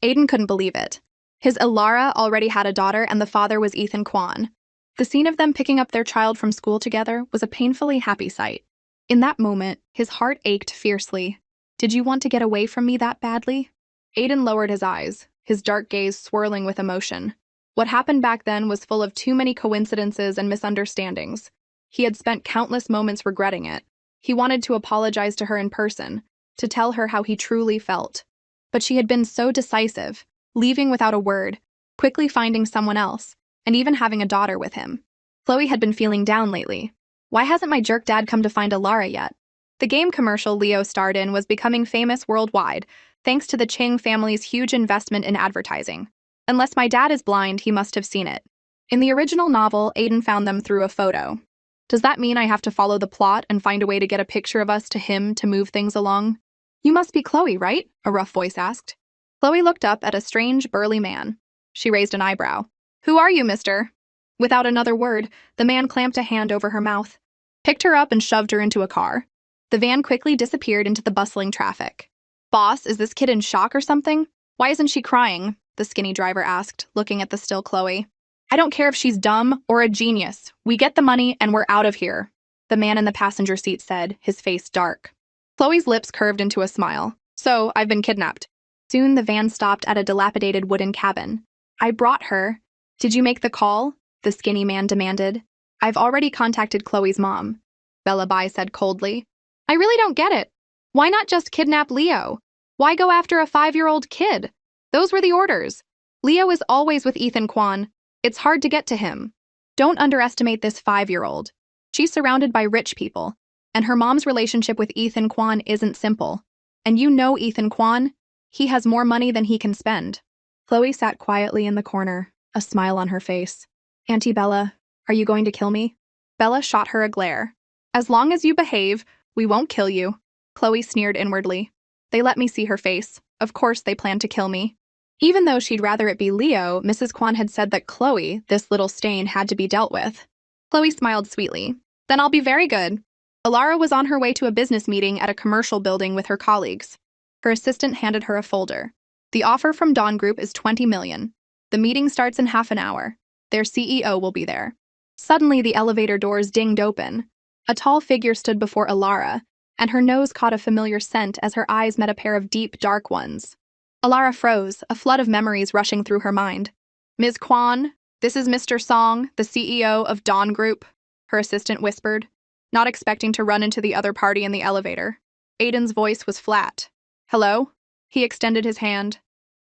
Aiden couldn't believe it. His Alara already had a daughter and the father was Ethan Kwan. The scene of them picking up their child from school together was a painfully happy sight. In that moment, his heart ached fiercely. Did you want to get away from me that badly? Aiden lowered his eyes, his dark gaze swirling with emotion. What happened back then was full of too many coincidences and misunderstandings. He had spent countless moments regretting it. He wanted to apologize to her in person, to tell her how he truly felt. But she had been so decisive, leaving without a word, quickly finding someone else, and even having a daughter with him. Chloe had been feeling down lately. Why hasn't my jerk dad come to find Alara yet? The game commercial Leo starred in was becoming famous worldwide, thanks to the Ching family's huge investment in advertising. Unless my dad is blind, he must have seen it. In the original novel, Aiden found them through a photo. Does that mean I have to follow the plot and find a way to get a picture of us to him to move things along? You must be Chloe, right? A rough voice asked. Chloe looked up at a strange, burly man. She raised an eyebrow. Who are you, mister? Without another word, the man clamped a hand over her mouth, picked her up and shoved her into a car. The van quickly disappeared into the bustling traffic. Boss, is this kid in shock or something? Why isn't she crying? The skinny driver asked, looking at the still Chloe. I don't care if she's dumb or a genius. We get the money and we're out of here, the man in the passenger seat said, his face dark. Chloe's lips curved into a smile. So, I've been kidnapped. Soon the van stopped at a dilapidated wooden cabin. I brought her. Did you make the call? The skinny man demanded. I've already contacted Chloe's mom, Bella Bai said coldly. I really don't get it. Why not just kidnap Leo? Why go after a 5-year-old kid? Those were the orders. Leo is always with Ethan Kwan. It's hard to get to him. Don't underestimate this 5-year-old. She's surrounded by rich people, and her mom's relationship with Ethan Kwan isn't simple. And you know Ethan Kwan? He has more money than he can spend. Chloe sat quietly in the corner, a smile on her face. Auntie Bella, are you going to kill me? Bella shot her a glare. As long as you behave, we won't kill you. Chloe sneered inwardly. They let me see her face. Of course they plan to kill me. Even though she'd rather it be Leo, Mrs. Kwan had said that Chloe, this little stain, had to be dealt with. Chloe smiled sweetly. Then I'll be very good. Alara was on her way to a business meeting at a commercial building with her colleagues. Her assistant handed her a folder. The offer from Dawn Group is $20 million. The meeting starts in half an hour. Their CEO will be there. Suddenly, the elevator doors dinged open. A tall figure stood before Alara, and her nose caught a familiar scent as her eyes met a pair of deep, dark ones. Alara froze, a flood of memories rushing through her mind. Ms. Kwan, this is Mr. Song, the CEO of Dawn Group, her assistant whispered, not expecting to run into the other party in the elevator. Aiden's voice was flat. Hello? He extended his hand.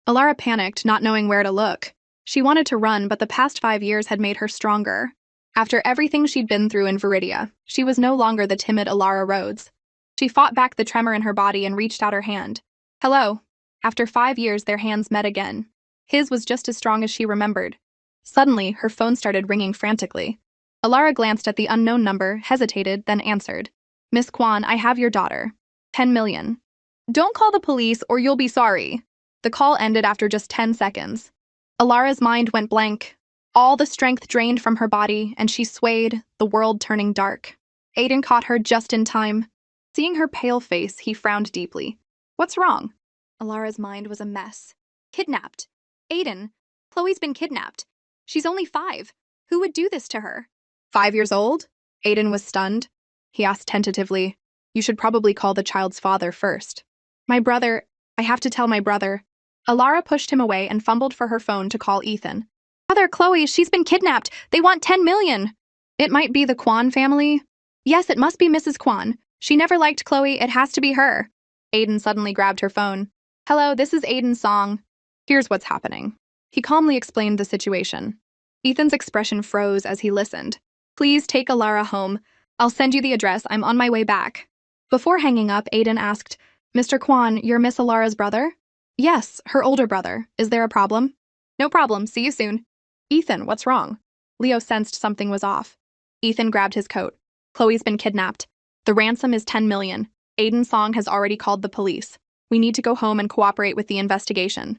Alara panicked, not knowing where to look. She wanted to run, but the past 5 years had made her stronger. After everything she'd been through in Viridia, she was no longer the timid Alara Rhodes. She fought back the tremor in her body and reached out her hand. Hello. After 5 years, their hands met again. His was just as strong as she remembered. Suddenly, her phone started ringing frantically. Alara glanced at the unknown number, hesitated, then answered. Miss Kwan, I have your daughter. 10 million. Don't call the police or you'll be sorry. The call ended after just 10 seconds. Alara's mind went blank. All the strength drained from her body, and she swayed, the world turning dark. Aiden caught her just in time. Seeing her pale face, he frowned deeply. What's wrong? Alara's mind was a mess. Kidnapped. Aiden. Chloe's been kidnapped. She's only 5. Who would do this to her? 5 years old? Aiden was stunned. He asked tentatively, You should probably call the child's father first. My brother. I have to tell my brother. Alara pushed him away and fumbled for her phone to call Ethan. Brother, Chloe, she's been kidnapped. They want 10 million. It might be the Kwan family. Yes, it must be Mrs. Kwan. She never liked Chloe. It has to be her. Aiden suddenly grabbed her phone. Hello, this is Aiden's song. Here's what's happening. He calmly explained the situation. Ethan's expression froze as he listened. Please take Alara home. I'll send you the address. I'm on my way back. Before hanging up, Aiden asked, Mr. Kwan, you're Miss Alara's brother? Yes, her older brother. Is there a problem? No problem. See you soon. Ethan, what's wrong? Leo sensed something was off. Ethan grabbed his coat. Chloe's been kidnapped. The ransom is 10 million. Aiden's song has already called the police. We need to go home and cooperate with the investigation.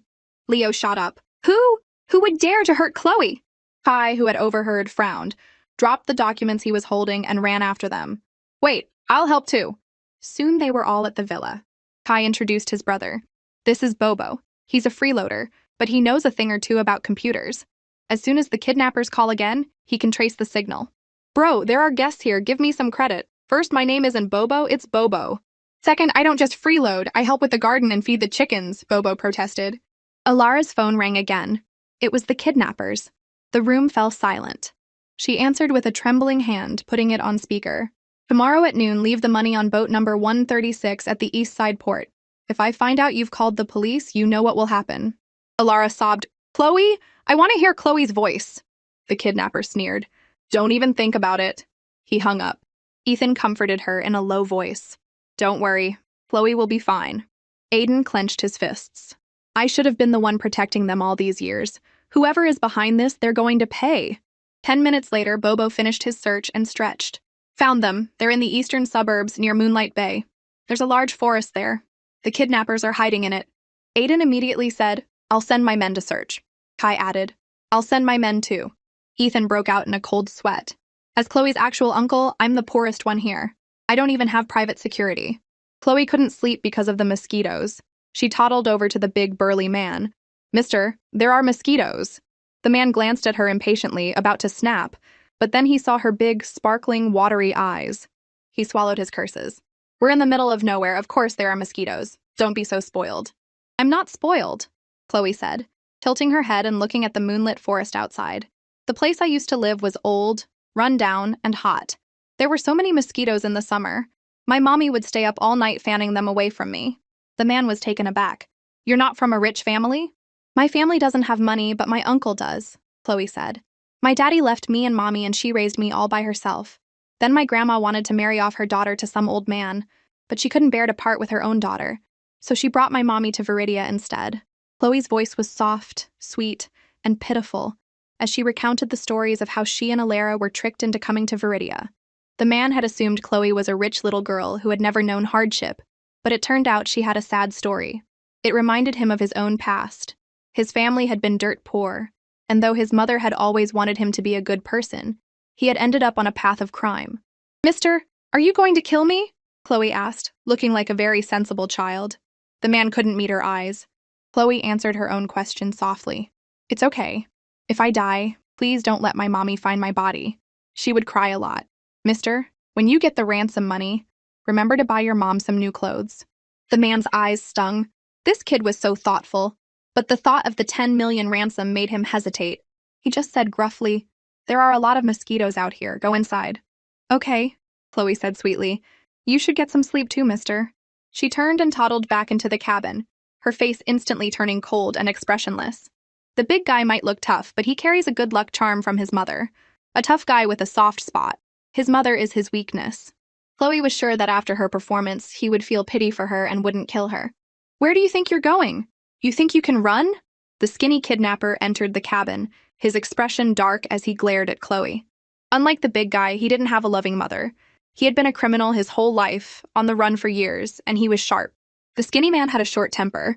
Leo shot up. Who? Who would dare to hurt Chloe? Kai, who had overheard, frowned, dropped the documents he was holding, and ran after them. Wait, I'll help too. Soon they were all at the villa. Kai introduced his brother. This is Bobo. He's a freeloader, but he knows a thing or two about computers. As soon as the kidnappers call again, he can trace the signal. Bro, there are guests here. Give me some credit. First, my name isn't Bobo, it's Bobo. Second, I don't just freeload. I help with the garden and feed the chickens, Bobo protested. Alara's phone rang again. It was the kidnappers. The room fell silent. She answered with a trembling hand, putting it on speaker. Tomorrow at noon, leave the money on boat number 136 at the East Side Port. If I find out you've called the police, you know what will happen. Alara sobbed, Chloe? I want to hear Chloe's voice. The kidnapper sneered. Don't even think about it. He hung up. Ethan comforted her in a low voice. Don't worry. Chloe will be fine. Aiden clenched his fists. I should have been the one protecting them all these years. Whoever is behind this, they're going to pay. 10 minutes later, Bobo finished his search and stretched. Found them. They're in the eastern suburbs near Moonlight Bay. There's a large forest there. The kidnappers are hiding in it. Aiden immediately said, I'll send my men to search. Kai added, I'll send my men too. Ethan broke out in a cold sweat. As Chloe's actual uncle, I'm the poorest one here. I don't even have private security. Chloe couldn't sleep because of the mosquitoes. She toddled over to the big burly man. Mister, there are mosquitoes. The man glanced at her impatiently, about to snap, but then he saw her big, sparkling, watery eyes. He swallowed his curses. We're in the middle of nowhere, of course there are mosquitoes. Don't be so spoiled. I'm not spoiled, Chloe said, tilting her head and looking at the moonlit forest outside. The place I used to live was old, run down, and hot. There were so many mosquitoes in the summer. My mommy would stay up all night fanning them away from me. The man was taken aback. You're not from a rich family? My family doesn't have money, but my uncle does, Chloe said. My daddy left me and mommy and she raised me all by herself. Then my grandma wanted to marry off her daughter to some old man, but she couldn't bear to part with her own daughter. So she brought my mommy to Viridia instead. Chloe's voice was soft, sweet, and pitiful as she recounted the stories of how she and Alara were tricked into coming to Viridia. The man had assumed Chloe was a rich little girl who had never known hardship, but it turned out she had a sad story. It reminded him of his own past. His family had been dirt poor, and though his mother had always wanted him to be a good person, he had ended up on a path of crime. Mister, are you going to kill me? Chloe asked, looking like a very sensible child. The man couldn't meet her eyes. Chloe answered her own question softly. It's okay. If I die, please don't let my mommy find my body. She would cry a lot. Mister, when you get the ransom money, remember to buy your mom some new clothes. The man's eyes stung. This kid was so thoughtful, but the thought of the 10 million ransom made him hesitate. He just said gruffly, There are a lot of mosquitoes out here. Go inside. Okay, Chloe said sweetly. You should get some sleep too, mister. She turned and toddled back into the cabin, her face instantly turning cold and expressionless. The big guy might look tough, but he carries a good luck charm from his mother. A tough guy with a soft spot. His mother is his weakness. Chloe was sure that after her performance, he would feel pity for her and wouldn't kill her. Where do you think you're going? You think you can run? The skinny kidnapper entered the cabin, his expression dark as he glared at Chloe. Unlike the big guy, he didn't have a loving mother. He had been a criminal his whole life, on the run for years, and he was sharp. The skinny man had a short temper.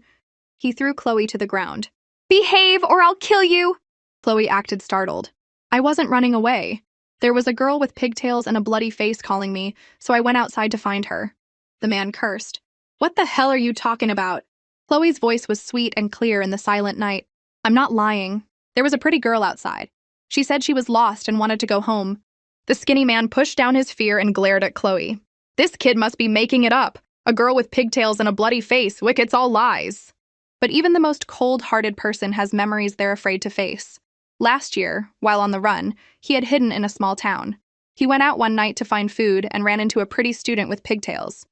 He threw Chloe to the ground. Behave or I'll kill you! Chloe acted startled. I wasn't running away. There was a girl with pigtails and a bloody face calling me, so I went outside to find her. The man cursed. What the hell are you talking about? Chloe's voice was sweet and clear in the silent night. I'm not lying. There was a pretty girl outside. She said she was lost and wanted to go home. The skinny man pushed down his fear and glared at Chloe. This kid must be making it up. A girl with pigtails and a bloody face, it's all lies. But even the most cold-hearted person has memories they're afraid to face. Last year, while on the run, he had hidden in a small town. He went out one night to find food and ran into a pretty student with pigtails.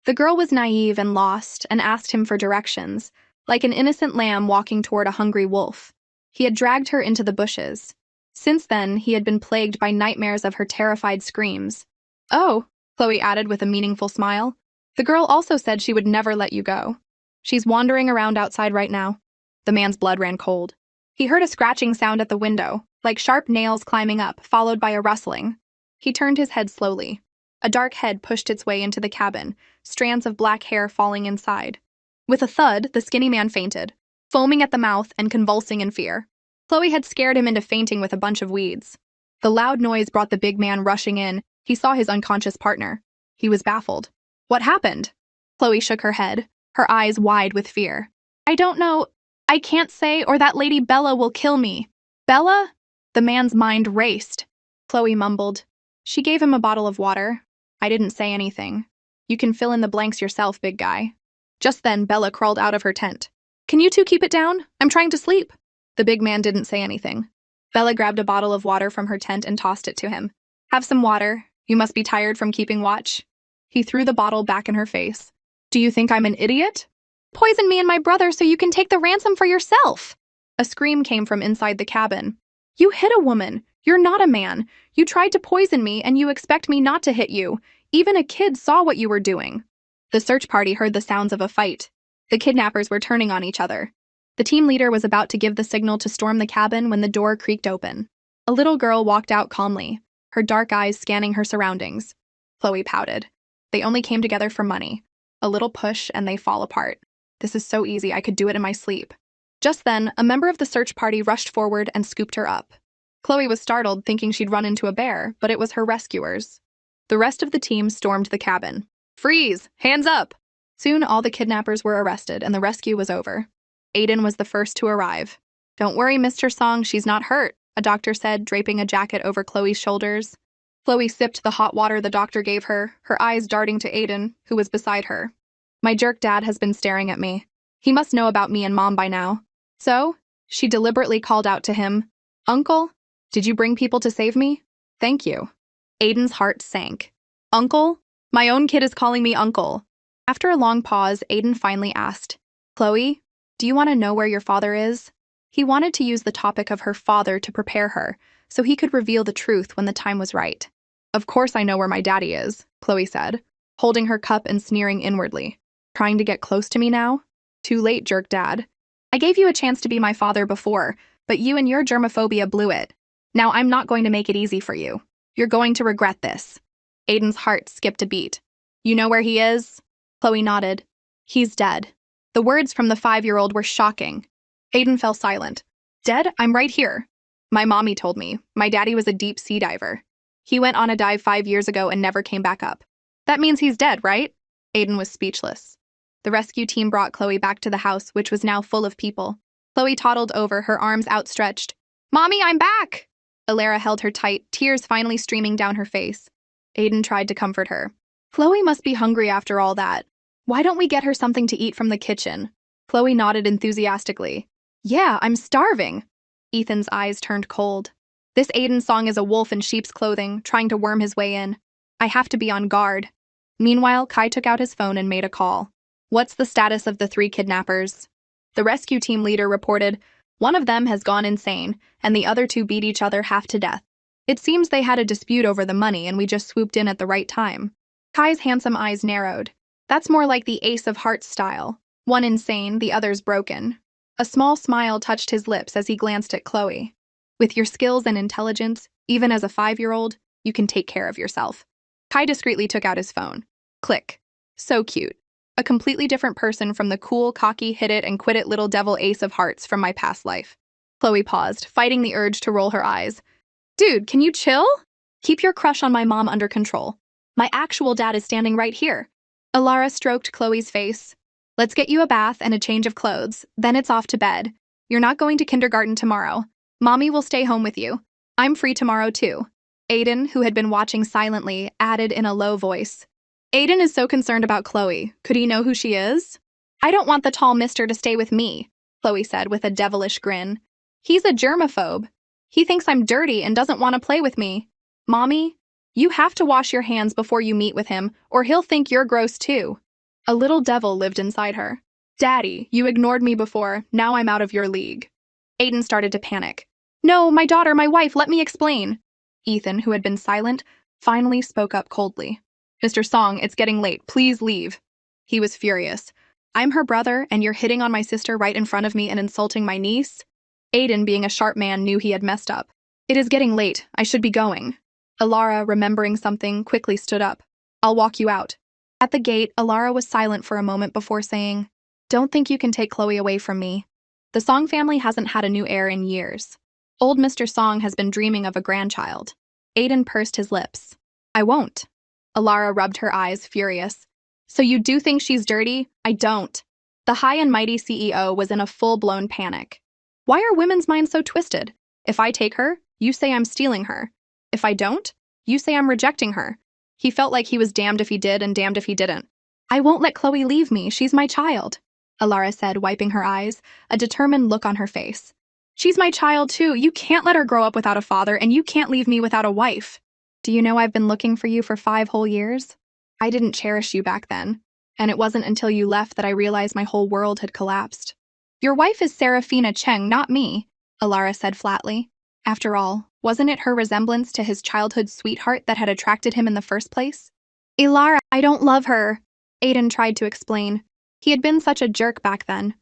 The girl was naive and lost and asked him for directions, like an innocent lamb walking toward a hungry wolf. He had dragged her into the bushes. Since then, he had been plagued by nightmares of her terrified screams. Oh, Chloe added with a meaningful smile. The girl also said she would never let you go. She's wandering around outside right now. The man's blood ran cold. He heard a scratching sound at the window, like sharp nails climbing up, followed by a rustling. He turned his head slowly. A dark head pushed its way into the cabin, strands of black hair falling inside. With a thud, the skinny man fainted, foaming at the mouth and convulsing in fear. Chloe had scared him into fainting with a bunch of weeds. The loud noise brought the big man rushing in. He saw his unconscious partner. He was baffled. What happened? Chloe shook her head, her eyes wide with fear. I don't know. I can't say, or that lady Bella will kill me. Bella? The man's mind raced. Chloe mumbled. She gave him a bottle of water. I didn't say anything. You can fill in the blanks yourself, big guy. Just then, Bella crawled out of her tent. Can you two keep it down? I'm trying to sleep. The big man didn't say anything. Bella grabbed a bottle of water from her tent and tossed it to him. Have some water. You must be tired from keeping watch. He threw the bottle back in her face. Do you think I'm an idiot? Poison me and my brother so you can take the ransom for yourself. A scream came from inside the cabin. You hit a woman. You're not a man. You tried to poison me and you expect me not to hit you. Even a kid saw what you were doing. The search party heard the sounds of a fight. The kidnappers were turning on each other. The team leader was about to give the signal to storm the cabin when the door creaked open. A little girl walked out calmly, her dark eyes scanning her surroundings. Chloe pouted. They only came together for money. A little push and they fall apart. This is so easy, I could do it in my sleep. Just then, a member of the search party rushed forward and scooped her up. Chloe was startled, thinking she'd run into a bear, but it was her rescuers. The rest of the team stormed the cabin. Freeze! Hands up! Soon all the kidnappers were arrested and the rescue was over. Aiden was the first to arrive. Don't worry, Mr. Song, she's not hurt, a doctor said, draping a jacket over Chloe's shoulders. Chloe sipped the hot water the doctor gave her, her eyes darting to Aiden, who was beside her. My jerk dad has been staring at me. He must know about me and Mom by now. So, she deliberately called out to him, Uncle, did you bring people to save me? Thank you. Aiden's heart sank. Uncle? My own kid is calling me uncle. After a long pause, Aiden finally asked, Chloe, do you want to know where your father is? He wanted to use the topic of her father to prepare her, so he could reveal the truth when the time was right. Of course I know where my daddy is, Chloe said, holding her cup and sneering inwardly. Trying to get close to me now? Too late, jerk dad. I gave you a chance to be my father before, but you and your germophobia blew it. Now I'm not going to make it easy for you. You're going to regret this. Aiden's heart skipped a beat. You know where he is? Chloe nodded. He's dead. The words from the 5-year-old were shocking. Aiden fell silent. Dead? I'm right here. My mommy told me. My daddy was a deep sea diver. He went on a dive 5 years ago and never came back up. That means he's dead, right? Aiden was speechless. The rescue team brought Chloe back to the house, which was now full of people. Chloe toddled over, her arms outstretched. Mommy, I'm back! Alara held her tight, tears finally streaming down her face. Aiden tried to comfort her. Chloe must be hungry after all that. Why don't we get her something to eat from the kitchen? Chloe nodded enthusiastically. Yeah, I'm starving. Ethan's eyes turned cold. This Aiden song is a wolf in sheep's clothing, trying to worm his way in. I have to be on guard. Meanwhile, Kai took out his phone and made a call. What's the status of the 3 kidnappers? The rescue team leader reported, One of them has gone insane, and the other two beat each other half to death. It seems they had a dispute over the money and we just swooped in at the right time. Kai's handsome eyes narrowed. That's more like the Ace of Hearts style. One insane, the other's broken. A small smile touched his lips as he glanced at Chloe. With your skills and intelligence, even as a 5-year-old, you can take care of yourself. Kai discreetly took out his phone. Click. So cute. A completely different person from the cool, cocky, hit it and quit it little devil Ace of Hearts from my past life. Chloe paused, fighting the urge to roll her eyes. Dude, can you chill? Keep your crush on my mom under control. My actual dad is standing right here. Alara stroked Chloe's face. Let's get you a bath and a change of clothes, then it's off to bed. You're not going to kindergarten tomorrow. Mommy will stay home with you. I'm free tomorrow too. Aiden, who had been watching silently, added in a low voice. Aiden is so concerned about Chloe. Could he know who she is? I don't want the tall mister to stay with me, Chloe said with a devilish grin. He's a germaphobe. He thinks I'm dirty and doesn't want to play with me. Mommy, you have to wash your hands before you meet with him, or he'll think you're gross too. A little devil lived inside her. Daddy, you ignored me before, now I'm out of your league. Aiden started to panic. No, my daughter, my wife, let me explain. Ethan, who had been silent, finally spoke up coldly. Mr. Song, it's getting late, please leave. He was furious. I'm her brother, and you're hitting on my sister right in front of me and insulting my niece? Aiden, being a sharp man, knew he had messed up. It is getting late, I should be going. Alara, remembering something, quickly stood up. I'll walk you out. At the gate, Alara was silent for a moment before saying, Don't think you can take Chloe away from me. The Song family hasn't had a new heir in years. Old Mr. Song has been dreaming of a grandchild. Aiden pursed his lips. I won't. Alara rubbed her eyes, furious. So you do think she's dirty? I don't. The high and mighty CEO was in a full-blown panic. Why are women's minds so twisted? If I take her, you say I'm stealing her. If I don't, you say I'm rejecting her. He felt like he was damned if he did and damned if he didn't. I won't let Chloe leave me, she's my child, Alara said, wiping her eyes, a determined look on her face. She's my child too, you can't let her grow up without a father and you can't leave me without a wife. Do you know I've been looking for you for 5 whole years? I didn't cherish you back then, and it wasn't until you left that I realized my whole world had collapsed. Your wife is Serafina Cheng, not me, Alara said flatly. After all, wasn't it her resemblance to his childhood sweetheart that had attracted him in the first place? Alara, I don't love her, Aiden tried to explain. He had been such a jerk back then.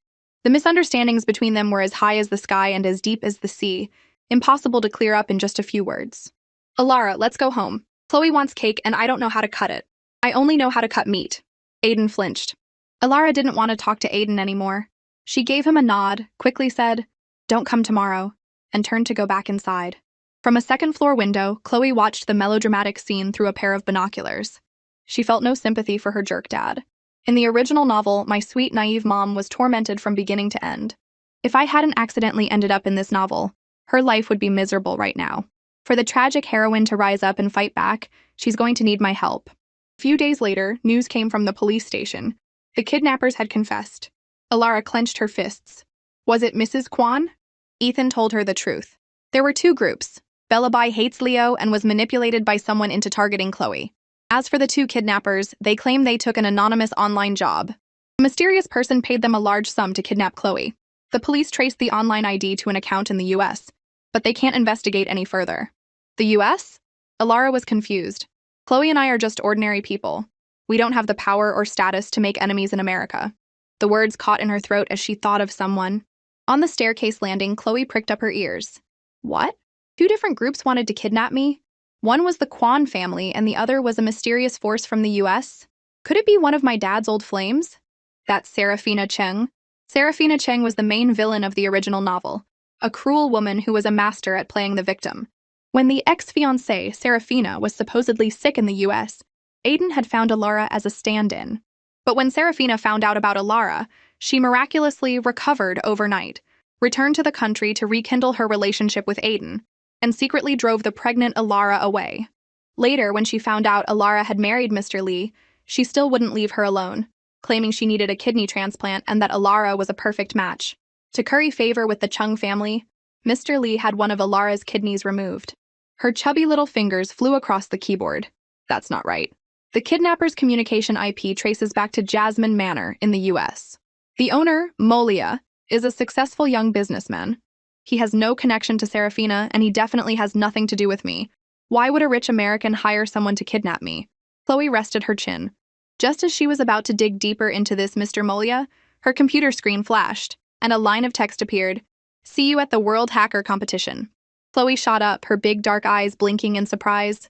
The misunderstandings between them were as high as the sky and as deep as the sea, impossible to clear up in just a few words. Alara, let's go home. Chloe wants cake and I don't know how to cut it. I only know how to cut meat. Aiden flinched. Alara didn't want to talk to Aiden anymore. She gave him a nod, quickly said, Don't come tomorrow, and turned to go back inside. From a second-floor window, Chloe watched the melodramatic scene through a pair of binoculars. She felt no sympathy for her jerk dad. In the original novel, my sweet, naive mom was tormented from beginning to end. If I hadn't accidentally ended up in this novel, her life would be miserable right now. For the tragic heroine to rise up and fight back, she's going to need my help. A few days later, news came from the police station. The kidnappers had confessed. Alara clenched her fists. Was it Mrs. Kwan? Ethan told her the truth. There were 2 groups. Bellaby hates Leo and was manipulated by someone into targeting Chloe. As for the 2 kidnappers, they claim they took an anonymous online job. A mysterious person paid them a large sum to kidnap Chloe. The police traced the online ID to an account in the US, but they can't investigate any further. The US? Alara was confused. Chloe and I are just ordinary people. We don't have the power or status to make enemies in America. The words caught in her throat as she thought of someone. On the staircase landing, Chloe pricked up her ears. What? 2 different groups wanted to kidnap me? One was the Kwan family, and the other was a mysterious force from the US? Could it be one of my dad's old flames? That's Serafina Cheng. Serafina Cheng was the main villain of the original novel, a cruel woman who was a master at playing the victim. When the ex-fiancée, Serafina, was supposedly sick in the US, Aiden had found Alara as a stand-in. But when Serafina found out about Alara, she miraculously recovered overnight, returned to the country to rekindle her relationship with Aiden, and secretly drove the pregnant Alara away. Later, when she found out Alara had married Mr. Lee, she still wouldn't leave her alone, claiming she needed a kidney transplant and that Alara was a perfect match. To curry favor with the Chung family, Mr. Lee had one of Alara's kidneys removed. Her chubby little fingers flew across the keyboard. That's not right. The kidnapper's communication IP traces back to Jasmine Manor in the US. The owner, Molia, is a successful young businessman. He has no connection to Serafina, and he definitely has nothing to do with me. Why would a rich American hire someone to kidnap me? Chloe rested her chin. Just as she was about to dig deeper into this Mr. Molia, her computer screen flashed, and a line of text appeared. See you at the World Hacker Competition. Chloe shot up, her big dark eyes blinking in surprise.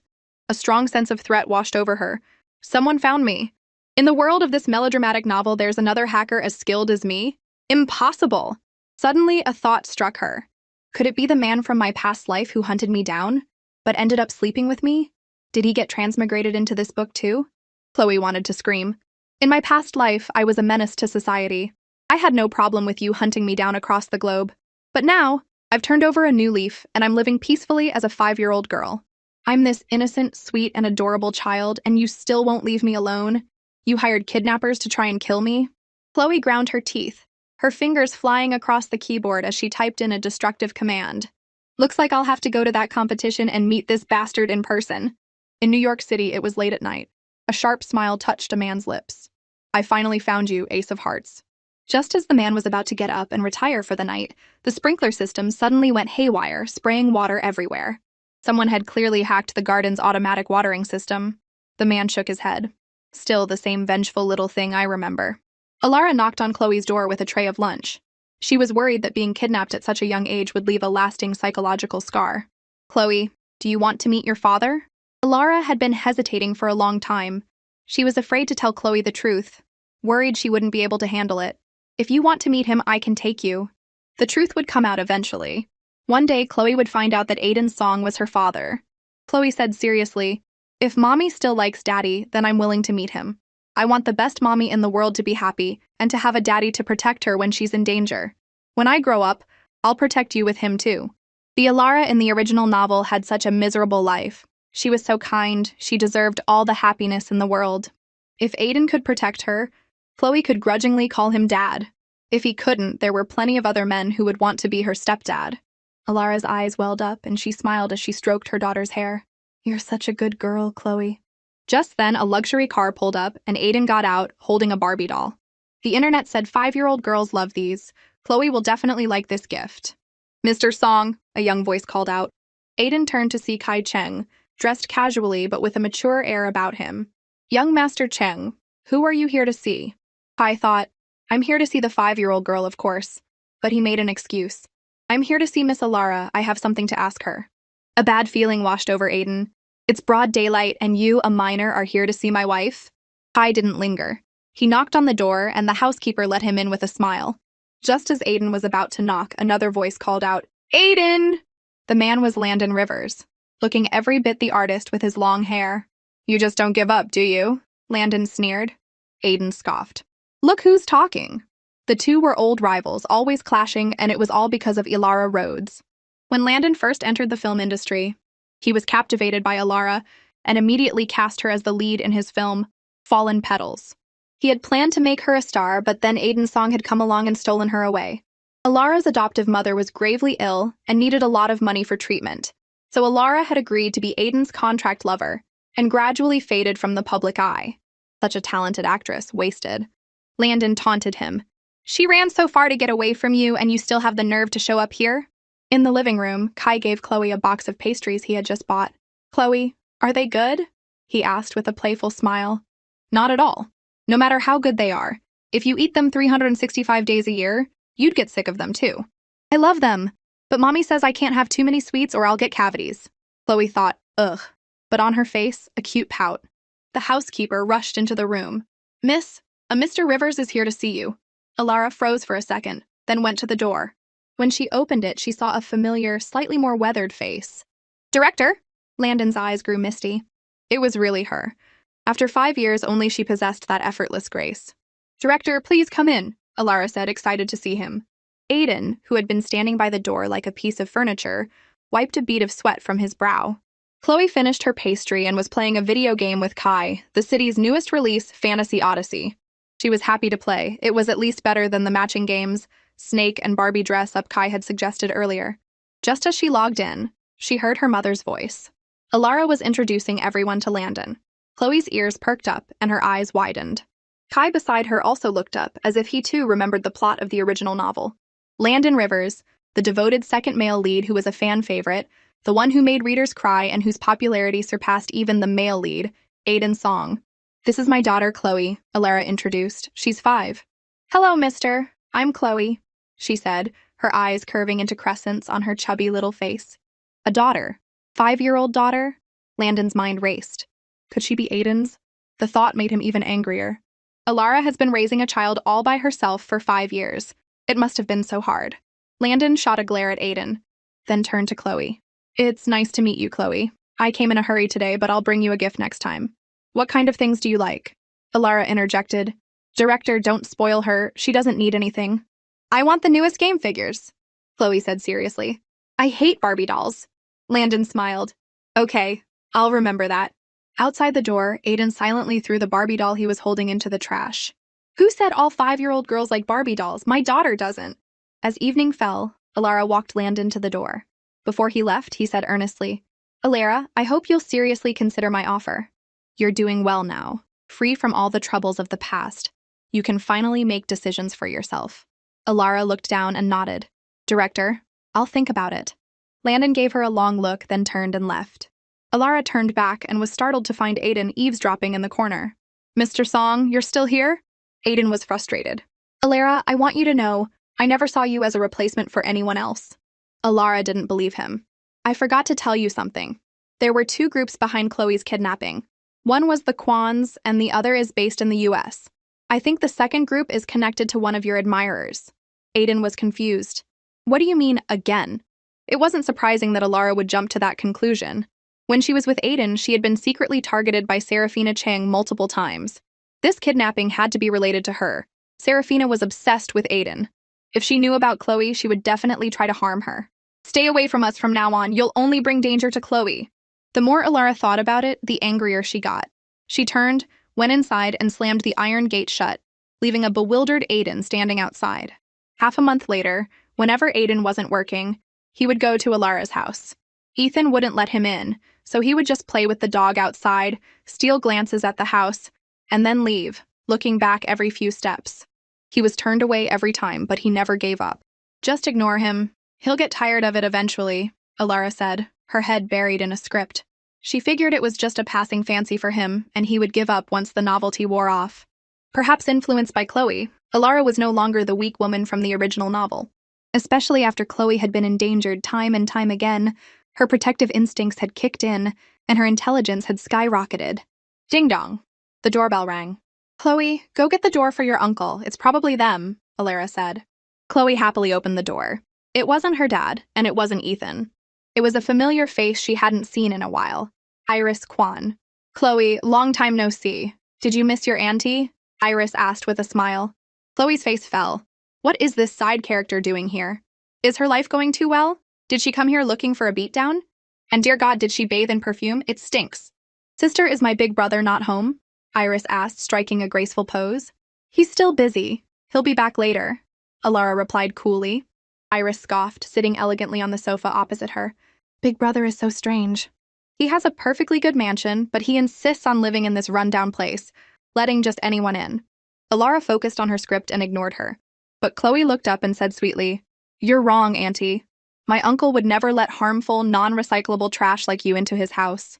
A strong sense of threat washed over her. Someone found me. In the world of this melodramatic novel, there's another hacker as skilled as me? Impossible! Suddenly, a thought struck her. Could it be the man from my past life who hunted me down, but ended up sleeping with me? Did he get transmigrated into this book too? Chloe wanted to scream. In my past life, I was a menace to society. I had no problem with you hunting me down across the globe. But now, I've turned over a new leaf, and I'm living peacefully as a 5-year-old girl. I'm this innocent, sweet, and adorable child, and you still won't leave me alone? You hired kidnappers to try and kill me? Chloe ground her teeth, her fingers flying across the keyboard as she typed in a destructive command. Looks like I'll have to go to that competition and meet this bastard in person. In New York City, it was late at night. A sharp smile touched a man's lips. I finally found you, Ace of Hearts. Just as the man was about to get up and retire for the night, the sprinkler system suddenly went haywire, spraying water everywhere. Someone had clearly hacked the garden's automatic watering system. The man shook his head. Still the same vengeful little thing I remember. Alara knocked on Chloe's door with a tray of lunch. She was worried that being kidnapped at such a young age would leave a lasting psychological scar. Chloe, do you want to meet your father? Alara had been hesitating for a long time. She was afraid to tell Chloe the truth, worried she wouldn't be able to handle it. If you want to meet him, I can take you. The truth would come out eventually. One day, Chloe would find out that Aiden's song was her father. Chloe said seriously, if mommy still likes daddy, then I'm willing to meet him. I want the best mommy in the world to be happy and to have a daddy to protect her when she's in danger. When I grow up, I'll protect you with him too. The Alara in the original novel had such a miserable life. She was so kind, she deserved all the happiness in the world. If Aiden could protect her, Chloe could grudgingly call him dad. If he couldn't, there were plenty of other men who would want to be her stepdad. Alara's eyes welled up, and she smiled as she stroked her daughter's hair. You're such a good girl, Chloe. Just then, a luxury car pulled up, and Aiden got out, holding a Barbie doll. The internet said 5-year-old girls love these. Chloe will definitely like this gift. Mr. Song, a young voice called out. Aiden turned to see Kai Cheng, dressed casually but with a mature air about him. Young Master Cheng, who are you here to see? Kai thought, I'm here to see the 5-year-old girl, of course. But he made an excuse. I'm here to see Miss Alara. I have something to ask her. A bad feeling washed over Aiden. It's broad daylight, and you, a minor, are here to see my wife? Kai didn't linger. He knocked on the door, and the housekeeper let him in with a smile. Just as Aiden was about to knock, another voice called out, Aiden! The man was Landon Rivers, looking every bit the artist with his long hair. You just don't give up, do you? Landon sneered. Aiden scoffed. Look who's talking. The two were old rivals, always clashing, and it was all because of Alara Rhodes. When Landon first entered the film industry, he was captivated by Alara and immediately cast her as the lead in his film, Fallen Petals. He had planned to make her a star, but then Aiden's song had come along and stolen her away. Alara's adoptive mother was gravely ill and needed a lot of money for treatment, so Alara had agreed to be Aiden's contract lover and gradually faded from the public eye. Such a talented actress, wasted. Landon taunted him. She ran so far to get away from you, and you still have the nerve to show up here? In the living room, Kai gave Chloe a box of pastries he had just bought. Chloe, are they good? He asked with a playful smile. Not at all. No matter how good they are, if you eat them 365 days a year, you'd get sick of them too. I love them, but Mommy says I can't have too many sweets or I'll get cavities. Chloe thought, ugh, but on her face, a cute pout. The housekeeper rushed into the room. Miss, a Mr. Rivers is here to see you. Alara froze for a second, then went to the door. When she opened it, she saw a familiar, slightly more weathered face. Director? Landon's eyes grew misty. It was really her. After 5 years, only she possessed that effortless grace. Director, please come in, Alara said, excited to see him. Aiden, who had been standing by the door like a piece of furniture, wiped a bead of sweat from his brow. Chloe finished her pastry and was playing a video game with Kai, the city's newest release, Fantasy Odyssey. She was happy to play. It was at least better than the matching games, Snake and Barbie dress-up Kai had suggested earlier. Just as she logged in, she heard her mother's voice. Alara was introducing everyone to Landon. Chloe's ears perked up and her eyes widened. Kai beside her also looked up, as if he too remembered the plot of the original novel. Landon Rivers, the devoted second male lead who was a fan favorite, the one who made readers cry and whose popularity surpassed even the male lead, Aiden's song. "This is my daughter, Chloe," Alara introduced. "She's 5. "Hello, mister. I'm Chloe," she said, her eyes curving into crescents on her chubby little face. A daughter? 5-year-old daughter? Landon's mind raced. Could she be Aiden's? The thought made him even angrier. Alara has been raising a child all by herself for 5 years. It must have been so hard. Landon shot a glare at Aiden, then turned to Chloe. "It's nice to meet you, Chloe. I came in a hurry today, but I'll bring you a gift next time." "What kind of things do you like?" Alara interjected. "Director, don't spoil her. She doesn't need anything." "I want the newest game figures," Chloe said seriously. "I hate Barbie dolls." Landon smiled. "Okay, I'll remember that." Outside the door, Aiden silently threw the Barbie doll he was holding into the trash. "Who said all 5-year-old girls like Barbie dolls? My daughter doesn't." As evening fell, Alara walked Landon to the door. Before he left, he said earnestly, "Alara, I hope you'll seriously consider my offer. You're doing well now, free from all the troubles of the past. You can finally make decisions for yourself." Alara looked down and nodded. "Director, I'll think about it." Landon gave her a long look, then turned and left. Alara turned back and was startled to find Aiden eavesdropping in the corner. "Mr. Song, you're still here?" Aiden was frustrated. "Alara, I want you to know, I never saw you as a replacement for anyone else." Alara didn't believe him. "I forgot to tell you something. There were 2 groups behind Chloe's kidnapping. One was the Kwans, and the other is based in the US. I think the second group is connected to one of your admirers." Aiden was confused. "What do you mean, again?" It wasn't surprising that Alara would jump to that conclusion. When she was with Aiden, she had been secretly targeted by Serafina Chang multiple times. This kidnapping had to be related to her. Serafina was obsessed with Aiden. If she knew about Chloe, she would definitely try to harm her. "Stay away from us from now on. You'll only bring danger to Chloe." The more Alara thought about it, the angrier she got. She turned, went inside, and slammed the iron gate shut, leaving a bewildered Aiden standing outside. Half a month later, whenever Aiden wasn't working, he would go to Alara's house. Ethan wouldn't let him in, so he would just play with the dog outside, steal glances at the house, and then leave, looking back every few steps. He was turned away every time, but he never gave up. "Just ignore him. He'll get tired of it eventually," Alara said, her head buried in a script. She figured it was just a passing fancy for him, and he would give up once the novelty wore off. Perhaps influenced by Chloe, Alara was no longer the weak woman from the original novel. Especially after Chloe had been endangered time and time again, her protective instincts had kicked in, and her intelligence had skyrocketed. Ding dong. The doorbell rang. "Chloe, go get the door for your uncle. It's probably them," Alara said. Chloe happily opened the door. It wasn't her dad, and it wasn't Ethan. It was a familiar face she hadn't seen in a while. Iris Kwan. "Chloe, long time no see. Did you miss your auntie?" Iris asked with a smile. Chloe's face fell. What is this side character doing here? Is her life going too well? Did she come here looking for a beatdown? And dear God, did she bathe in perfume? It stinks. "Sister, is my big brother not home?" Iris asked, striking a graceful pose. "He's still busy. He'll be back later," Alara replied coolly. Iris scoffed, sitting elegantly on the sofa opposite her. "Big brother is so strange. He has a perfectly good mansion, but he insists on living in this rundown place, letting just anyone in." Alara focused on her script and ignored her. But Chloe looked up and said sweetly, "You're wrong, Auntie. My uncle would never let harmful, non-recyclable trash like you into his house."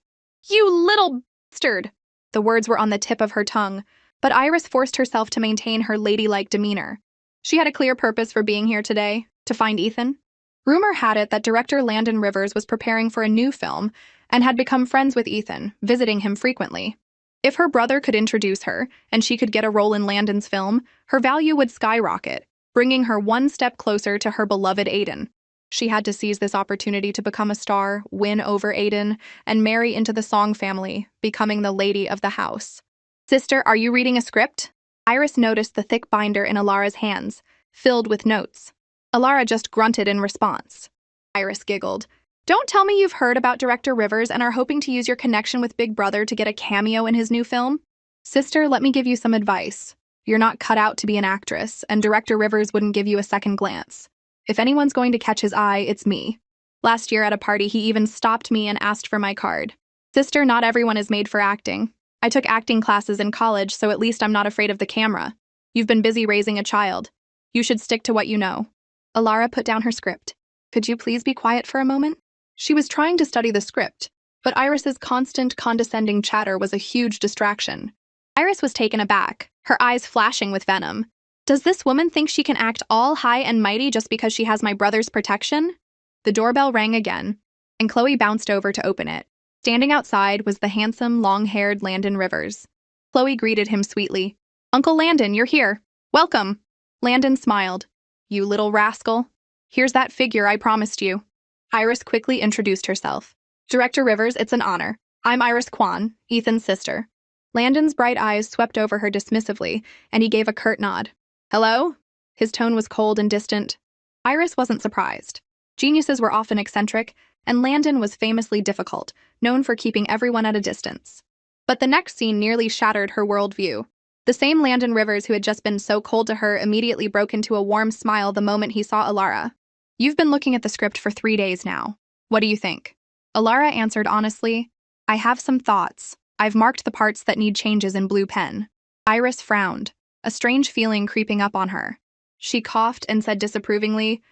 "You little bastard!" The words were on the tip of her tongue, but Iris forced herself to maintain her ladylike demeanor. She had a clear purpose for being here today, to find Ethan. Rumor had it that director Landon Rivers was preparing for a new film and had become friends with Ethan, visiting him frequently. If her brother could introduce her, and she could get a role in Landon's film, her value would skyrocket, bringing her one step closer to her beloved Aiden. She had to seize this opportunity to become a star, win over Aiden, and marry into the Song family, becoming the lady of the house. "Sister, are you reading a script?" Iris noticed the thick binder in Alara's hands, filled with notes. Alara just grunted in response. Iris giggled. "Don't tell me you've heard about Director Rivers and are hoping to use your connection with Big Brother to get a cameo in his new film?" "Sister, let me give you some advice. You're not cut out to be an actress, and Director Rivers wouldn't give you a second glance. If anyone's going to catch his eye, it's me. Last year at a party, he even stopped me and asked for my card. Sister, not everyone is made for acting. I took acting classes in college, so at least I'm not afraid of the camera. You've been busy raising a child. You should stick to what you know." Alara put down her script. Could you please be quiet for a moment? She was trying to study the script, but Iris's constant, condescending chatter was a huge distraction. Iris was taken aback, her eyes flashing with venom. Does this woman think she can act all high and mighty just because she has my brother's protection? The doorbell rang again, and Chloe bounced over to open it. Standing outside was the handsome, long-haired Landon Rivers. Chloe greeted him sweetly. Uncle Landon, you're here. Welcome. Landon smiled. You little rascal. Here's that figure I promised you. Iris quickly introduced herself. Director Rivers, it's an honor. I'm Iris Kwan, Ethan's sister. Landon's bright eyes swept over her dismissively, and he gave a curt nod. Hello? His tone was cold and distant. Iris wasn't surprised. Geniuses were often eccentric, and Landon was famously difficult, known for keeping everyone at a distance. But the next scene nearly shattered her worldview. The same Landon Rivers who had just been so cold to her immediately broke into a warm smile the moment he saw Alara. You've been looking at the script for 3 days now. What do you think? Alara answered honestly, I have some thoughts. I've marked the parts that need changes in blue pen. Iris frowned, a strange feeling creeping up on her. She coughed and said disapprovingly,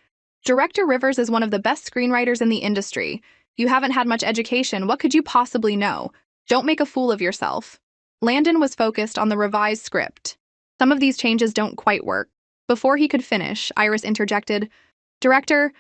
Director Rivers is one of the best screenwriters in the industry. You haven't had much education. What could you possibly know? Don't make a fool of yourself. Landon was focused on the revised script. Some of these changes don't quite work. Before he could finish, Iris interjected, Director,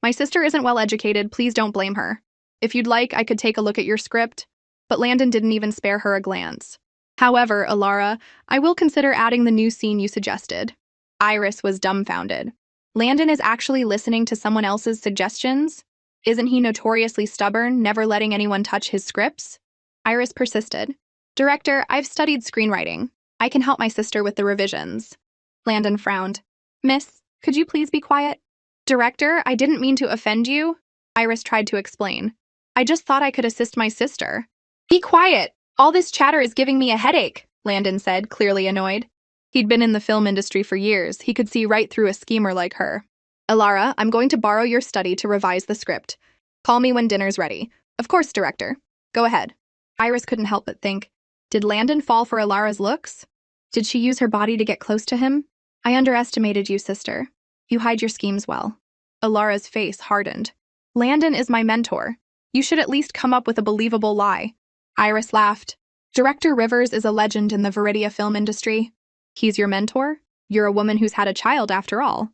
my sister isn't well educated. Please don't blame her. If you'd like, I could take a look at your script. But Landon didn't even spare her a glance. However, Alara, I will consider adding the new scene you suggested. Iris was dumbfounded. Landon is actually listening to someone else's suggestions? Isn't he notoriously stubborn, never letting anyone touch his scripts? Iris persisted. Director, I've studied screenwriting. I can help my sister with the revisions. Landon frowned. Miss, could you please be quiet? Director, I didn't mean to offend you. Iris tried to explain. I just thought I could assist my sister. Be quiet! All this chatter is giving me a headache, Landon said, clearly annoyed. He'd been in the film industry for years. He could see right through a schemer like her. Alara, I'm going to borrow your study to revise the script. Call me when dinner's ready. Of course, Director. Go ahead. Iris couldn't help but think, did Landon fall for Alara's looks? Did she use her body to get close to him? I underestimated you, sister. You hide your schemes well. Alara's face hardened. Landon is my mentor. You should at least come up with a believable lie. Iris laughed. Director Rivers is a legend in the Viridia film industry. He's your mentor? You're a woman who's had a child after all.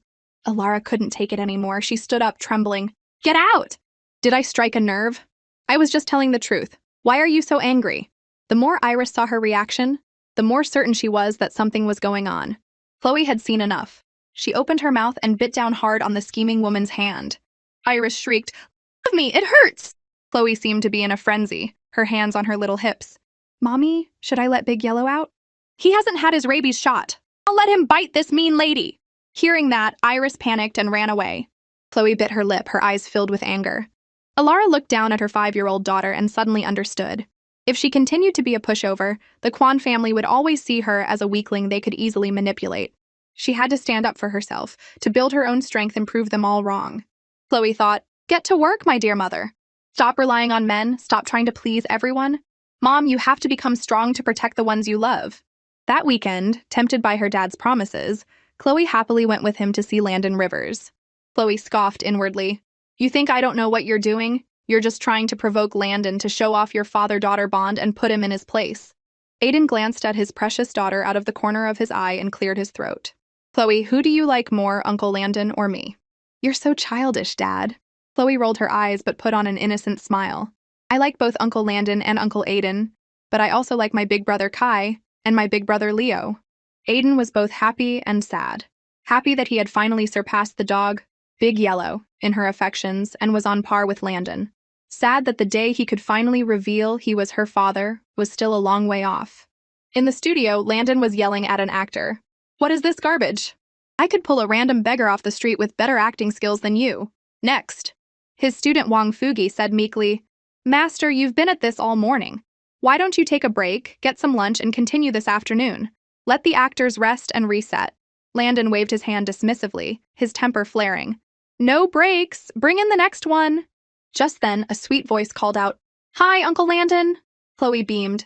Alara couldn't take it anymore. She stood up, trembling. Get out! Did I strike a nerve? I was just telling the truth. Why are you so angry? The more Iris saw her reaction, the more certain she was that something was going on. Chloe had seen enough. She opened her mouth and bit down hard on the scheming woman's hand. Iris shrieked, Leave me, it hurts! Chloe seemed to be in a frenzy, her hands on her little hips. Mommy, should I let Big Yellow out? He hasn't had his rabies shot. I'll let him bite this mean lady. Hearing that, Iris panicked and ran away. Chloe bit her lip, her eyes filled with anger. Alara looked down at her 5-year-old daughter and suddenly understood. If she continued to be a pushover, the Kwan family would always see her as a weakling they could easily manipulate. She had to stand up for herself, to build her own strength and prove them all wrong. Chloe thought, get to work, my dear mother. Stop relying on men, stop trying to please everyone. Mom, you have to become strong to protect the ones you love. That weekend, tempted by her dad's promises, Chloe happily went with him to see Landon Rivers. Chloe scoffed inwardly. You think I don't know what you're doing? You're just trying to provoke Landon to show off your father-daughter bond and put him in his place. Aiden glanced at his precious daughter out of the corner of his eye and cleared his throat. Chloe, who do you like more, Uncle Landon or me? You're so childish, Dad. Chloe rolled her eyes but put on an innocent smile. I like both Uncle Landon and Uncle Aiden, but I also like my big brother Kai and my big brother Leo. Aiden was both happy and sad. Happy that he had finally surpassed the dog, Big Yellow, in her affections and was on par with Landon. Sad that the day he could finally reveal he was her father was still a long way off. In the studio, Landon was yelling at an actor. What is this garbage? I could pull a random beggar off the street with better acting skills than you. Next. His student Wong Fugi said meekly, Master, you've been at this all morning. Why don't you take a break, get some lunch, and continue this afternoon? Let the actors rest and reset. Landon waved his hand dismissively, his temper flaring. No breaks! Bring in the next one! Just then, a sweet voice called out, Hi, Uncle Landon! Chloe beamed.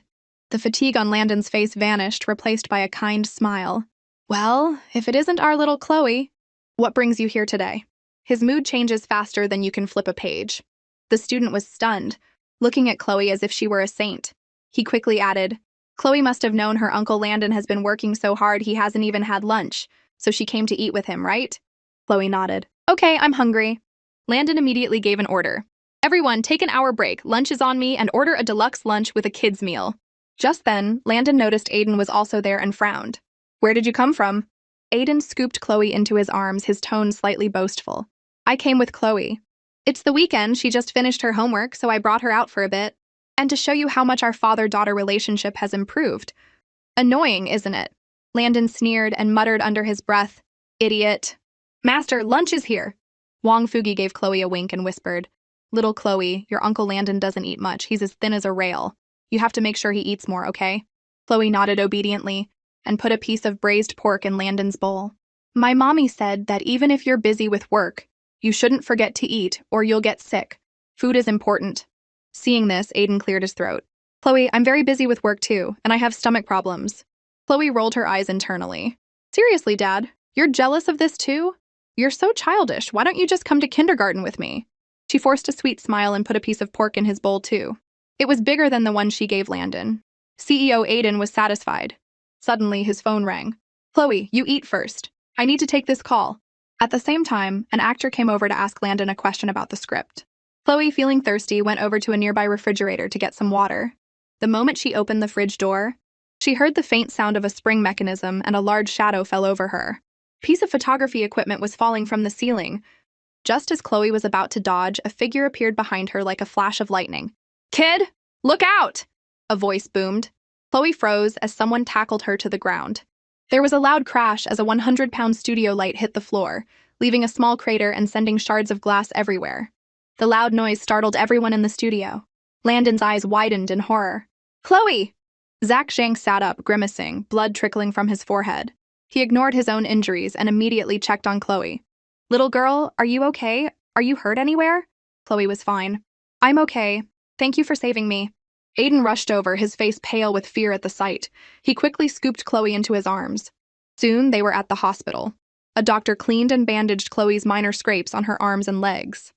The fatigue on Landon's face vanished, replaced by a kind smile. Well, if it isn't our little Chloe, what brings you here today? His mood changes faster than you can flip a page. The student was stunned, looking at Chloe as if she were a saint. He quickly added, Chloe must have known her Uncle Landon has been working so hard he hasn't even had lunch, so she came to eat with him, right? Chloe nodded. Okay, I'm hungry. Landon immediately gave an order. Everyone, take an hour break, lunch is on me, and order a deluxe lunch with a kid's meal. Just then, Landon noticed Aiden was also there and frowned. Where did you come from? Aiden scooped Chloe into his arms, his tone slightly boastful. I came with Chloe. It's the weekend, she just finished her homework, so I brought her out for a bit. And to show you how much our father-daughter relationship has improved. Annoying, isn't it? Landon sneered and muttered under his breath, Idiot. Master, lunch is here. Wong Fugi gave Chloe a wink and whispered, Little Chloe, your Uncle Landon doesn't eat much. He's as thin as a rail. You have to make sure he eats more, okay? Chloe nodded obediently and put a piece of braised pork in Landon's bowl. My mommy said that even if you're busy with work, you shouldn't forget to eat or you'll get sick. Food is important. Seeing this, Aiden cleared his throat. Chloe, I'm very busy with work too, and I have stomach problems. Chloe rolled her eyes internally. Seriously, Dad, you're jealous of this too? You're so childish. Why don't you just come to kindergarten with me? She forced a sweet smile and put a piece of pork in his bowl too. It was bigger than the one she gave Landon. CEO Aiden was satisfied. Suddenly, his phone rang. Chloe, you eat first. I need to take this call. At the same time, an actor came over to ask Landon a question about the script. Chloe, feeling thirsty, went over to a nearby refrigerator to get some water. The moment she opened the fridge door, she heard the faint sound of a spring mechanism and a large shadow fell over her. A piece of photography equipment was falling from the ceiling. Just as Chloe was about to dodge, a figure appeared behind her like a flash of lightning. Kid, look out! A voice boomed. Chloe froze as someone tackled her to the ground. There was a loud crash as a 100-pound studio light hit the floor, leaving a small crater and sending shards of glass everywhere. The loud noise startled everyone in the studio. Landon's eyes widened in horror. Chloe! Zach Zhang sat up, grimacing, blood trickling from his forehead. He ignored his own injuries and immediately checked on Chloe. Little girl, are you okay? Are you hurt anywhere? Chloe was fine. I'm okay. Thank you for saving me. Aiden rushed over, his face pale with fear at the sight. He quickly scooped Chloe into his arms. Soon they were at the hospital. A doctor cleaned and bandaged Chloe's minor scrapes on her arms and legs.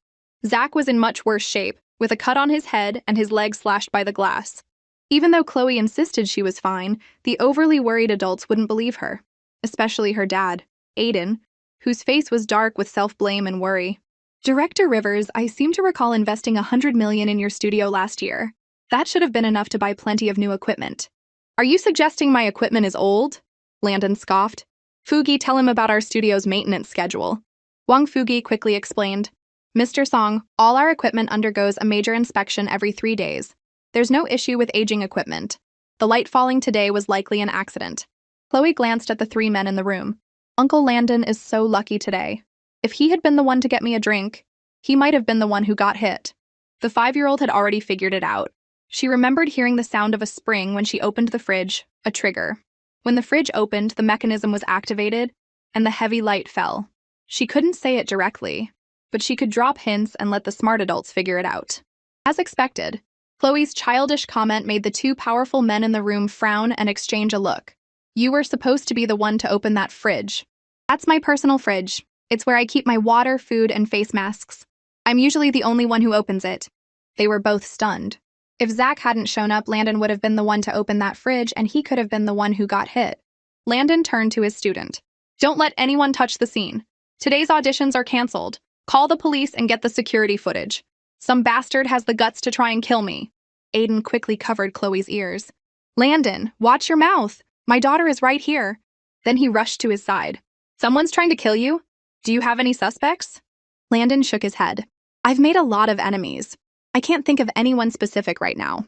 Zach was in much worse shape, with a cut on his head and his leg slashed by the glass. Even though Chloe insisted she was fine, the overly worried adults wouldn't believe her, especially her dad, Aiden, whose face was dark with self-blame and worry. Director Rivers, I seem to recall investing $100 million in your studio last year. That should have been enough to buy plenty of new equipment. Are you suggesting my equipment is old? Landon scoffed. Fugi, tell him about our studio's maintenance schedule. Wang Fugi quickly explained. Mr. Song, all our equipment undergoes a major inspection every 3 days. There's no issue with aging equipment. The light falling today was likely an accident. Chloe glanced at the 3 men in the room. Uncle Landon is so lucky today. If he had been the one to get me a drink, he might have been the one who got hit. The 5-year-old had already figured it out. She remembered hearing the sound of a spring when she opened the fridge, a trigger. When the fridge opened, the mechanism was activated, and the heavy light fell. She couldn't say it directly, but she could drop hints and let the smart adults figure it out. As expected, Chloe's childish comment made the 2 powerful men in the room frown and exchange a look. You were supposed to be the one to open that fridge. That's my personal fridge. It's where I keep my water, food, and face masks. I'm usually the only one who opens it. They were both stunned. If Zach hadn't shown up, Landon would have been the one to open that fridge, and he could have been the one who got hit. Landon turned to his student. Don't let anyone touch the scene. Today's auditions are canceled. Call the police and get the security footage. Some bastard has the guts to try and kill me. Aiden quickly covered Chloe's ears. Landon, watch your mouth. My daughter is right here. Then he rushed to his side. Someone's trying to kill you? Do you have any suspects? Landon shook his head. I've made a lot of enemies. I can't think of anyone specific right now.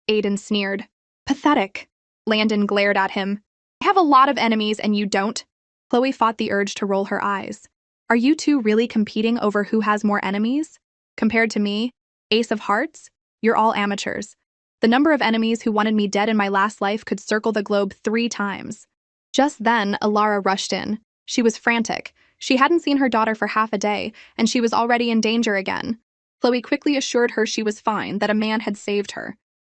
Aiden sneered. Pathetic. Landon glared at him. I have a lot of enemies and you don't. Chloe fought the urge to roll her eyes. Are you two really competing over who has more enemies? Compared to me, Ace of Hearts, you're all amateurs. The number of enemies who wanted me dead in my last life could circle the globe 3 times. Just then, Alara rushed in. She was frantic. She hadn't seen her daughter for half a day, and she was already in danger again. Chloe quickly assured her she was fine, that a man had saved her.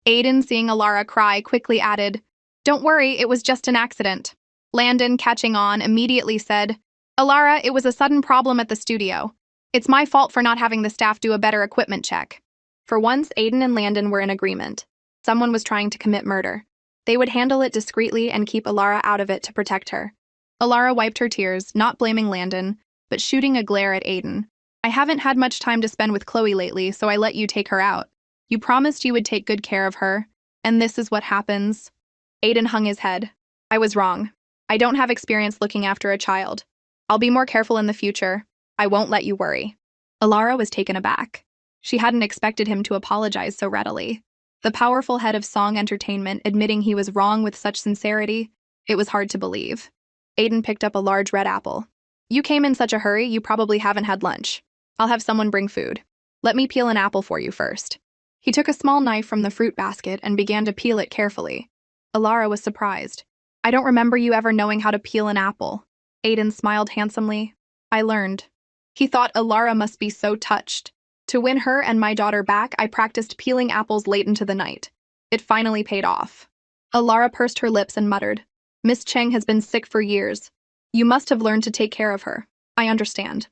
Aiden, seeing Alara cry, quickly added, Don't worry, it was just an accident. Landon, catching on, immediately said, Alara, it was a sudden problem at the studio. It's my fault for not having the staff do a better equipment check. For once, Aiden and Landon were in agreement. Someone was trying to commit murder. They would handle it discreetly and keep Alara out of it to protect her. Alara wiped her tears, not blaming Landon, but shooting a glare at Aiden. I haven't had much time to spend with Chloe lately, so I let you take her out. You promised you would take good care of her, and this is what happens. Aiden hung his head. I was wrong. I don't have experience looking after a child. I'll be more careful in the future. I won't let you worry. Alara was taken aback. She hadn't expected him to apologize so readily. The powerful head of Song Entertainment admitting he was wrong with such sincerity, it was hard to believe. Aiden picked up a large red apple. You came in such a hurry, you probably haven't had lunch. I'll have someone bring food. Let me peel an apple for you first. He took a small knife from the fruit basket and began to peel it carefully. Alara was surprised. I don't remember you ever knowing how to peel an apple. Aiden smiled handsomely. I learned. He thought Alara must be so touched. To win her and my daughter back, I practiced peeling apples late into the night. It finally paid off. Alara pursed her lips and muttered, Miss Cheng has been sick for years. You must have learned to take care of her. I understand.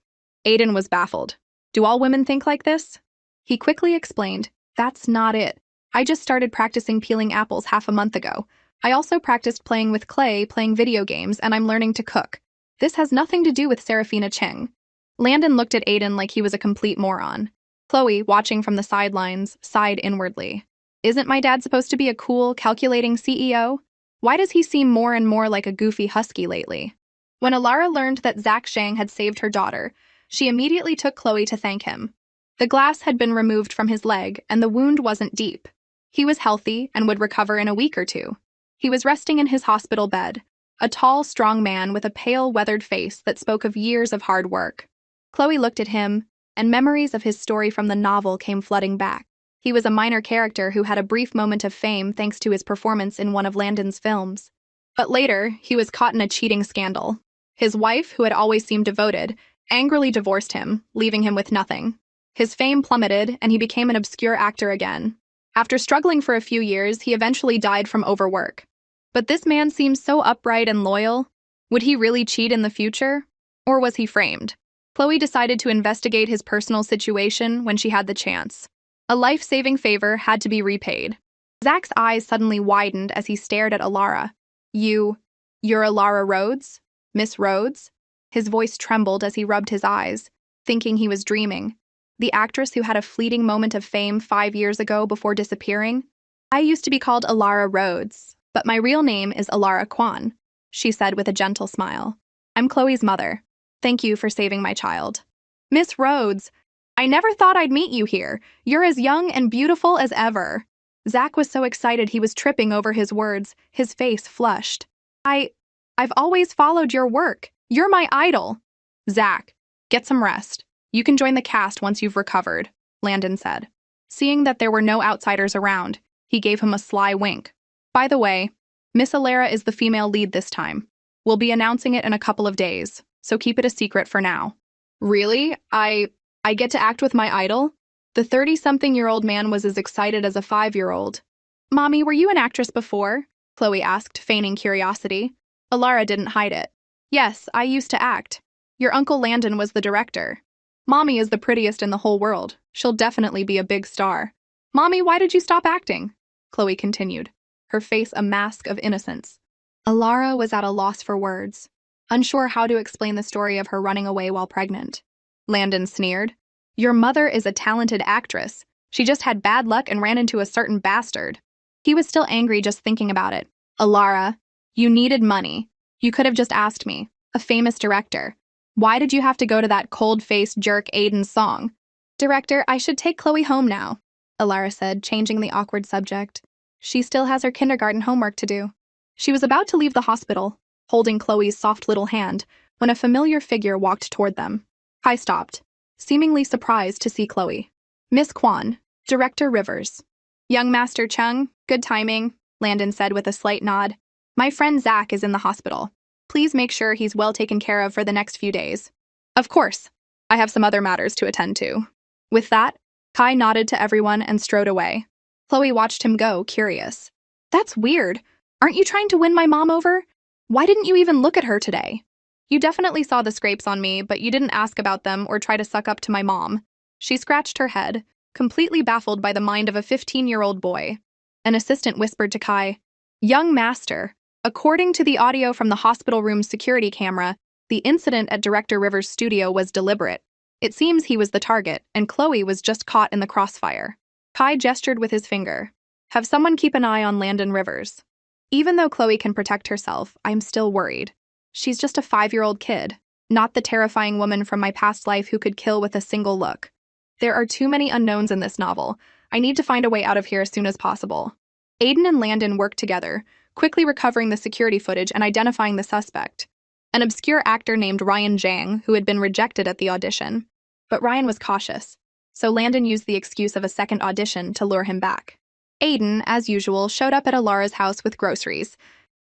Aiden was baffled. Do all women think like this? He quickly explained, That's not it. I just started practicing peeling apples half a month ago. I also practiced playing with clay, playing video games, and I'm learning to cook. This has nothing to do with Serafina Cheng. Landon looked at Aiden like he was a complete moron. Chloe, watching from the sidelines, sighed inwardly. Isn't my dad supposed to be a cool, calculating CEO? Why does he seem more and more like a goofy husky lately? When Alara learned that Zach Shang had saved her daughter, she immediately took Chloe to thank him. The glass had been removed from his leg, and the wound wasn't deep. He was healthy and would recover in a week or two. He was resting in his hospital bed, a tall, strong man with a pale, weathered face that spoke of years of hard work. Chloe looked at him, and memories of his story from the novel came flooding back. He was a minor character who had a brief moment of fame thanks to his performance in one of Landon's films. But later, he was caught in a cheating scandal. His wife, who had always seemed devoted, angrily divorced him, leaving him with nothing. His fame plummeted, and he became an obscure actor again. After struggling for a few years, he eventually died from overwork. But this man seems so upright and loyal. Would he really cheat in the future? Or was he framed? Chloe decided to investigate his personal situation when she had the chance. A life-saving favor had to be repaid. Zach's eyes suddenly widened as he stared at Alara. You're Alara Rhodes? Miss Rhodes? His voice trembled as he rubbed his eyes, thinking he was dreaming. The actress who had a fleeting moment of fame 5 years ago before disappearing? I used to be called Alara Rhodes, but my real name is Alara Kwan, she said with a gentle smile. I'm Chloe's mother. Thank you for saving my child. Miss Rhodes, I never thought I'd meet you here. You're as young and beautiful as ever. Zach was so excited he was tripping over his words, his face flushed. I've always followed your work. You're my idol. Zach, get some rest. You can join the cast once you've recovered, Landon said. Seeing that there were no outsiders around, he gave him a sly wink. By the way, Miss Alara is the female lead this time. We'll be announcing it in a couple of days, so keep it a secret for now. Really? I get to act with my idol? The 30-something-year-old man was as excited as a 5-year-old. Mommy, were you an actress before? Chloe asked, feigning curiosity. Alara didn't hide it. Yes, I used to act. Your Uncle Landon was the director. Mommy is the prettiest in the whole world. She'll definitely be a big star. Mommy, why did you stop acting? Chloe continued, her face a mask of innocence. Alara was at a loss for words, unsure how to explain the story of her running away while pregnant. Landon sneered. Your mother is a talented actress. She just had bad luck and ran into a certain bastard. He was still angry just thinking about it. Alara, you needed money. You could have just asked me, a famous director. Why did you have to go to that cold-faced jerk Aiden's song? Director, I should take Chloe home now, Alara said, changing the awkward subject. She still has her kindergarten homework to do. She was about to leave the hospital, holding Chloe's soft little hand, when a familiar figure walked toward them. Kai stopped, seemingly surprised to see Chloe. Miss Kwan, Director Rivers. Young Master Chung, good timing, Landon said with a slight nod. My friend Zach is in the hospital. Please make sure he's well taken care of for the next few days. Of course. I have some other matters to attend to. With that, Kai nodded to everyone and strode away. Chloe watched him go, curious. That's weird. Aren't you trying to win my mom over? Why didn't you even look at her today? You definitely saw the scrapes on me, but you didn't ask about them or try to suck up to my mom. She scratched her head, completely baffled by the mind of a 15-year-old boy. An assistant whispered to Kai, "Young master, according to the audio from the hospital room's security camera, the incident at Director Rivers' studio was deliberate. It seems he was the target, and Chloe was just caught in the crossfire." Kai gestured with his finger. "Have someone keep an eye on Landon Rivers. Even though Chloe can protect herself, I'm still worried. She's just a 5-year-old kid, not the terrifying woman from my past life who could kill with a single look. There are too many unknowns in this novel. I need to find a way out of here as soon as possible." Aiden and Landon worked together, quickly recovering the security footage and identifying the suspect, an obscure actor named Ryan Zhang, who had been rejected at the audition. But Ryan was cautious, so Landon used the excuse of a second audition to lure him back. Aiden, as usual, showed up at Alara's house with groceries.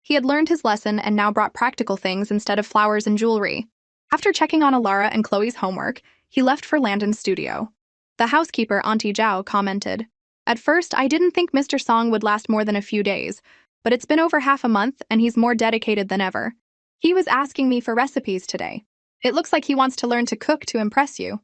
He had learned his lesson and now brought practical things instead of flowers and jewelry. After checking on Alara and Chloe's homework, he left for Landon's studio. The housekeeper, Auntie Zhao, commented, "At first, I didn't think Mr. Song would last more than a few days, but it's been over half a month and he's more dedicated than ever. He was asking me for recipes today. It looks like he wants to learn to cook to impress you."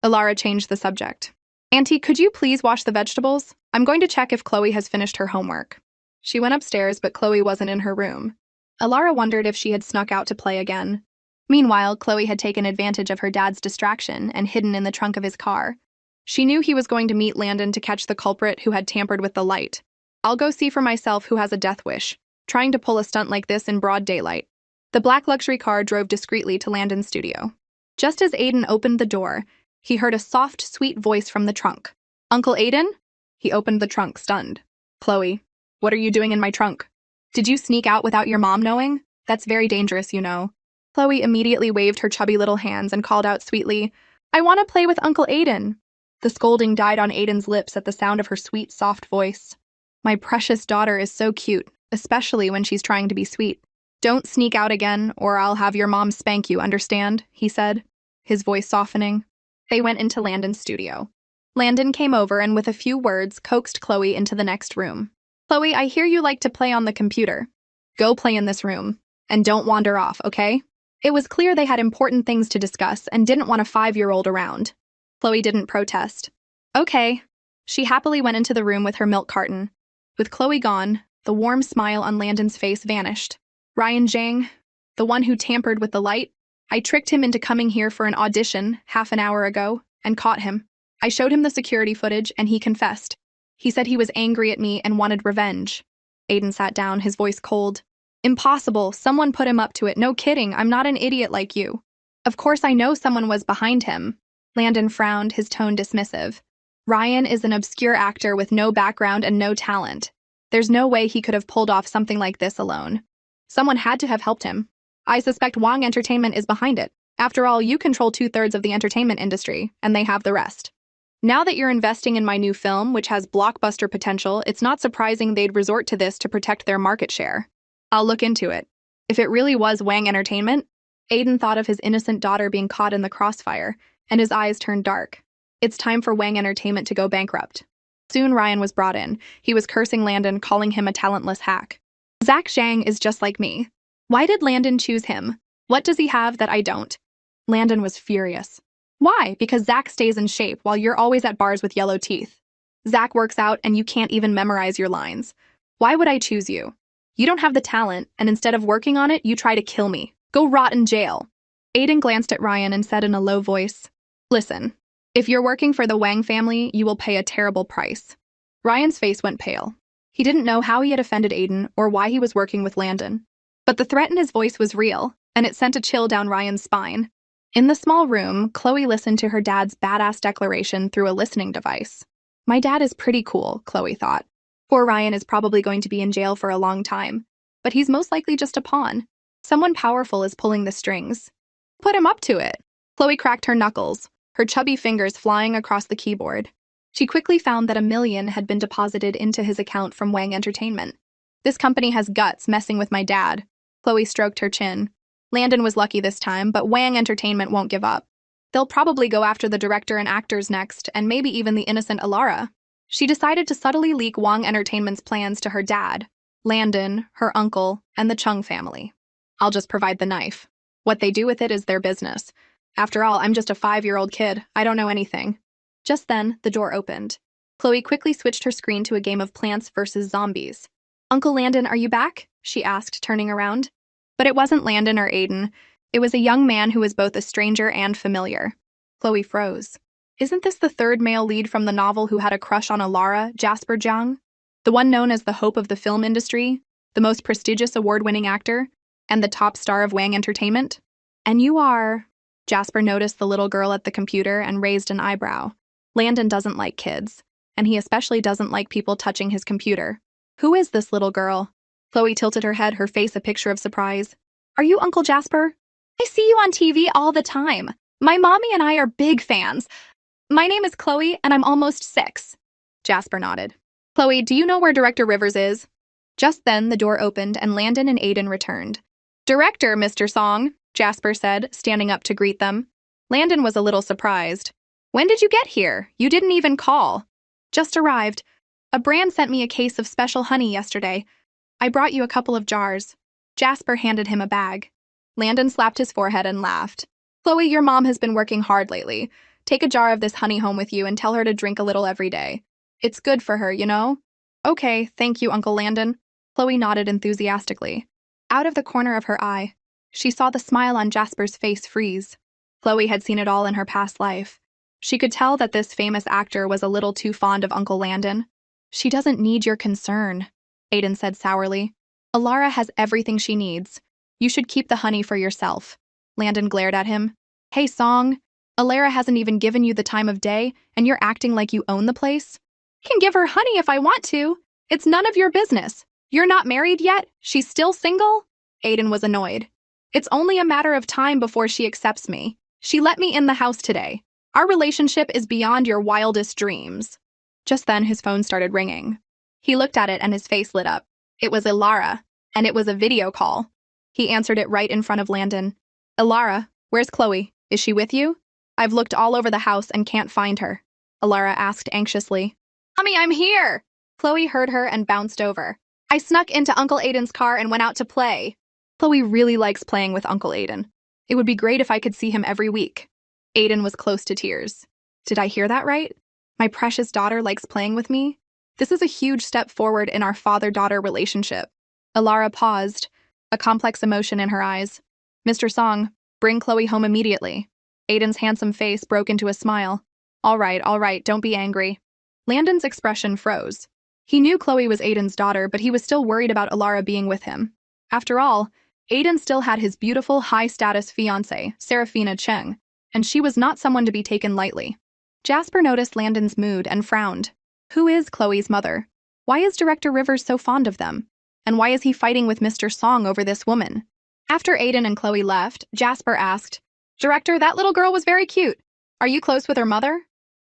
Alara changed the subject. "Auntie, could you please wash the vegetables? I'm going to check if Chloe has finished her homework." She went upstairs, but Chloe wasn't in her room. Alara wondered if she had snuck out to play again. Meanwhile, Chloe had taken advantage of her dad's distraction and hidden in the trunk of his car. She knew he was going to meet Landon to catch the culprit who had tampered with the light. "I'll go see for myself who has a death wish, trying to pull a stunt like this in broad daylight." The black luxury car drove discreetly to Landon's studio. Just as Aiden opened the door, he heard a soft, sweet voice from the trunk. "Uncle Aiden?" He opened the trunk, stunned. "Chloe, what are you doing in my trunk? Did you sneak out without your mom knowing? That's very dangerous, you know." Chloe immediately waved her chubby little hands and called out sweetly, "I want to play with Uncle Aiden." The scolding died on Aiden's lips at the sound of her sweet, soft voice. "My precious daughter is so cute, especially when she's trying to be sweet. Don't sneak out again, or I'll have your mom spank you, understand?" he said, his voice softening. They went into Landon's studio. Landon came over and with a few words coaxed Chloe into the next room. "Chloe, I hear you like to play on the computer. Go play in this room, and don't wander off, okay?" It was clear they had important things to discuss and didn't want a 5-year-old around. Chloe didn't protest. "Okay." She happily went into the room with her milk carton. With Chloe gone, the warm smile on Landon's face vanished. "Ryan Zhang, the one who tampered with the light, I tricked him into coming here for an audition half an hour ago and caught him. I showed him the security footage and he confessed. He said he was angry at me and wanted revenge." Aiden sat down, his voice cold. "Impossible. Someone put him up to it. No kidding. I'm not an idiot like you." "Of course I know someone was behind him." Landon frowned, his tone dismissive. "Ryan is an obscure actor with no background and no talent. There's no way he could have pulled off something like this alone. Someone had to have helped him. I suspect Wang Entertainment is behind it. After all, you control 2/3 of the entertainment industry, and they have the rest. Now that you're investing in my new film, which has blockbuster potential, it's not surprising they'd resort to this to protect their market share. I'll look into it. If it really was Wang Entertainment." Aiden thought of his innocent daughter being caught in the crossfire, and his eyes turned dark. It's time for Wang Entertainment to go bankrupt. Soon Ryan was brought in. He was cursing Landon, calling him a talentless hack. "Zach Zhang is just like me. Why did Landon choose him? What does he have that I don't?" Landon was furious. "Why? Because Zach stays in shape while you're always at bars with yellow teeth. Zach works out and you can't even memorize your lines. Why would I choose you? You don't have the talent, and instead of working on it, you try to kill me. Go rot in jail." Aiden glanced at Ryan and said in a low voice, "Listen, if you're working for the Wang family, you will pay a terrible price." Ryan's face went pale. He didn't know how he had offended Aiden or why he was working with Landon. But the threat in his voice was real, and it sent a chill down Ryan's spine. In the small room, Chloe listened to her dad's badass declaration through a listening device. My dad is pretty cool, Chloe thought. Poor Ryan is probably going to be in jail for a long time, but he's most likely just a pawn. Someone powerful is pulling the strings. Put him up to it. Chloe cracked her knuckles, her chubby fingers flying across the keyboard. She quickly found that $1 million had been deposited into his account from Wang Entertainment. This company has guts messing with my dad. Chloe stroked her chin. Landon was lucky this time, but Wang Entertainment won't give up. They'll probably go after the director and actors next, and maybe even the innocent Alara. She decided to subtly leak Wang Entertainment's plans to her dad, Landon, her uncle, and the Chung family. I'll just provide the knife. What they do with it is their business. After all, I'm just a 5-year-old kid. I don't know anything. Just then, the door opened. Chloe quickly switched her screen to a game of Plants vs. Zombies. Uncle Landon, are you back? She asked, turning around. But it wasn't Landon or Aiden. It was a young man who was both a stranger and familiar. Chloe froze. Isn't this the third male lead from the novel who had a crush on Alara, Jasper Jung? The one known as the hope of the film industry, the most prestigious award-winning actor, and the top star of Wang Entertainment? And you are… Jasper noticed the little girl at the computer and raised an eyebrow. Landon doesn't like kids, and he especially doesn't like people touching his computer. Who is this little girl? Chloe tilted her head, her face a picture of surprise. Are you Uncle Jasper? I see you on TV all the time. My mommy and I are big fans. My name is Chloe, and I'm almost 6. Jasper nodded. Chloe, do you know where Director Rivers is? Just then, the door opened, and Landon and Aiden returned. Director, Mr. Song, Jasper said, standing up to greet them. Landon was a little surprised. When did you get here? You didn't even call. Just arrived. A brand sent me a case of special honey yesterday. I brought you a couple of jars. Jasper handed him a bag. Landon slapped his forehead and laughed. Chloe, your mom has been working hard lately. Take a jar of this honey home with you and tell her to drink a little every day. It's good for her, you know? Okay, thank you, Uncle Landon. Chloe nodded enthusiastically. Out of the corner of her eye, she saw the smile on Jasper's face freeze. Chloe had seen it all in her past life. She could tell that this famous actor was a little too fond of Uncle Landon. She doesn't need your concern, Aiden said sourly. Alara has everything she needs. You should keep the honey for yourself. Landon glared at him. Hey, Song, Alara hasn't even given you the time of day, and you're acting like you own the place? I can give her honey if I want to. It's none of your business. You're not married yet? She's still single? Aiden was annoyed. It's only a matter of time before she accepts me. She let me in the house today. Our relationship is beyond your wildest dreams. Just then, his phone started ringing. He looked at it and his face lit up. It was Alara, and it was a video call. He answered it right in front of Landon. Alara, where's Chloe? Is she with you? I've looked all over the house and can't find her. Alara asked anxiously. Mommy, I'm here! Chloe heard her and bounced over. I snuck into Uncle Aiden's car and went out to play. Chloe really likes playing with Uncle Aiden. It would be great if I could see him every week. Aiden was close to tears. Did I hear that right? My precious daughter likes playing with me? This is a huge step forward in our father-daughter relationship. Alara paused, a complex emotion in her eyes. Mr. Song, bring Chloe home immediately. Aiden's handsome face broke into a smile. All right, don't be angry. Landon's expression froze. He knew Chloe was Aiden's daughter, but he was still worried about Alara being with him. After all, Aiden still had his beautiful, high-status fiancée, Serafina Cheng, and she was not someone to be taken lightly. Jasper noticed Landon's mood and frowned. Who is Chloe's mother? Why is Director Rivers so fond of them? And why is he fighting with Mr. Song over this woman? After Aiden and Chloe left, Jasper asked, Director, that little girl was very cute. Are you close with her mother?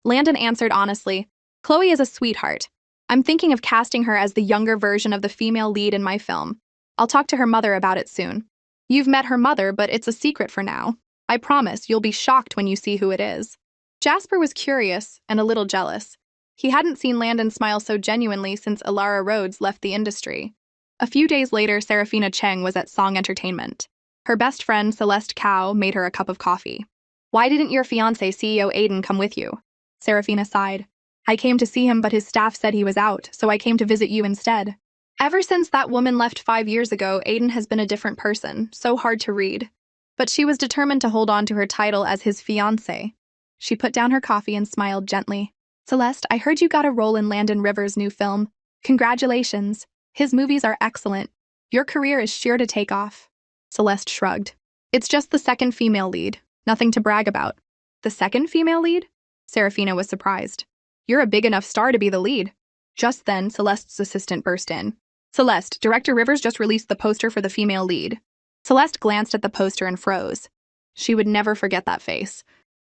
Landon answered honestly, Chloe is a sweetheart. I'm thinking of casting her as the younger version of the female lead in my film. I'll talk to her mother about it soon. You've met her mother, but it's a secret for now. I promise you'll be shocked when you see who it is. Jasper was curious and a little jealous. He hadn't seen Landon smile so genuinely since Alara Rhodes left the industry. A few days later, Serafina Cheng was at Song Entertainment. Her best friend, Celeste Cao, made her a cup of coffee. Why didn't your fiancé, CEO Aiden, come with you? Serafina sighed. I came to see him, but his staff said he was out, so I came to visit you instead. Ever since that woman left 5 years ago, Aiden has been a different person, so hard to read. But she was determined to hold on to her title as his fiancé. She put down her coffee and smiled gently. Celeste, I heard you got a role in Landon Rivers' new film. Congratulations. His movies are excellent. Your career is sure to take off. Celeste shrugged. It's just the second female lead. Nothing to brag about. The second female lead? Serafina was surprised. You're a big enough star to be the lead. Just then, Celeste's assistant burst in. Celeste, Director Rivers just released the poster for the female lead. Celeste glanced at the poster and froze. She would never forget that face.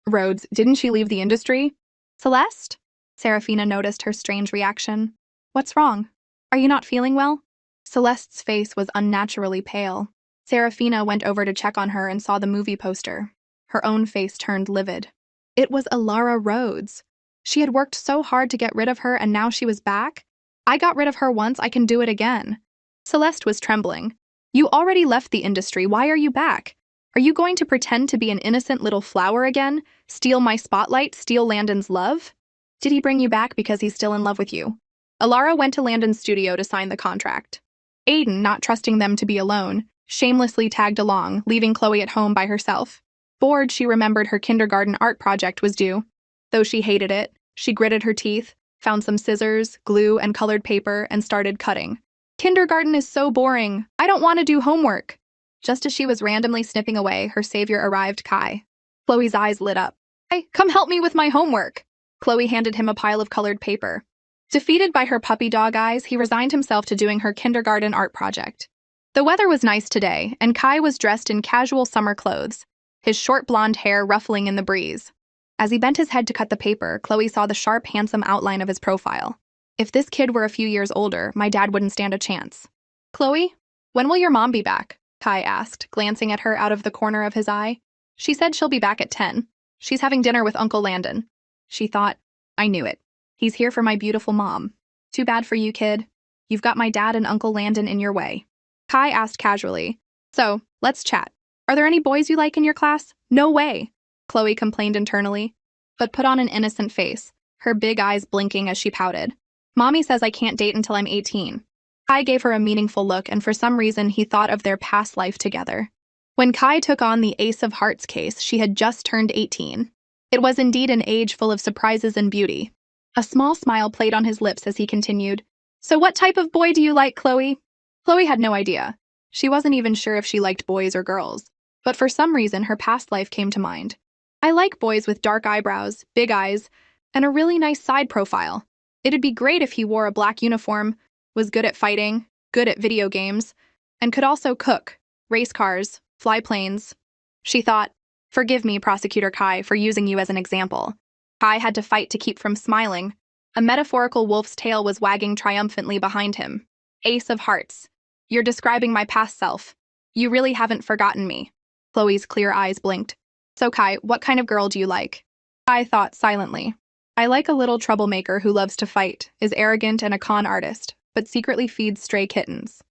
Rhodes, didn't she leave the industry? Celeste? Serafina noticed her strange reaction. What's wrong? Are you not feeling well? Celeste's face was unnaturally pale. Serafina went over to check on her and saw the movie poster. Her own face turned livid. It was Alara Rhodes. She had worked so hard to get rid of her, and now she was back? I got rid of her once, I can do it again. Celeste was trembling. You already left the industry, why are you back? Are you going to pretend to be an innocent little flower again? Steal my spotlight? Steal Landon's love? Did he bring you back because he's still in love with you? Alara went to Landon's studio to sign the contract. Aiden, not trusting them to be alone, shamelessly tagged along, leaving Chloe at home by herself. Bored, she remembered her kindergarten art project was due. Though she hated it, she gritted her teeth, found some scissors, glue, and colored paper, and started cutting. Kindergarten is so boring. I don't want to do homework. Just as she was randomly snipping away, her savior arrived, Kai. Chloe's eyes lit up. Hey, come help me with my homework. Chloe handed him a pile of colored paper. Defeated by her puppy dog eyes, he resigned himself to doing her kindergarten art project. The weather was nice today, and Kai was dressed in casual summer clothes, his short blonde hair ruffling in the breeze. As he bent his head to cut the paper, Chloe saw the sharp, handsome outline of his profile. If this kid were a few years older, my dad wouldn't stand a chance. Chloe, when will your mom be back? Kai asked, glancing at her out of the corner of his eye. She said she'll be back at 10. She's having dinner with Uncle Landon. She thought, I knew it. He's here for my beautiful mom. Too bad for you, kid. You've got my dad and Uncle Landon in your way. Kai asked casually. So, let's chat. Are there any boys you like in your class? No way, Chloe complained internally, but put on an innocent face, her big eyes blinking as she pouted. Mommy says I can't date until I'm 18. Kai gave her a meaningful look, and for some reason he thought of their past life together. When Kai took on the Ace of Hearts case, she had just turned 18. It was indeed an age full of surprises and beauty. A small smile played on his lips as he continued. So what type of boy do you like, Chloe? Chloe had no idea. She wasn't even sure if she liked boys or girls. But for some reason, her past life came to mind. I like boys with dark eyebrows, big eyes, and a really nice side profile. It'd be great if he wore a black uniform, was good at fighting, good at video games, and could also cook, race cars, fly planes. She thought, forgive me, Prosecutor Kai, for using you as an example. Kai had to fight to keep from smiling. A metaphorical wolf's tail was wagging triumphantly behind him. Ace of Hearts. You're describing my past self. You really haven't forgotten me. Chloe's clear eyes blinked. So Kai, what kind of girl do you like? Kai thought silently. I like a little troublemaker who loves to fight, is arrogant and a con artist, but secretly feeds stray kittens.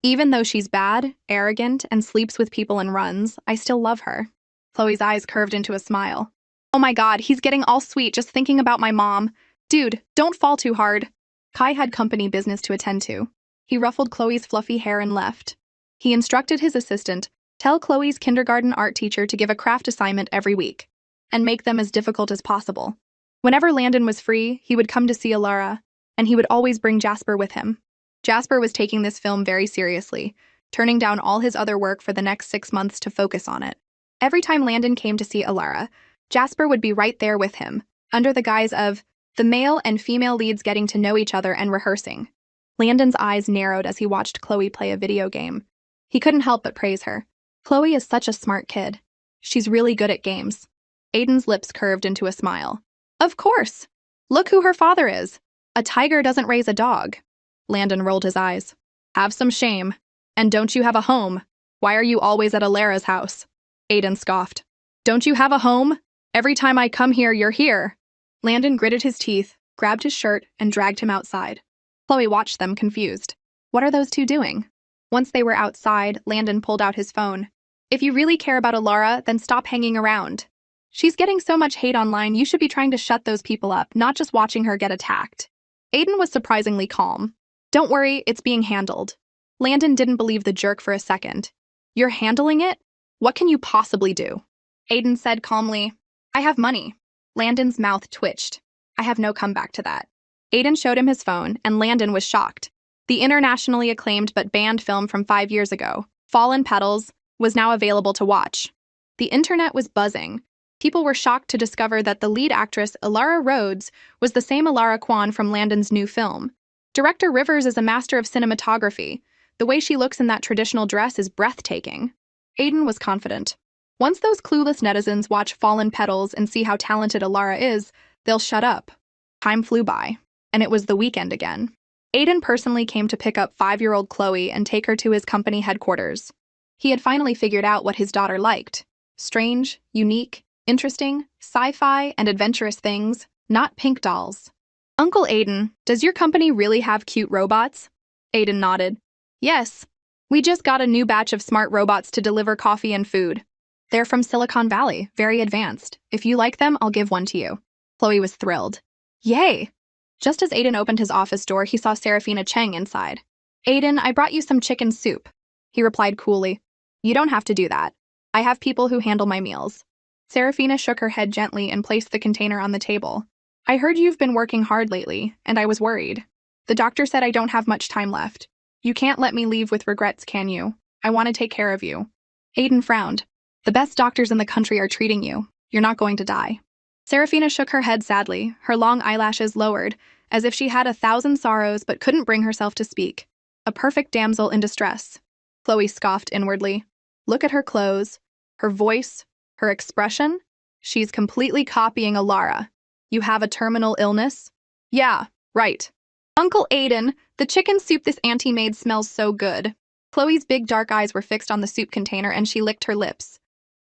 Even though she's bad, arrogant, and sleeps with people and runs, I still love her. Chloe's eyes curved into a smile. Oh my god, he's getting all sweet just thinking about my mom. Dude, don't fall too hard. Kai had company business to attend to. He ruffled Chloe's fluffy hair and left. He instructed his assistant, tell Chloe's kindergarten art teacher to give a craft assignment every week, and make them as difficult as possible. Whenever Landon was free, he would come to see Alara, and he would always bring Jasper with him. Jasper was taking this film very seriously, turning down all his other work for the next 6 months to focus on it. Every time Landon came to see Alara, Jasper would be right there with him, under the guise of the male and female leads getting to know each other and rehearsing. Landon's eyes narrowed as he watched Chloe play a video game. He couldn't help but praise her. Chloe is such a smart kid. She's really good at games. Aiden's lips curved into a smile. Of course! Look who her father is. A tiger doesn't raise a dog. Landon rolled his eyes. Have some shame. And don't you have a home? Why are you always at Alara's house? Aiden scoffed. Don't you have a home? Every time I come here, you're here. Landon gritted his teeth, grabbed his shirt, and dragged him outside. Chloe watched them, confused. What are those two doing? Once they were outside, Landon pulled out his phone. If you really care about Alara, then stop hanging around. She's getting so much hate online, you should be trying to shut those people up, not just watching her get attacked. Aiden was surprisingly calm. Don't worry, it's being handled. Landon didn't believe the jerk for a second. You're handling it? What can you possibly do? Aiden said calmly, I have money. Landon's mouth twitched. I have no comeback to that. Aiden showed him his phone, and Landon was shocked. The internationally acclaimed but banned film from 5 years ago, Fallen Petals, was now available to watch. The internet was buzzing. People were shocked to discover that the lead actress, Alara Rhodes, was the same Alara Kwan from Landon's new film. Director Rivers is a master of cinematography. The way she looks in that traditional dress is breathtaking. Aiden was confident. Once those clueless netizens watch Fallen Petals and see how talented Alara is, they'll shut up. Time flew by, and it was the weekend again. Aiden personally came to pick up 5-year-old Chloe and take her to his company headquarters. He had finally figured out what his daughter liked. Strange, unique, interesting, sci-fi, and adventurous things, not pink dolls. Uncle Aiden, does your company really have cute robots? Aiden nodded. Yes. We just got a new batch of smart robots to deliver coffee and food. They're from Silicon Valley, very advanced. If you like them, I'll give one to you. Chloe was thrilled. Yay! Just as Aiden opened his office door, he saw Serafina Cheng inside. Aiden, I brought you some chicken soup. He replied coolly. You don't have to do that. I have people who handle my meals. Serafina shook her head gently and placed the container on the table. I heard you've been working hard lately, and I was worried. The doctor said I don't have much time left. You can't let me leave with regrets, can you? I want to take care of you. Aiden frowned. The best doctors in the country are treating you. You're not going to die. Serafina shook her head sadly, her long eyelashes lowered, as if she had 1,000 sorrows but couldn't bring herself to speak. A perfect damsel in distress. Chloe scoffed inwardly. Look at her clothes, her voice, her expression. She's completely copying Alara. You have a terminal illness? Yeah, right. Uncle Aiden, the chicken soup this auntie made smells so good. Chloe's big dark eyes were fixed on the soup container and she licked her lips.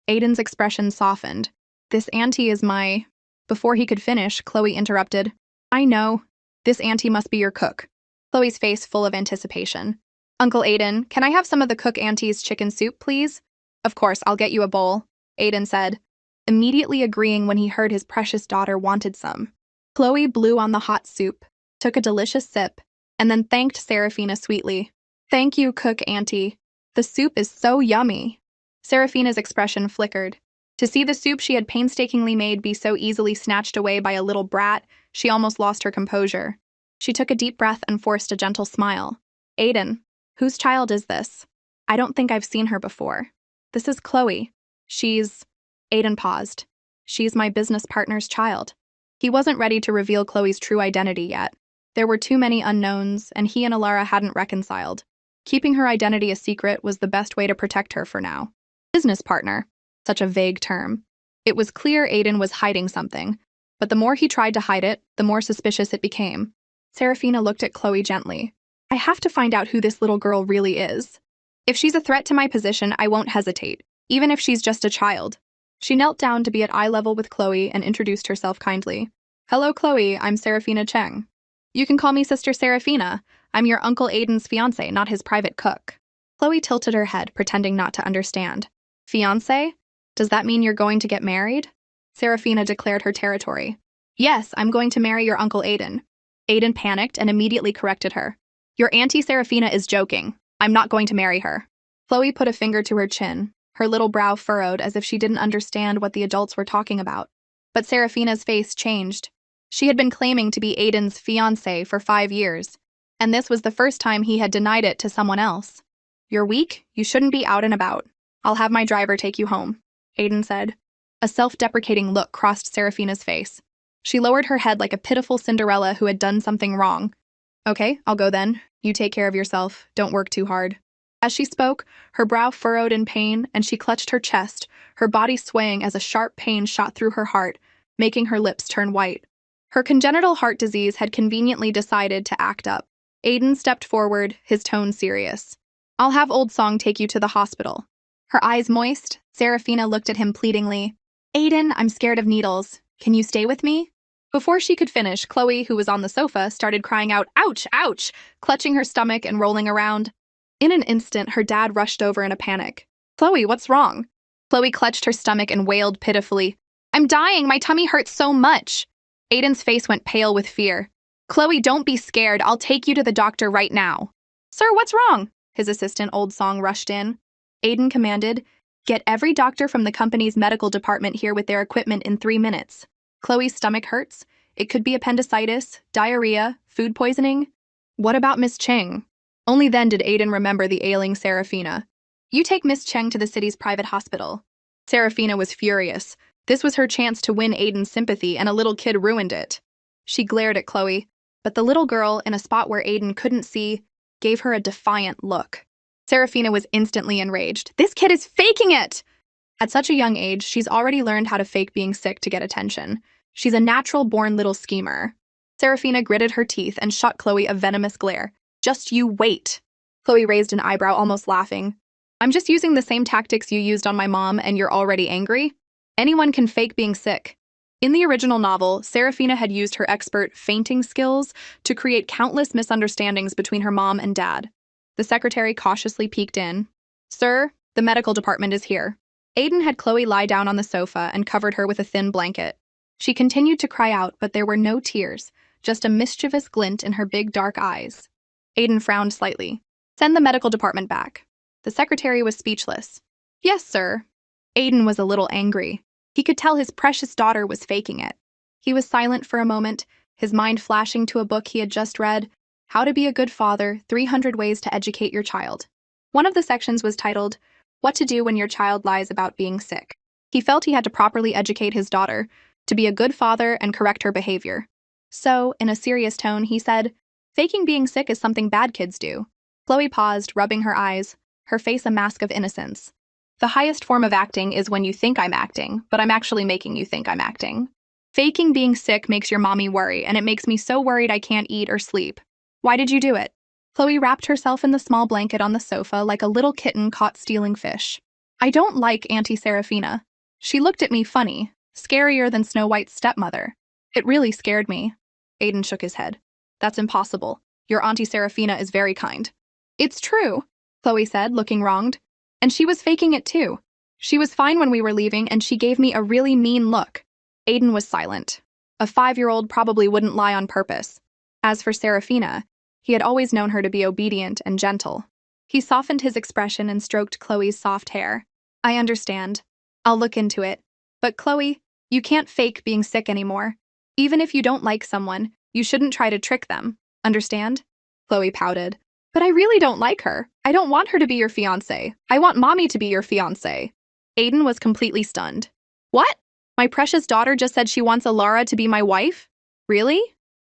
Aiden's expression softened. This auntie is my... Before he could finish, Chloe interrupted. I know. This auntie must be your cook. Chloe's face full of anticipation. Uncle Aiden, can I have some of the cook auntie's chicken soup, please? Of course, I'll get you a bowl, Aiden said, immediately agreeing when he heard his precious daughter wanted some. Chloe blew on the hot soup, took a delicious sip, and then thanked Serafina sweetly. Thank you, cook auntie. The soup is so yummy. Serafina's expression flickered. To see the soup she had painstakingly made be so easily snatched away by a little brat, she almost lost her composure. She took a deep breath and forced a gentle smile. Aiden, whose child is this? I don't think I've seen her before. This is Chloe. She's... Aiden paused. She's my business partner's child. He wasn't ready to reveal Chloe's true identity yet. There were too many unknowns, and he and Alara hadn't reconciled. Keeping her identity a secret was the best way to protect her for now. Business partner. Such a vague term. It was clear Aiden was hiding something, but the more he tried to hide it, the more suspicious it became. Serafina looked at Chloe gently. I have to find out who this little girl really is. If she's a threat to my position, I won't hesitate, even if she's just a child. She knelt down to be at eye level with Chloe and introduced herself kindly. Hello, Chloe, I'm Serafina Cheng. You can call me Sister Serafina. I'm your Uncle Aiden's fiancé, not his private cook. Chloe tilted her head, pretending not to understand. Fiancé? Does that mean you're going to get married? Serafina declared her territory. Yes, I'm going to marry your Uncle Aiden. Aiden panicked and immediately corrected her. Your Auntie Serafina is joking. I'm not going to marry her. Chloe put a finger to her chin, her little brow furrowed as if she didn't understand what the adults were talking about. But Serafina's face changed. She had been claiming to be Aiden's fiancé for 5 years, and this was the first time he had denied it to someone else. You're weak, you shouldn't be out and about. I'll have my driver take you home, Aiden said. A self-deprecating look crossed Serafina's face. She lowered her head like a pitiful Cinderella who had done something wrong. Okay, I'll go then. You take care of yourself. Don't work too hard. As she spoke, her brow furrowed in pain, and she clutched her chest, her body swaying as a sharp pain shot through her heart, making her lips turn white. Her congenital heart disease had conveniently decided to act up. Aiden stepped forward, his tone serious. I'll have Old Song take you to the hospital. Her eyes moist, Serafina looked at him pleadingly. Aiden, I'm scared of needles. Can you stay with me? Before she could finish, Chloe, who was on the sofa, started crying out, ouch, ouch, clutching her stomach and rolling around. In an instant, her dad rushed over in a panic. Chloe, what's wrong? Chloe clutched her stomach and wailed pitifully. I'm dying, my tummy hurts so much. Aiden's face went pale with fear. Chloe, don't be scared, I'll take you to the doctor right now. Sir, what's wrong? His assistant, Old Song, rushed in. Aiden commanded, get every doctor from the company's medical department here with their equipment in 3 minutes. Chloe's stomach hurts. It could be appendicitis, diarrhea, food poisoning. What about Miss Cheng? Only then did Aiden remember the ailing Serafina. You take Miss Cheng to the city's private hospital. Serafina was furious. This was her chance to win Aiden's sympathy, and a little kid ruined it. She glared at Chloe, but the little girl, in a spot where Aiden couldn't see, gave her a defiant look. Serafina was instantly enraged. This kid is faking it! At such a young age, she's already learned how to fake being sick to get attention. She's a natural-born little schemer. Serafina gritted her teeth and shot Chloe a venomous glare. Just you wait. Chloe raised an eyebrow, almost laughing. I'm just using the same tactics you used on my mom, and you're already angry? Anyone can fake being sick. In the original novel, Serafina had used her expert fainting skills to create countless misunderstandings between her mom and dad. The secretary cautiously peeked in. Sir, the medical department is here. Aiden had Chloe lie down on the sofa and covered her with a thin blanket. She continued to cry out, but there were no tears, just a mischievous glint in her big dark eyes. Aiden frowned slightly. Send the medical department back. The secretary was speechless. Yes, sir. Aiden was a little angry. He could tell his precious daughter was faking it. He was silent for a moment, his mind flashing to a book he had just read, How to Be a Good Father, 300 Ways to Educate Your Child. One of the sections was titled, What to Do When Your Child Lies About Being Sick. He felt he had to properly educate his daughter, to be a good father and correct her behavior. So, in a serious tone, he said, Faking being sick is something bad kids do. Chloe paused, rubbing her eyes, her face a mask of innocence. The highest form of acting is when you think I'm acting, but I'm actually making you think I'm acting. Faking being sick makes your mommy worry, and it makes me so worried I can't eat or sleep. Why did you do it? Chloe wrapped herself in the small blanket on the sofa like a little kitten caught stealing fish. I don't like Auntie Seraphina. She looked at me funny, scarier than Snow White's stepmother. It really scared me. Aiden shook his head. That's impossible. Your Auntie Seraphina is very kind. It's true, Chloe said, looking wronged. And she was faking it too. She was fine when we were leaving, and she gave me a really mean look. Aiden was silent. A 5-year-old probably wouldn't lie on purpose. As for Seraphina, he had always known her to be obedient and gentle. He softened his expression and stroked Chloe's soft hair. I understand. I'll look into it. But Chloe, you can't fake being sick anymore. Even if you don't like someone, you shouldn't try to trick them. Understand? Chloe pouted. But I really don't like her. I don't want her to be your fiancé. I want mommy to be your fiancé. Aiden was completely stunned. What? My precious daughter just said she wants Alara to be my wife? Really?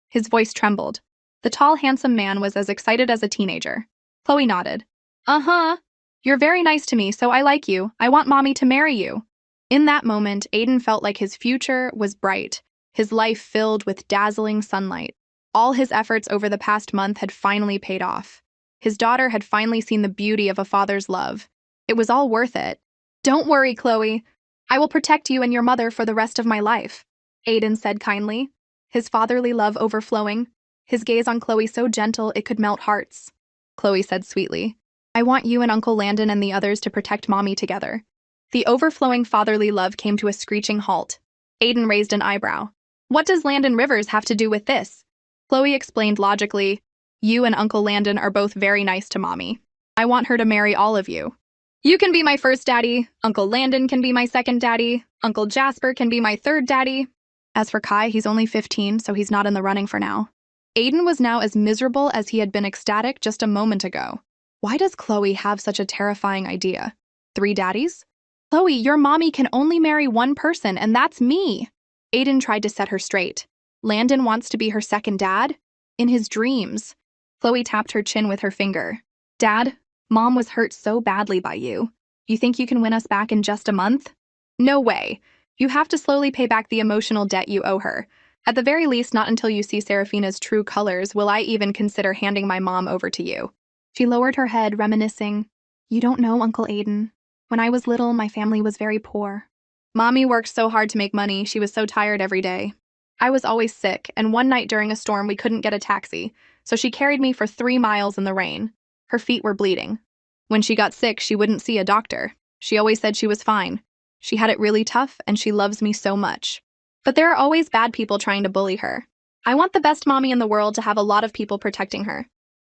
His voice trembled. The tall, handsome man was as excited as a teenager. Chloe nodded. Uh-huh. You're very nice to me, so I like you. I want mommy to marry you. In that moment, Aiden felt like his future was bright, his life filled with dazzling sunlight. All his efforts over the past month had finally paid off. His daughter had finally seen the beauty of a father's love. It was all worth it. Don't worry, Chloe. I will protect you and your mother for the rest of my life, Aiden said kindly, his fatherly love overflowing, his gaze on Chloe so gentle it could melt hearts. Chloe said sweetly, I want you and Uncle Landon and the others to protect mommy together. The overflowing fatherly love came to a screeching halt. Aiden raised an eyebrow. What does Landon Rivers have to do with this? Chloe explained logically, You and Uncle Landon are both very nice to mommy. I want her to marry all of you. You can be my first daddy, Uncle Landon can be my second daddy, Uncle Jasper can be my third daddy. As for Kai, he's only 15, so he's not in the running for now. Aiden was now as miserable as he had been ecstatic just a moment ago. Why does Chloe have such a terrifying idea? 3 daddies? Chloe, your mommy can only marry one person, and that's me. Aiden tried to set her straight. Landon wants to be her second dad? In his dreams. Chloe tapped her chin with her finger. Dad, Mom was hurt so badly by you. You think you can win us back in just a month? No way. You have to slowly pay back the emotional debt you owe her. At the very least, not until you see Seraphina's true colors will I even consider handing my mom over to you. She lowered her head, reminiscing. You don't know, Uncle Aiden. When I was little, my family was very poor. Mommy worked so hard to make money, she was so tired every day. I was always sick, and one night during a storm we couldn't get a taxi, so she carried me for 3 miles in the rain. Her feet were bleeding. When she got sick, she wouldn't see a doctor. She always said she was fine. She had it really tough, and she loves me so much. But there are always bad people trying to bully her. I want the best mommy in the world to have a lot of people protecting her.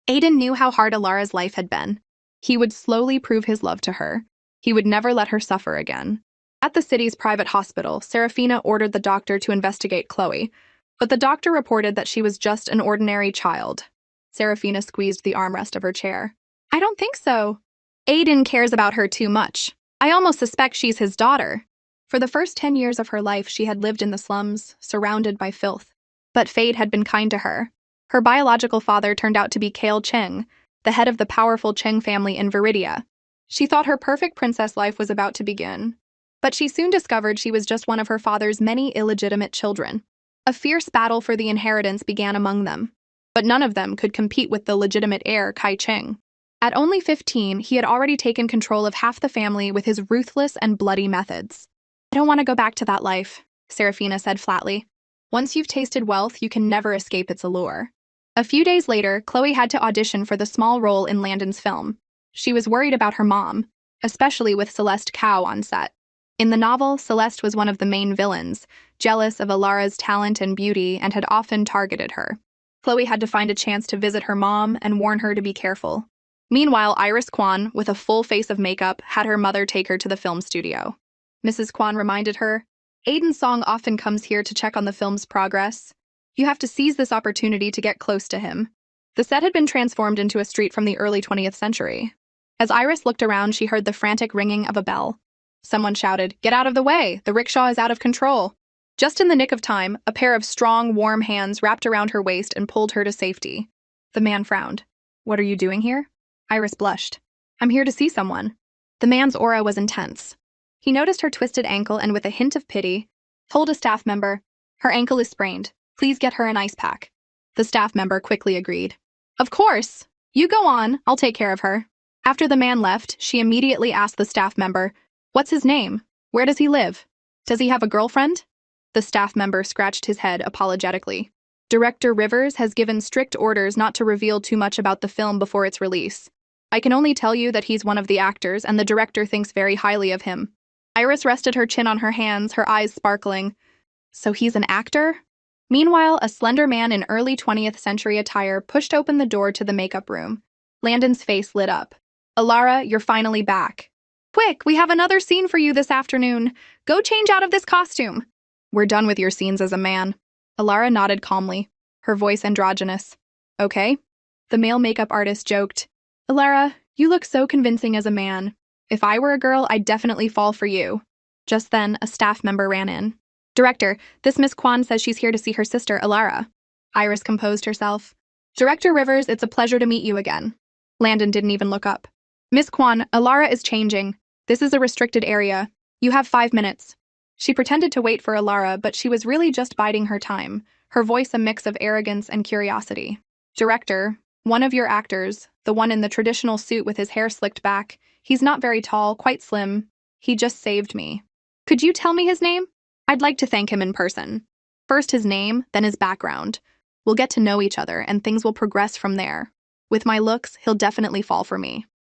Aiden knew how hard Alara's life had been. He would slowly prove his love to her. He would never let her suffer again. At the city's private hospital, Seraphina ordered the doctor to investigate Chloe, but the doctor reported that she was just an ordinary child. Seraphina squeezed the armrest of her chair. I don't think so. Aiden cares about her too much. I almost suspect she's his daughter. For the first 10 years of her life, she had lived in the slums, surrounded by filth. But fate had been kind to her. Her biological father turned out to be Kale Cheng, the head of the powerful Cheng family in Viridia. She thought her perfect princess life was about to begin. But she soon discovered she was just one of her father's many illegitimate children. A fierce battle for the inheritance began among them. But none of them could compete with the legitimate heir, Kai Cheng. At only 15, he had already taken control of half the family with his ruthless and bloody methods. I don't want to go back to that life, Seraphina said flatly. Once you've tasted wealth, you can never escape its allure. A few days later, Chloe had to audition for the small role in Landon's film. She was worried about her mom, especially with Celeste Cow on set. In the novel, Celeste was one of the main villains, jealous of Alara's talent and beauty, and had often targeted her. Chloe had to find a chance to visit her mom and warn her to be careful. Meanwhile, Iris Kwan, with a full face of makeup, had her mother take her to the film studio. Mrs. Kwan reminded her, "Aiden's song often comes here to check on the film's progress. You have to seize this opportunity to get close to him." The set had been transformed into a street from the early 20th century. As Iris looked around, she heard the frantic ringing of a bell. Someone shouted, "Get out of the way! The rickshaw is out of control!" Just in the nick of time, a pair of strong, warm hands wrapped around her waist and pulled her to safety. The man frowned. "What are you doing here?" Iris blushed. "I'm here to see someone." The man's aura was intense. He noticed her twisted ankle and, with a hint of pity, told a staff member, "Her ankle is sprained. Please get her an ice pack." The staff member quickly agreed. "Of course! You go on, I'll take care of her." After the man left, she immediately asked the staff member, "What's his name? Where does he live? Does he have a girlfriend?" The staff member scratched his head apologetically. "Director Rivers has given strict orders not to reveal too much about the film before its release. I can only tell you that he's one of the actors, and the director thinks very highly of him." Iris rested her chin on her hands, her eyes sparkling. "So he's an actor?" Meanwhile, a slender man in early 20th century attire pushed open the door to the makeup room. Landon's face lit up. "Alara, you're finally back. Quick, we have another scene for you this afternoon. Go change out of this costume." "We're done with your scenes as a man." Alara nodded calmly, her voice androgynous. "Okay." The male makeup artist joked, "Alara, you look so convincing as a man. If I were a girl, I'd definitely fall for you." Just then, a staff member ran in. "Director, this Miss Kwan says she's here to see her sister, Alara." Iris composed herself. "Director Rivers, it's a pleasure to meet you again." Landon didn't even look up. "Miss Kwan, Alara is changing. This is a restricted area. You have 5 minutes." She pretended to wait for Alara, but she was really just biding her time, her voice a mix of arrogance and curiosity. "Director, one of your actors, the one in the traditional suit with his hair slicked back, he's not very tall, quite slim. He just saved me. Could you tell me his name? I'd like to thank him in person. First his name, then his background. We'll get to know each other, and things will progress from there. With my looks, he'll definitely fall for me."